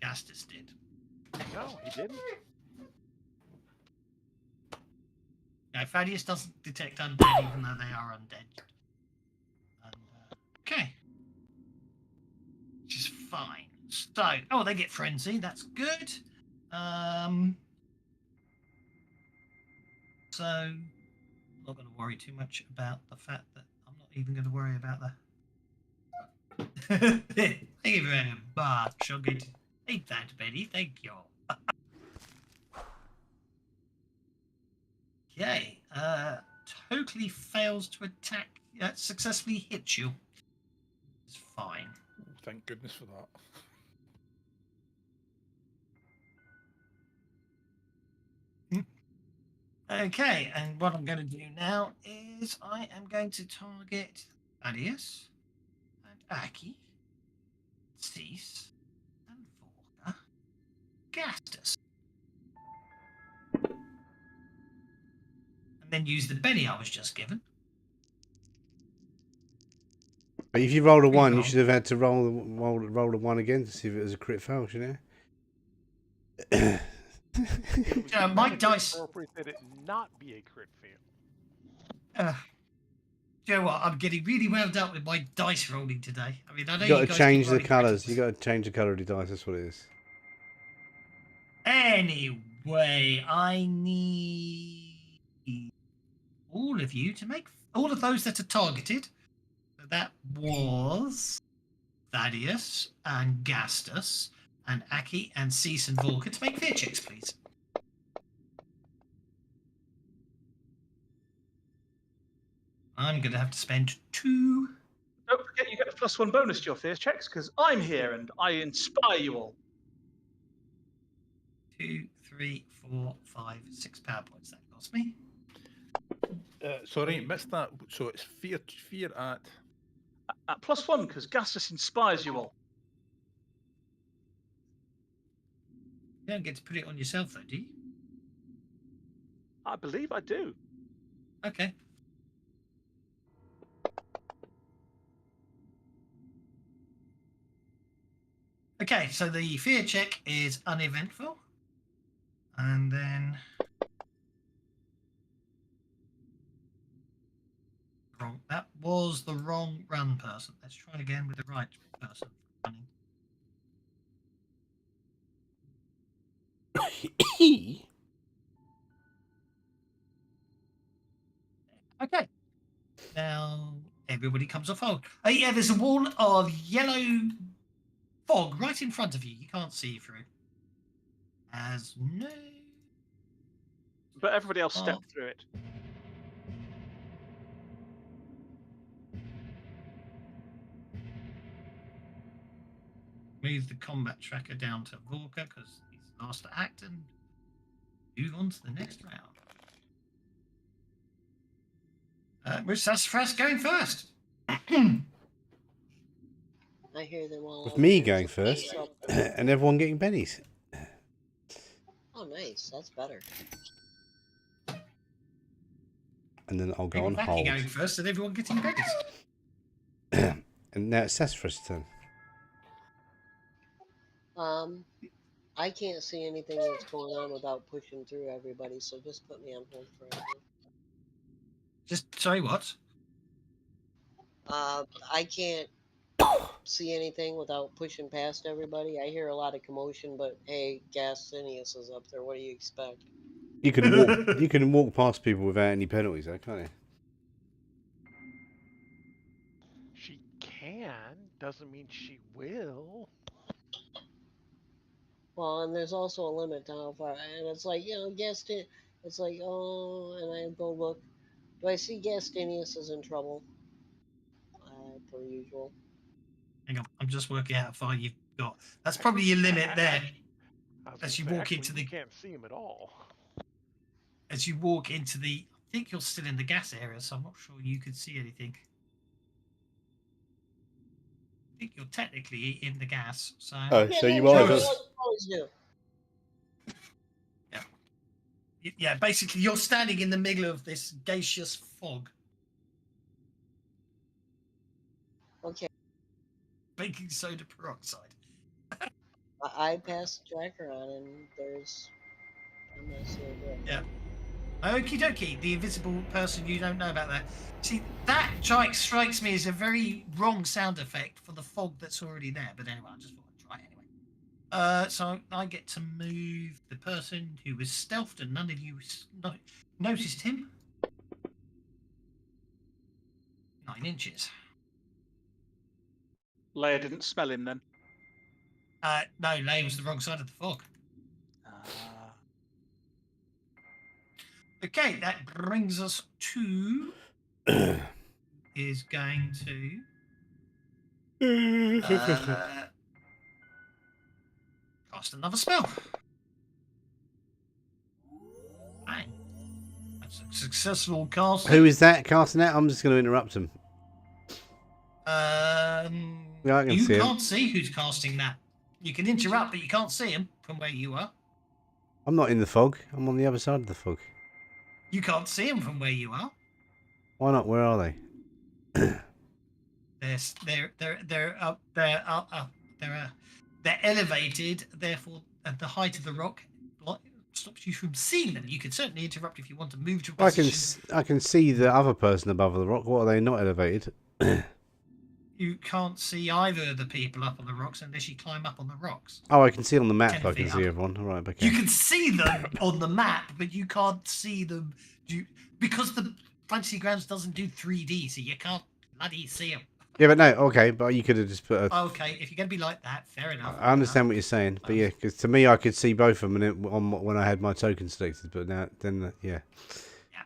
Gastus did. No, he didn't. No, Thaddeus doesn't detect undead, even though they are undead. And, okay. Which is fine. So, they get frenzy. That's good. So, I'm not going to worry too much about the fact that I'm not even going to worry about the. Thank you very much. I'll get to take that, Betty. Thank you. Okay. Totally fails to attack. Successfully hits you. It's fine. Oh, thank goodness for that. Okay, and what I'm going to do now is I am going to target Thaddeus and Aki, Cease, and Vorka, Gastus. And then use the Benny I was just given. But if you rolled a 1, you should have had to roll a 1 again to see if it was a crit fail, shouldn't you? My dice. Appropriate that it not be a crit fail. Do you know what? I'm getting really wound up with my dice rolling today. I mean, I know You got to guys change keep the rolling colours. critics. You got to change the colour of your dice. That's what it is. Anyway, I need all of you to make all of those that are targeted. So that was Thaddeus and Gastus and Aki and Cease and Vorka to make fear checks, please. I'm going to have to spend 2. Don't forget you get a +1 bonus to your fear checks because I'm here and I inspire you all. 2, 3, 4, 5, 6 power points that cost me. Sorry, missed that. So it's fear at +1 because Gastus inspires you all. You don't get to put it on yourself, though, do you? I believe I do. Okay. Okay, so the fear check is uneventful. And then... wrong. That was the wrong run person. Let's try again with the right person running. Okay. Now everybody comes off hold. Yeah, there's a wall of yellow fog right in front of you. You can't see through. As no. But everybody else stepped through it. Move the combat tracker down to Vorka because he's last to act and move on to the next round. With Sassafras going first. I hear them all. With me going first and everyone getting bennies. Oh, nice. That's better. And then I'll go on hold. Going first and everyone getting bennies. And now it's Sassafras' turn. I can't see anything that's going on without pushing through everybody, so just put me on hold for a minute. Sorry, what? I can't see anything without pushing past everybody. I hear a lot of commotion, but hey, Gastinius is up there. What do you expect? You can walk. You can walk past people without any penalties, though, can't you? She can, doesn't mean she will. Well, and there's also a limit to how far. And it's like, Gastin. It's like, oh, and I go look. Do I see Gastinius is in trouble? Per usual. Hang on, I'm just working out how far you've got. That's probably your limit there. As you walk into the... You can't see him at all. As you walk into the... I think you're still in the gas area, so I'm not sure you could see anything. I think you're technically in the gas, so... Oh, so you are just... Yeah, basically you're standing in the middle of this gaseous fog. Okay. Baking soda peroxide. I passed the tracker on, and there's... I'm not seeing it. Yeah. Okie dokie, the invisible person, you don't know about that. See, that strikes me as a very wrong sound effect for the fog that's already there. But anyway, I just thought I'd try it anyway. So I get to move the person who was stealthed and none of you noticed him. 9 inches. Leia didn't smell him then? No, Leia was the wrong side of the fog. Okay, that brings us to... is going to... cast another spell. Bang. Successful casting. Who is that casting that? I'm just going to interrupt him. Yeah, I can you see him. can't see who's casting that. You can interrupt, but you can't see him from where you are. I'm not in the fog. I'm on the other side of the fog. You can't see him from where you are. Why not? Where are they? They're elevated. Therefore, at the height of the rock stops you from seeing them. You can certainly interrupt if you want to move to a position. I can see the other person above the rock. What are they not elevated? You can't see either of the people up on the rocks unless you climb up on the rocks. Oh, I can see on the map. 10 I can feet see up. everyone. All right, okay. You can see them on the map, but you can't see them because the Fantasy Grounds doesn't do 3D, so you can't bloody see them. Yeah, but no, okay, but you could have just put a... Okay, if you're going to be like that, fair enough. I understand what you're saying, but yeah, because to me, I could see both of them when I had my token selected, but now, then, yeah.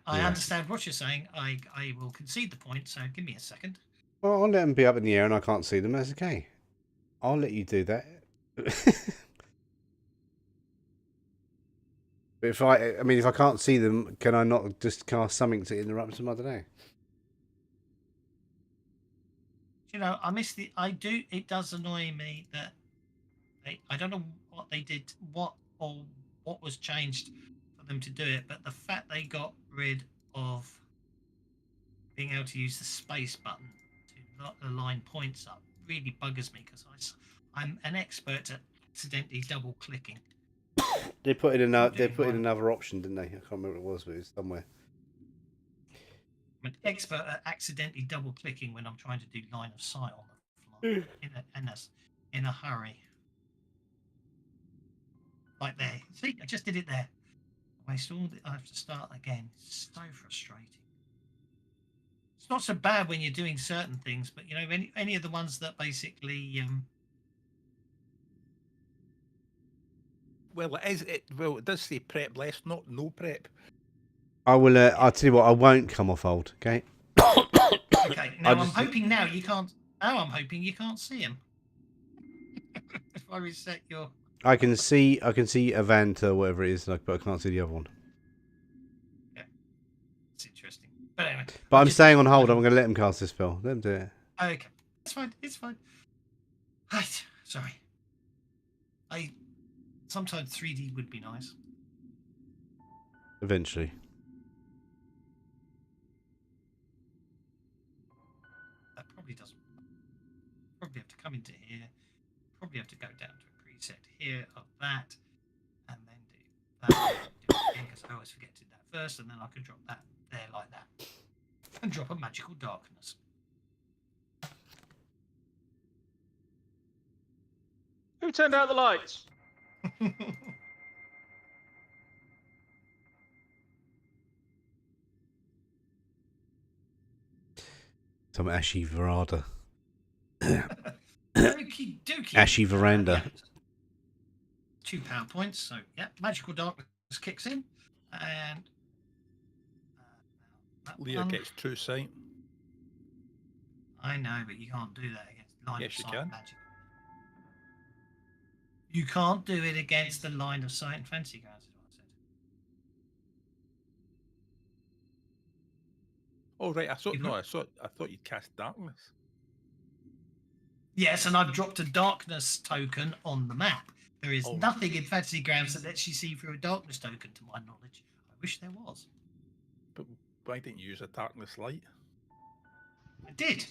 I understand what you're saying. I will concede the point, so give me a second. Well, I'll let them be up in the air and I can't see them. That's okay. I'll let you do that. But if I can't see them, can I not just cast something to interrupt them? I don't know. You know, it does annoy me that I don't know what they did, what was changed for them to do it, but the fact they got rid of being able to use the space button to align points up really buggers me, because I'm an expert at accidentally double clicking. They put in another option, didn't they? I can't remember what it was, but it was somewhere. I'm an expert at accidentally double clicking when I'm trying to do line of sight on the fly in a hurry. Like there. See, I just did it there. I have to start again. It's so frustrating. It's not so bad when you're doing certain things, but you know, any of the ones that basically Well, it does say prep less, not no prep. I will. I'll tell you what. I won't come off old. Okay. Okay. Now I'm hoping now you can't. Now I'm hoping you can't see him. If I reset your. I can see Avanta, whatever it is, but I can't see the other one. Yeah. It's interesting. But anyway. But I'm staying on hold. I'm going to let him cast this spell. Let him do it. Okay. It's fine. It's fine. Right. Sorry. Sometimes 3D would be nice. Eventually. That probably doesn't. Probably have to come into here. Probably have to go down to a preset here of that, and then do that. Do it again, because I always forget to do that first, and then I can drop that there like that, and drop a magical darkness. Who turned out the lights? Some ashy veranda. Okie dokie. Ashy veranda. 2 power points. So yeah, magical darkness kicks in, and Leah gets true sight. I know, but you can't do that against line Yes, of you sight can. magic. You can't do it against the line of sight and fancy grounds, is what I said. Oh right, I thought you'd cast darkness. Yes, and I've dropped a darkness token on the map. There is nothing in Fantasy Grounds that lets you see through a darkness token, to my knowledge. I wish there was. But why didn't you use a darkness light? I did.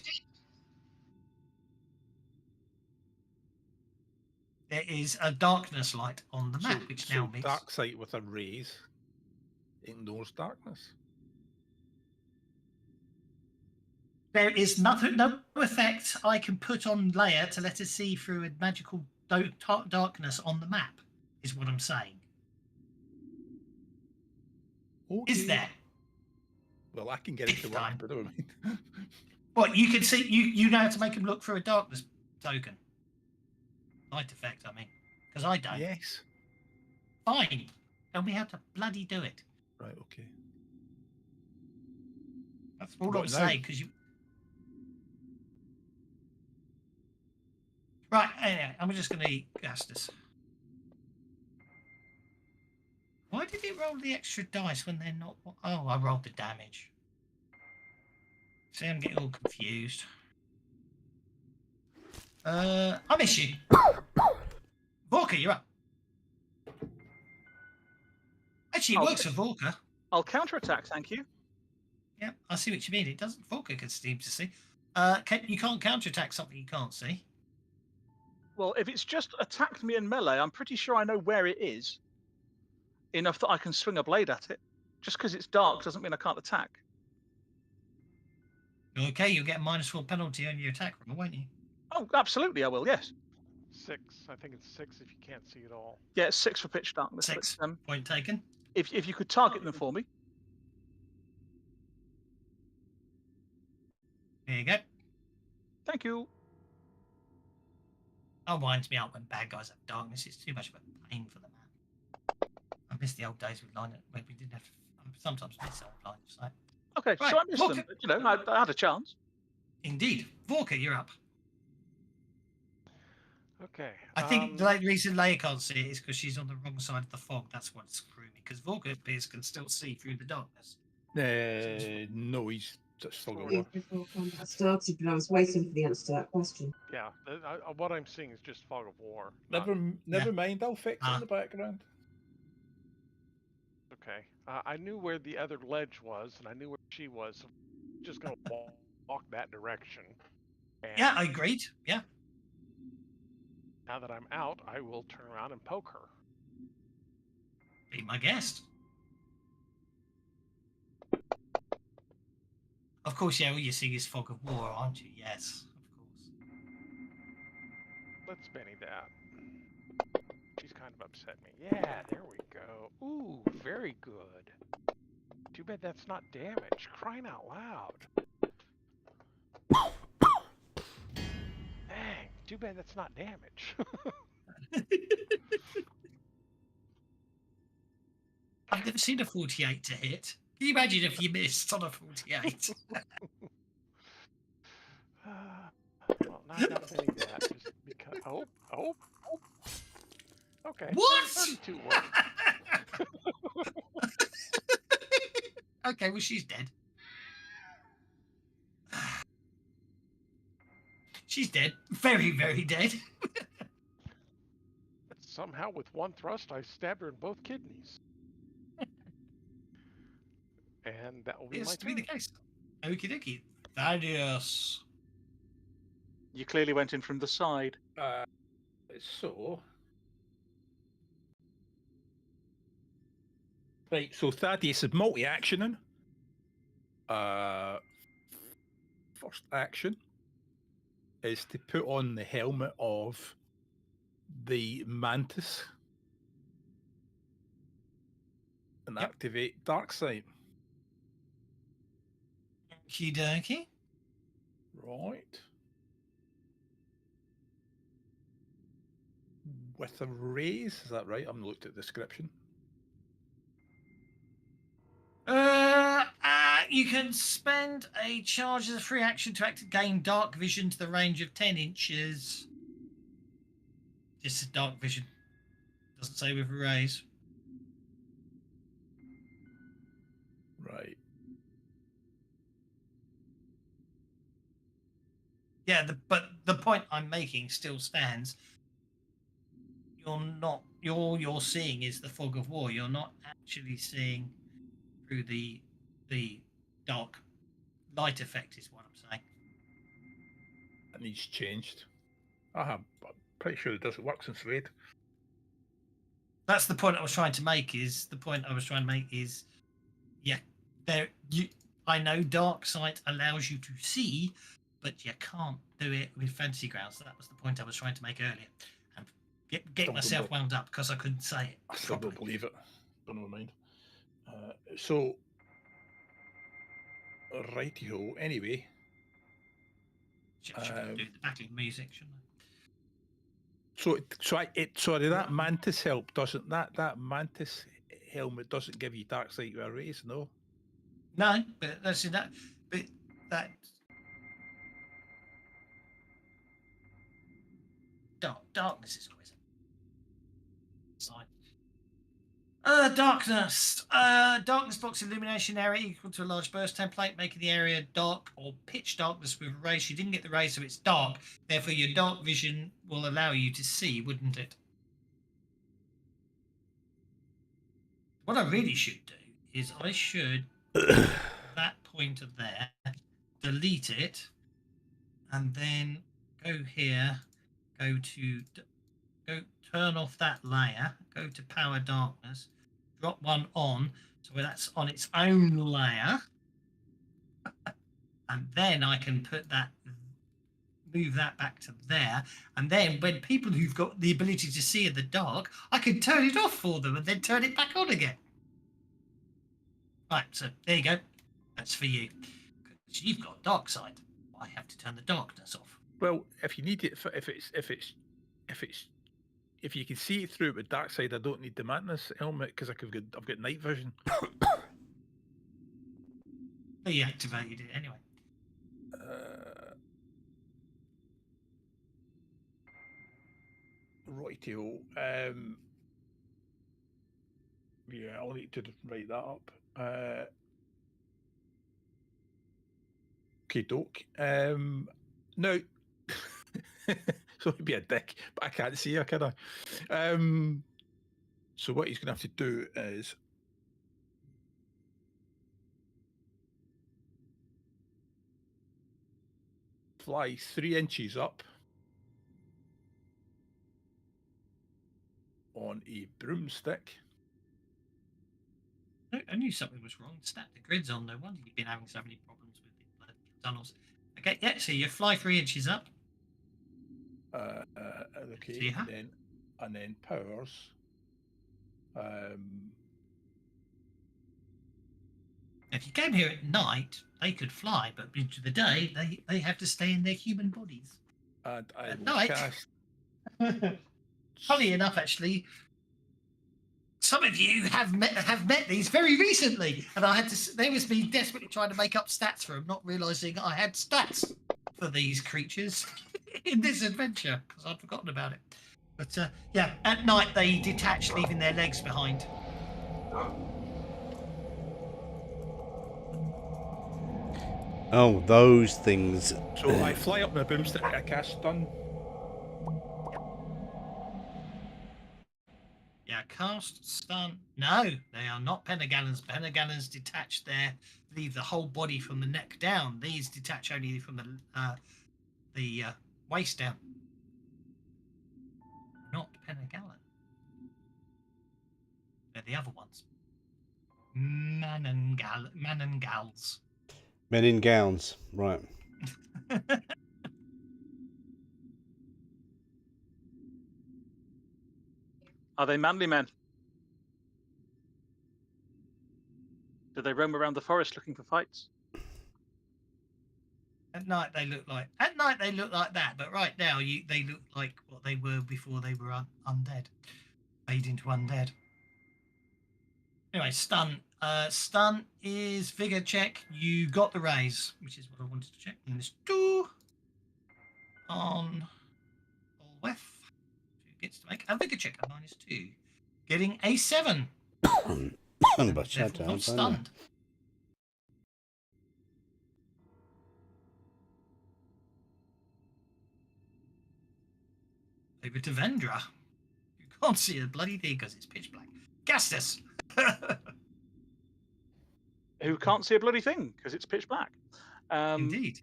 There is a darkness light on the map, which now makes dark sight with a raise ignores darkness. There is no effect I can put on Leia to let her see through a magical darkness on the map, is what I'm saying. Okay. Is there? Well, I can get it to work, but never mind. What, you can see, you know how to make him look through a darkness token? Light effect, I mean. Because I don't. Yes. Fine. Tell me how to bloody do it. Right, okay. That's all I'm saying, because you... Right, anyway, I'm just going to cast this. Why did it roll the extra dice when they're not? Oh, I rolled the damage. See, I'm getting all confused. I miss you. Vorka, you're up. Actually, it works for Vorka. I'll counterattack, thank you. Yeah, I see what you mean. It doesn't. Vorka can seem to see. You can't counterattack something you can't see. Well, if it's just attacked me in melee, I'm pretty sure I know where it is. Enough that I can swing a blade at it. Just because it's dark doesn't mean I can't attack. Okay, you'll get a -4 penalty on your attack roll, won't you? Oh, absolutely, I will. Yes. 6. I think it's 6 if you can't see it all. Yeah, it's 6 for pitch darkness. 6. But, Point taken. If you could target them for me. There you go. Thank you. That winds me up when bad guys have darkness. It's too much of a pain for the man. I miss the old days with line where we didn't have to. Sometimes miss old line of sight. Okay, Right, so I missed Vorka. them. But, you know, I had a chance. Indeed, Vorka, you're up. Okay. I think the reason Leia can't see it is because she's on the wrong side of the fog. That's what's screwing me. Because Vorka appears can still see through the darkness. No, he's still got Yeah, work. before combat started, but I was waiting for the answer to that question. Yeah, what I'm seeing is just fog of war. Never mind. I'll fix it in the background. Okay. I knew where the other ledge was, and I knew where she was. So I'm just gonna walk that direction. And yeah, I agreed. Yeah. Now that I'm out, I will turn around and poke her. Be my guest. Of course, yeah, all you see is fog of war, aren't you? Yes, of course. Let's Benny that. She's kind of upset me. Yeah, there we go. Ooh, very good. Too bad that's not damage. Crying out loud. Dang, too bad that's not damage. I've never seen a 48 to hit. Can you imagine if you missed on a 48? Well, now I got Benny that just because. Oh. Okay. What? 32 worked. Okay, well, she's dead. She's dead. Very, very dead. Somehow, with one thrust, I stabbed her in both kidneys. And that will be my To be turn. the case. Okie dokie. Thaddeus. You clearly went in from the side. So. Right, so Thaddeus is multi-actioning. First action is to put on the helmet of the mantis and activate dark sight. Okie dokie. Right. With a raise, is that right? I haven't looked at the description. You can spend a charge as a free action to gain dark vision to the range of 10 inches. Just a dark vision. Doesn't say with a raise. Right. Yeah, but the point I'm making still stands. All you're seeing is the fog of war. You're not actually seeing through the dark light effect is what I'm saying. That needs changed. I'm pretty sure it doesn't work since Raid. That's the point I was trying to make. I know dark sight allows you to see, but you can't do it with fantasy grounds. So that was the point I was trying to make earlier. And get myself wound up because I couldn't say it. I still don't believe it. But never mind. So, righty-ho. Anyway. Should do the backing music, shouldn't I? Sorry, that mantis help doesn't that mantis helmet doesn't give you dark sight with a raise, no? No, but that's that. But that darkness is always a sign. Darkness. Darkness box illumination area equal to a large burst template, making the area dark or pitch darkness with a rays. You didn't get the rays, so it's dark. Therefore, your dark vision will allow you to see, wouldn't it? What I really should do is I should that pointer there, delete it, and then go here, go turn off that layer, go to power darkness, drop one on, so that's on its own layer, and then I can move that back to there, and then when people who've got the ability to see in the dark, I can turn it off for them and then turn it back on again. Right, so there you go. That's for you. Because you've got dark side. I have to turn the darkness off. Well, if you need it, if you can see it through with dark side, I don't need the madness helmet because I've got night vision. But you activated it anyway. Rightio. Yeah, I'll need to write that up. Okay, doke. No. So he'd be a dick, but I can't see her, can I? So what he's going to have to do is fly 3 inches up on a broomstick. I knew something was wrong. Snap the grids on. No wonder you've been having so many problems with the bloody tunnels. Okay, yeah. So you fly 3 inches up. Okay, and then powers. If you came here at night, they could fly, but into the day, they have to stay in their human bodies. And I at will night. cast. Funny enough, actually, some of you have met these very recently, and they was me desperately trying to make up stats for them, not realizing I had stats for these creatures in this adventure because I'd forgotten about it. But yeah, at night they detach, leaving their legs behind. Oh, those things. So I fly up my broomstick, I cast stun. Yeah, cast, stun. No, they are not Pentagallons. Pentagallons detach leave the whole body from the neck down. These detach only from the waist down. Not Pentagallon. They're the other ones. Man and gals. Men in gowns, right. Are they manly men? Do they roam around the forest looking for fights? At night they look like that, but right now they look like what they were before they were undead, made into undead. Anyway, stun. Stun is vigor check. You got the raise, which is what I wanted to check. -2 on Olweth. Who gets to make a vigor check at -2, getting a 7. But shut not stunned. Over to Vendra. You can't see a bloody thing because it's pitch black. Gastus. Who can't see a bloody thing because it's pitch black. Indeed.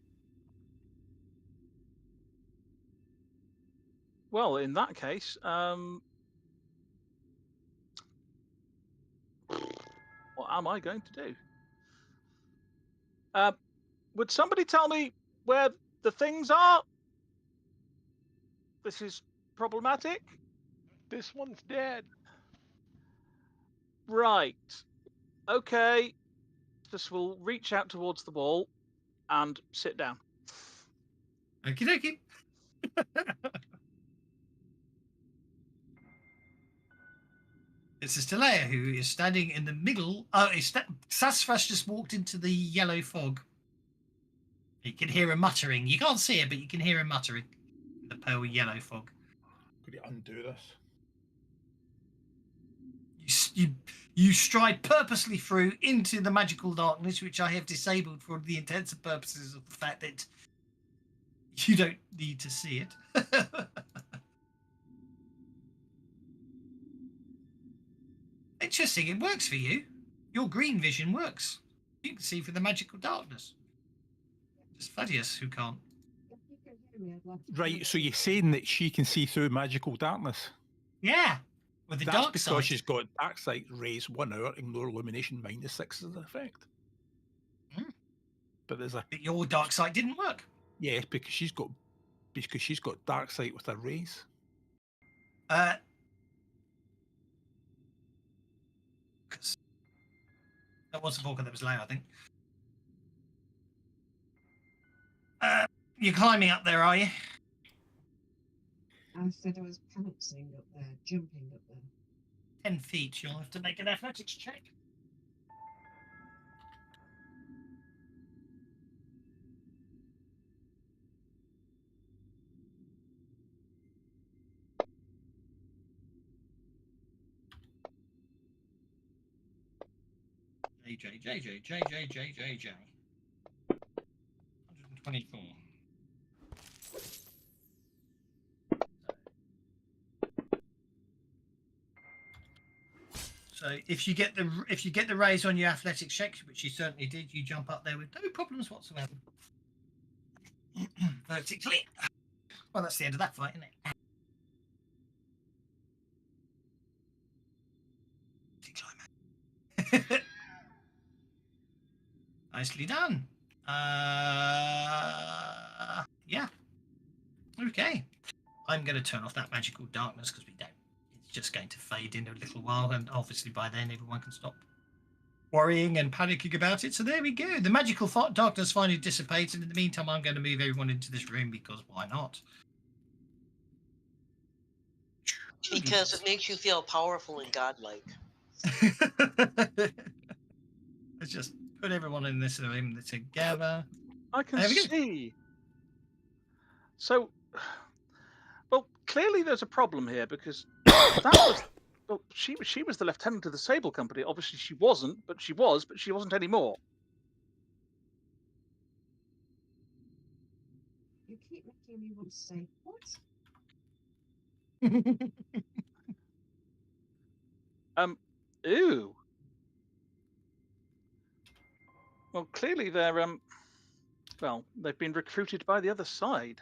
Well, in that case, what am I going to do? Would somebody tell me where the things are? This is problematic. This one's dead. Right. Okay. Just will reach out towards the wall and sit down. Okie dokie. It's a Stelea who is standing in the middle. Sassafras just walked into the yellow fog. You can hear her muttering. You can't see her, but you can hear her muttering. The pale yellow fog. Could you undo this? You you stride purposely through into the magical darkness, which I have disabled for the intents and purposes of the fact that you don't need to see it. Interesting, it works for you. Your green vision works. You can see through the magical darkness. Just Thaddeus who can't. If you can hear me, I'd like to Right, so you're saying that she can see through magical darkness? Yeah, with the That's dark because side. she's got dark sight rays 1 hour, ignore illumination -6 as an effect. But there's a But your dark side didn't work. yes, because she's got dark sight with her rays. Because that was the Volker that was low, I think. You're climbing up there, are you? I said I was pouncing up there, jumping up there. 10 feet. You'll have to make an athletics check. JJ. 124. So if you get the raise on your athletics check, which you certainly did, you jump up there with no problems whatsoever. Vertically. Well, that's the end of that fight, isn't it? Nicely done. Yeah. Okay. I'm going to turn off that magical darkness because we don't. It's just going to fade in a little while, and obviously by then everyone can stop worrying and panicking about it. So there we go. The magical darkness finally dissipates, and in the meantime, I'm going to move everyone into this room because why not? Because it makes you feel powerful and godlike. Let's just put everyone in this room together. I can see. So, well, clearly there's a problem here because that was. Well, she was the lieutenant of the Sable Company. Obviously, she wasn't, but she wasn't anymore. You keep making me want to say, what? Ooh. Well, clearly they're well, they've been recruited by the other side.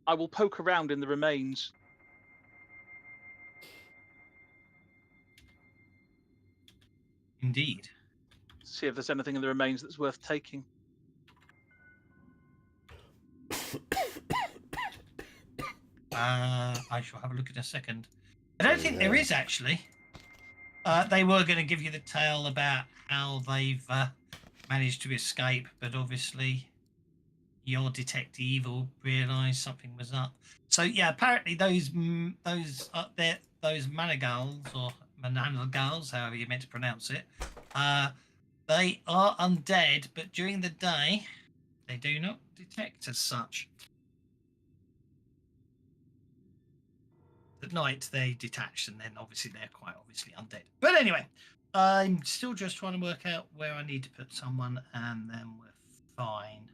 I will poke around in the remains. Indeed. See if there's anything in the remains that's worth taking. I shall have a look in a second. I don't think there is actually. They were going to give you the tale about how they've managed to escape, but obviously your detect evil realised something was up. So yeah, apparently those up there, those managals or managals, however you meant to pronounce it, they are undead, but during the day they do not detect as such. At night they detach, and then obviously they're quite obviously undead. But anyway, I'm still just trying to work out where I need to put someone, and then we're fine.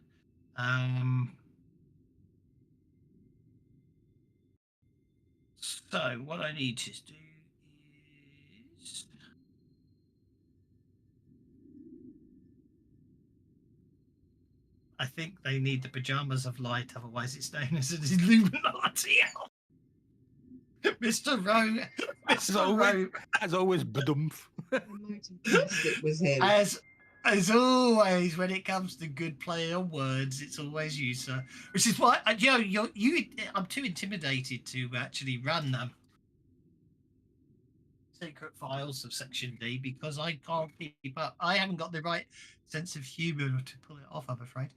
So what I need to do is I think they need the pajamas of light, otherwise it's known as an Illuminati. Mr. Rowe. Mr. Rowe. As always, badumph. I might have guessed it was him. As always, when it comes to good play on words, it's always you, sir. Which is why, I'm too intimidated to actually run secret files of Section D because I can't keep up. I haven't got the right sense of humour to pull it off, I'm afraid.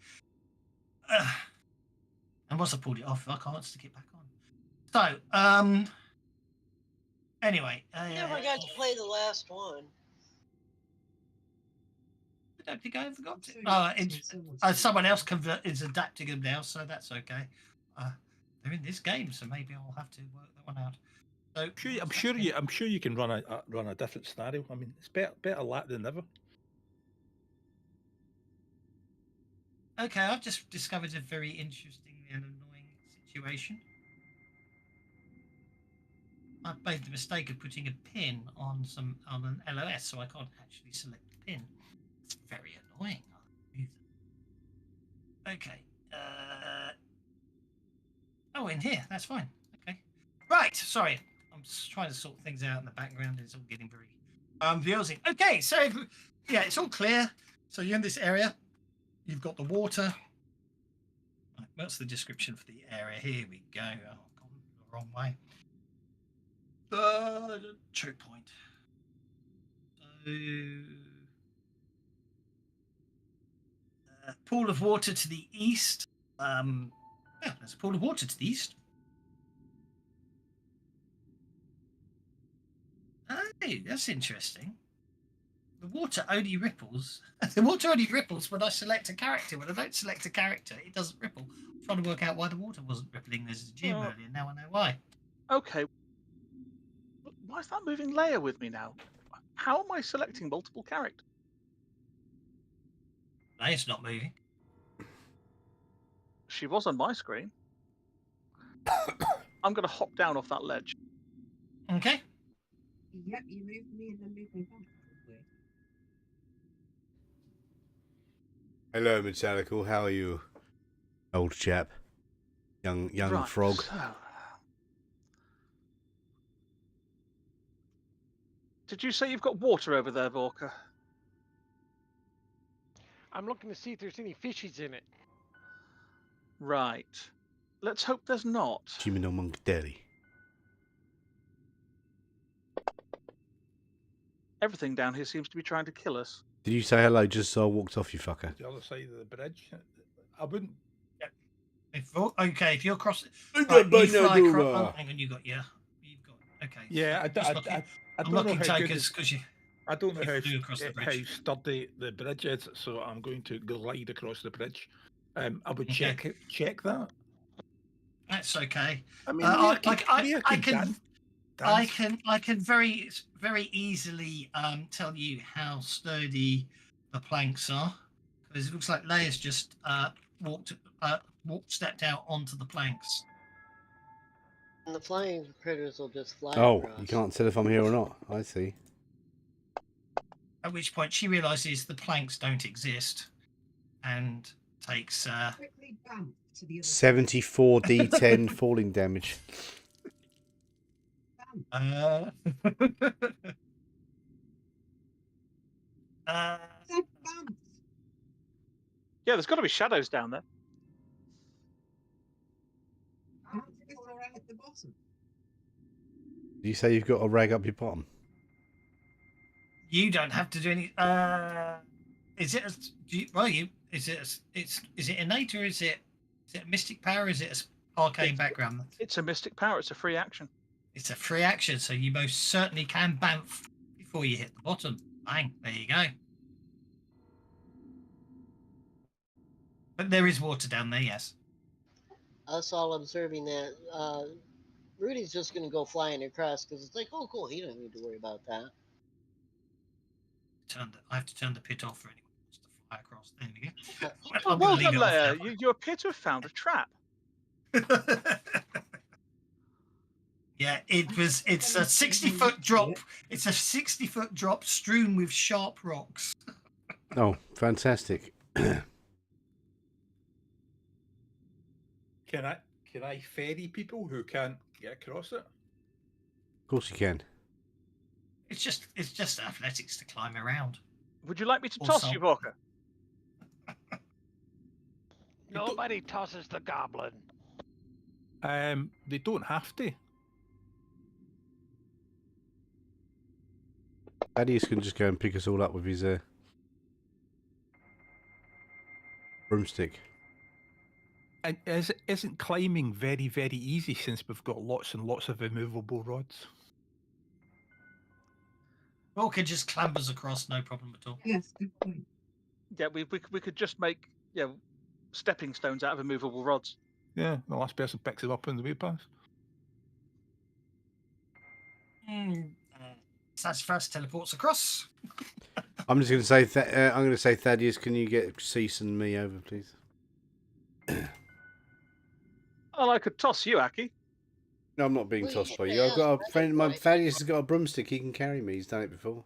And once I pulled it off, I can't stick it back on. So, anyway. Yeah, I got to play the last one. I don't think I ever got it. Someone else is adapting them now, so that's okay. They're in this game, so maybe I'll have to work that one out. So I'm sure you can run a different scenario. I mean, it's better that than never. Okay, I've just discovered a very interesting and annoying situation. I've made the mistake of putting a pin on an LOS, so I can't actually select the pin. It's very annoying. Okay. Oh, in here. That's fine. Okay. Right. Sorry. I'm just trying to sort things out in the background. It's all getting very confusing. Okay. So, yeah, it's all clear. So you're in this area. You've got the water. Right, what's the description for the area? Here we go. Oh, gone the wrong way. Choke point. So, pool of water to the east. Yeah, there's a pool of water to the east. Hey, that's interesting. The water only ripples. The water only ripples when I select a character. When I don't select a character, it doesn't ripple. I'm trying to work out why the water wasn't rippling. There's a gym earlier. Now I know why. Okay. Why is that moving layer with me now? How am I selecting multiple characters? It's not moving. She was on my screen. I'm going to hop down off that ledge. Okay. Yep, you moved me and then moved me back. Hello, Metallical. How are you, old chap? Young Right, frog. So... Did you say you've got water over there, Vorka? I'm looking to see if there's any fishies in it. Right. Let's hope there's not. Jimino Monkey. Everything down here seems to be trying to kill us. Did you say hello just so I walked off, you fucker? The other side of the bridge. I wouldn't. If you're crossing, right, you fly across. Oh, hang on, you've got. Okay. Yeah, I don't know how good because you. I don't know how sturdy the bridge is, so I'm going to glide across the bridge. I would check that. That's okay. I mean, I can very easily tell you how sturdy the planks are, because it looks like Leia's just stepped out onto the planks. And the flying critters will just fly Oh, across. you can't tell if I'm here or not. I see. At which point she realizes the planks don't exist and takes 74 D10 falling damage. Yeah, there's got to be shadows down there. Do you say you've got a rag up your bottom? You don't have to do any. Is it? Is it innate, or is it a mystic power? Or is it an arcane background? It's a mystic power. It's a free action. It's a free action, so you most certainly can bamf before you hit the bottom. Bang! There you go. But there is water down there, yes. Us all observing that. Rudy's just going to go flying across because it's like, oh, cool. He don't need to worry about that. I have to turn the pit off for anyone who wants to fly across. There we go. Oh, well done, Leia. You appear to have found a trap. Yeah, it's a 60-foot drop. It's a 60-foot drop strewn with sharp rocks. Oh, fantastic. Can I ferry people who can't get across it? Of course you can. It's just athletics to climb around. Would you like me to toss you, Vorka? Nobody tosses the goblin. They don't have to. Thaddeus can just go and pick us all up with his broomstick. And isn't climbing very, very easy since we've got lots and lots of immovable rods? Walker just clambers across, no problem at all. Yes, good point. Yeah, we could just make stepping stones out of immovable rods. Yeah, the last person picks it up on the way past. Sassafras teleports across. I'm just going to say, I'm going to say, Thaddeus, can you get Cease and me over, please? Well, I could toss you, Aki. No, I'm not being Well, you tossed by should you. I've ask got a Reddit friend. My boy. Thaddeus has got a broomstick. He can carry me. He's done it before.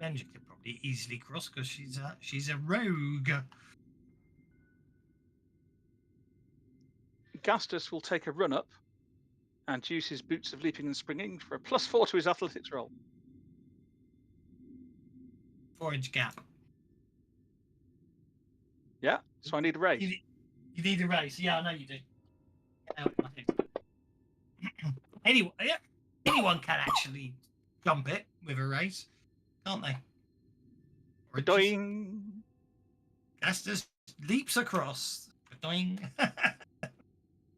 Benji could probably easily cross because she's a rogue. Gastus will take a run up and use his boots of leaping and springing for a +4 to his athletics roll. 4-inch gap. Yeah, so I need a raise. You need a raise. Yeah, I know you do. Anyone can actually jump it with a raise, can't they? Doing. Gastus leaps across. Doing.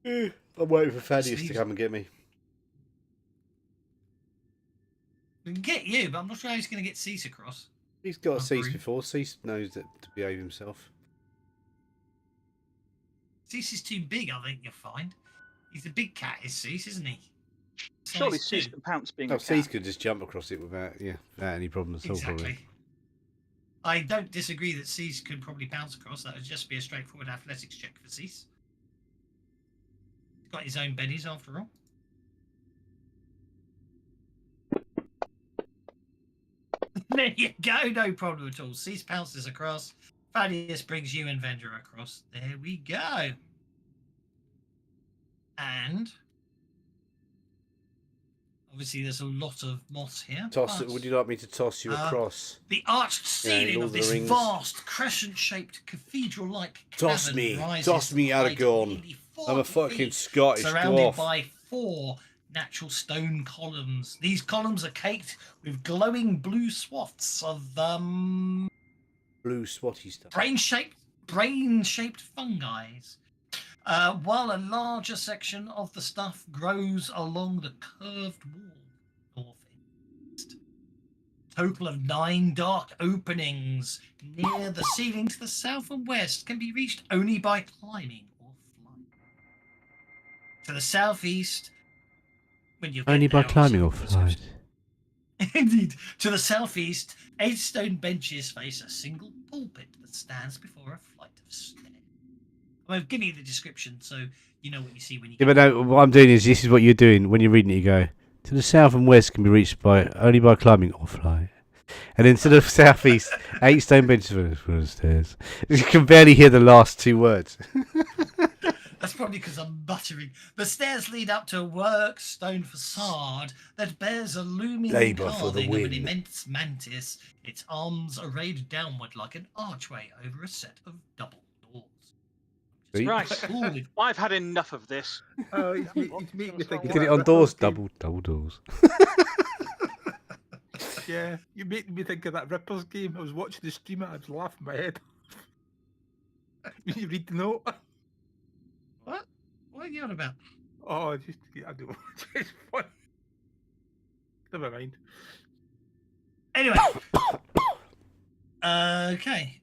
I'm waiting for Thaddeus to come and get me. We can get you, but I'm not sure how he's going to get Cease across. He's got Cease before. Cease knows that to behave himself. Cease is too big, I think you'll find. He's a big cat, is Cease, isn't he? Surely Cease can pounce being a cat. Cease could just jump across it without any problem at all, probably. I don't disagree that Cease could probably bounce across. That would just be a straightforward athletics check for Cease. He's got his own bennies after all. There you go, no problem at all. Cease pounces across. Thaddeus brings you and Vendor across. There we go. And obviously there's a lot of moss here. Would you like me to toss you across? The arched ceiling of this vast crescent-shaped cathedral-like cavern Toss me, Aragorn. I'm a fucking Scottish surrounded dwarf. by 4 natural stone columns. These columns are caked with glowing blue swaths of blue swatty stuff. Brain-shaped fungi. While a larger section of the stuff grows along the curved wall northeast. Total of 9 dark openings near the ceiling to the south and west can be reached only by climbing or flying. To the southeast, when you only by climbing or flying. Indeed, to the southeast, 8 stone benches face a single pulpit that stands before a flight of stairs. I'm giving you the description so you know what you see when you. Yeah, but no, what I'm doing is this is what you're doing when you're reading it. You go to the south and west can be reached only by climbing or flying, and then to the southeast, 8 stone benches for the stairs. You can barely hear the last 2 words. That's probably because I'm muttering. The stairs lead up to a work stone facade that bears a looming carving of an immense mantis, its arms arrayed downward like an archway over a set of double doors. Right. I've had enough of this. You did it on doors, double doors. Yeah, you make me think of that Rippers game. I was watching the stream and I was laughing my head off. You read the note. What? What are you on about? Oh, I don't know. It's funny. Never mind. Anyway. Okay.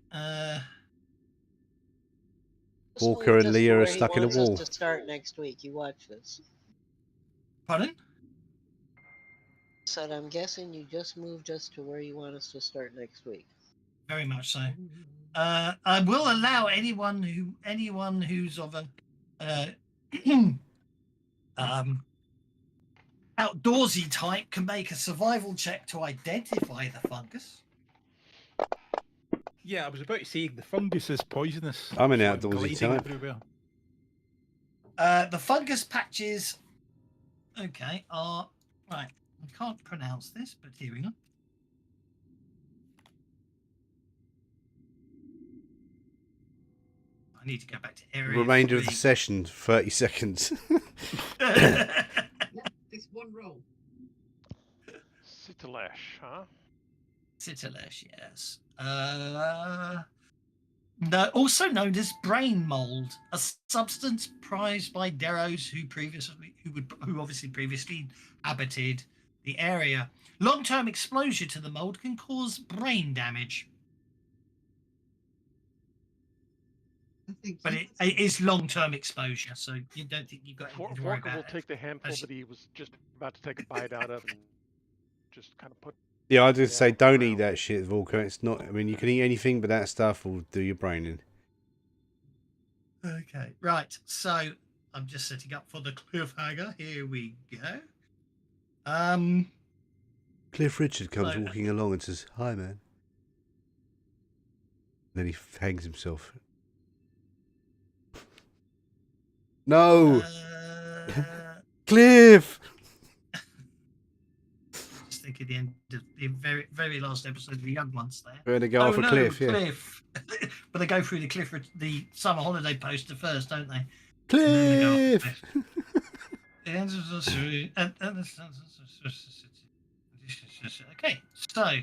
Walker and Leah are stuck in a wall. To start next week. You watch this. Pardon? Said I'm guessing you just moved us to where you want us to start next week. Very much so. I will allow anyone who's of a outdoorsy type can make a survival check to identify the fungus. Yeah, I was about to say the fungus is poisonous. I'm an outdoorsy type. The fungus patches, okay, are right. I can't pronounce this, but here we go. I need to go back to area. Remainder of the session, 30 seconds. This one roll. Citalesh, huh? Citalesh, yes. Also known as brain mold, a substance prized by Deros who obviously previously inhabited the area. Long-term exposure to the mold can cause brain damage. But it is long-term exposure, so you don't think you've got anything to worry Vorka will about. take the handful that he was just about to take a bite out of and just kind of put. Yeah, I just say on the don't eat ground. that shit, Volker. It's not. I mean, you can eat anything, but that stuff will do your brain in. Okay, right. So I'm just setting up for the cliffhanger. Here we go. Cliff Richard comes So- walking along and says, "Hi, man." Then he hangs himself. No, Cliff. Just think of the end of the very, very last episode of the Young Ones there. We're gonna go off a cliff, yeah. Cliff. But they go through the summer holiday poster first, don't they? Cliff. Okay, so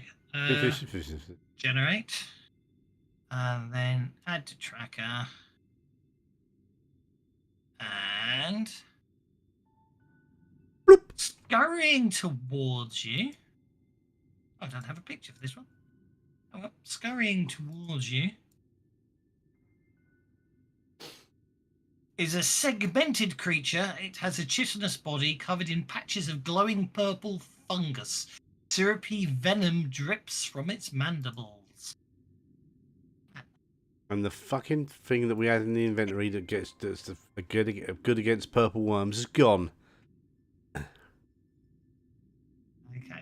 generate, and then add to tracker, and scurrying towards you. I don't have a picture for this one. Oh, well, scurrying towards you is a segmented creature. It has a chitinous body covered in patches of glowing purple fungus. Syrupy venom drips from its mandibles. And the fucking thing that we had in the inventory that's good against purple worms is gone. Okay,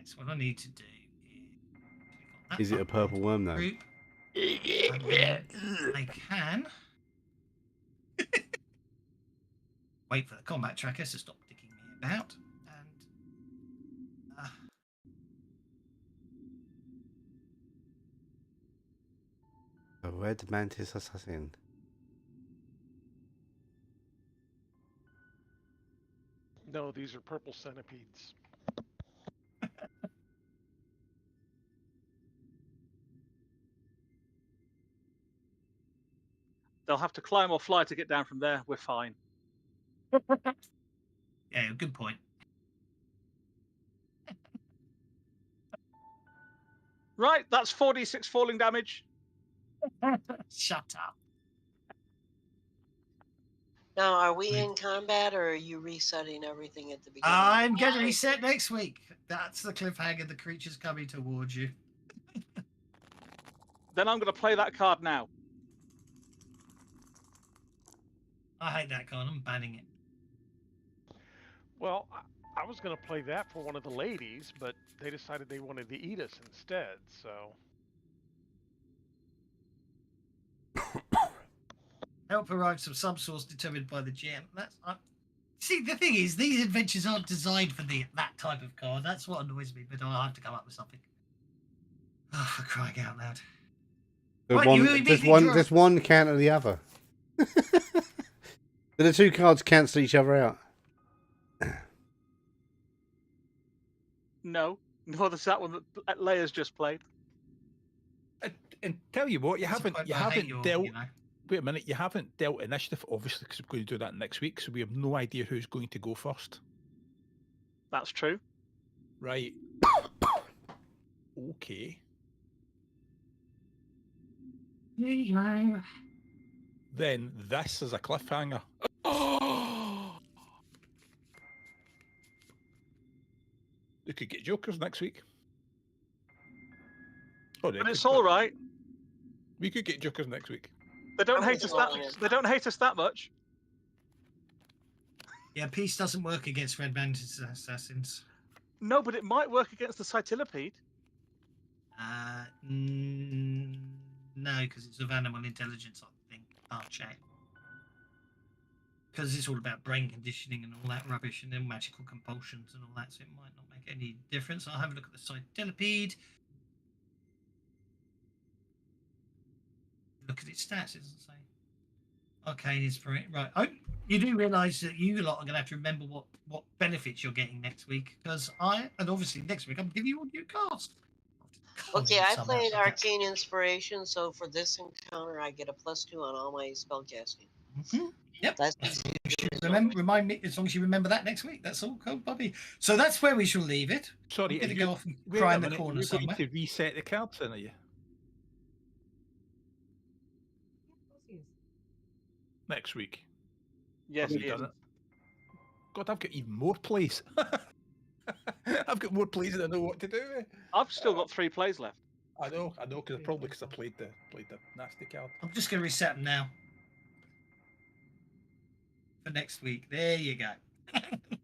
so what I need to do Is it a purple worm though? group, and then I can wait for the combat tracker to stop dicking me about. And A red mantis assassin. No, these are purple centipedes. They'll have to climb or fly to get down from there. We're fine. Yeah, good point. Right, that's 4d6 falling damage. Shut up. Now, are we in combat or are you resetting everything at the beginning? I'm going to reset next week. That's the cliffhanger. The creature's coming towards you. Then I'm going to play that card now. I hate that card. I'm banning it. Well, I was going to play that for one of the ladies, but they decided they wanted to eat us instead, so... Help arrives from some source determined by the GM. That's see, the thing is, these adventures aren't designed for that type of card. That's what annoys me, but I'll have to come up with something. Oh, for crying out loud. Just one counter the other. The two cards cancel each other out. No, there's that one that Leia's just played. And tell you what, you haven't dealt. You know. Wait a minute, you haven't dealt initiative, obviously, because we're going to do that next week, so we have no idea who's going to go first. That's true. Right. Okay. Then this is a cliffhanger. We could get jokers next week. Oh, But it's all right. We could get jokers next week. They don't hate us that. They don't hate us that much. Yeah, peace doesn't work against red mantis assassins. No, but it might work against the Cytillipede. No, because it's of animal intelligence, I think. I'll check. Because it's all about brain conditioning and all that rubbish, and then magical compulsions and all that, so it might not make any difference. I'll have a look at the Cytillipede. Look at its stats, it doesn't say. Arcane is for it. Right. Oh, you do realise that you lot are going to have to remember what benefits you're getting next week, because and obviously next week I'm giving you all new cards. Okay, I played Arcane Inspiration, so for this encounter I get a +2 on all my spellcasting. Mm-hmm. Yep. That's remind me, as long as you remember that next week. That's all, cool, Bobby. So that's where we shall leave it. Sorry, I'm going to go off and cry in the corner you're somewhere. going to reset the cards, then, are you? next week. Yes, Have you he is. done it? God, I've got even more plays. I've got more plays than I know what to do with. I've still got 3 plays left. I know, because probably because I played the nasty card. I'm just going to reset them now for next week. There you go. If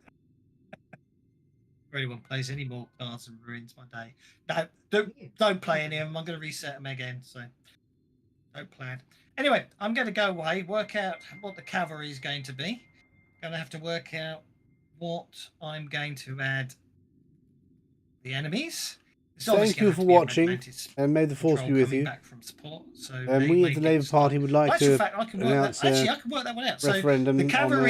anyone plays any more cards and ruins my day, no, don't play any of them. I'm going to reset them again. So don't plan. Anyway, I'm going to go away, work out what the cavalry is going to be. Going to have to work out what I'm going to add the enemies. Thank you for watching, and may the force be with you. Back from support, so we at the Labour Party would like to I can work announce that. Actually, I can work that one out. referendum So the cavalry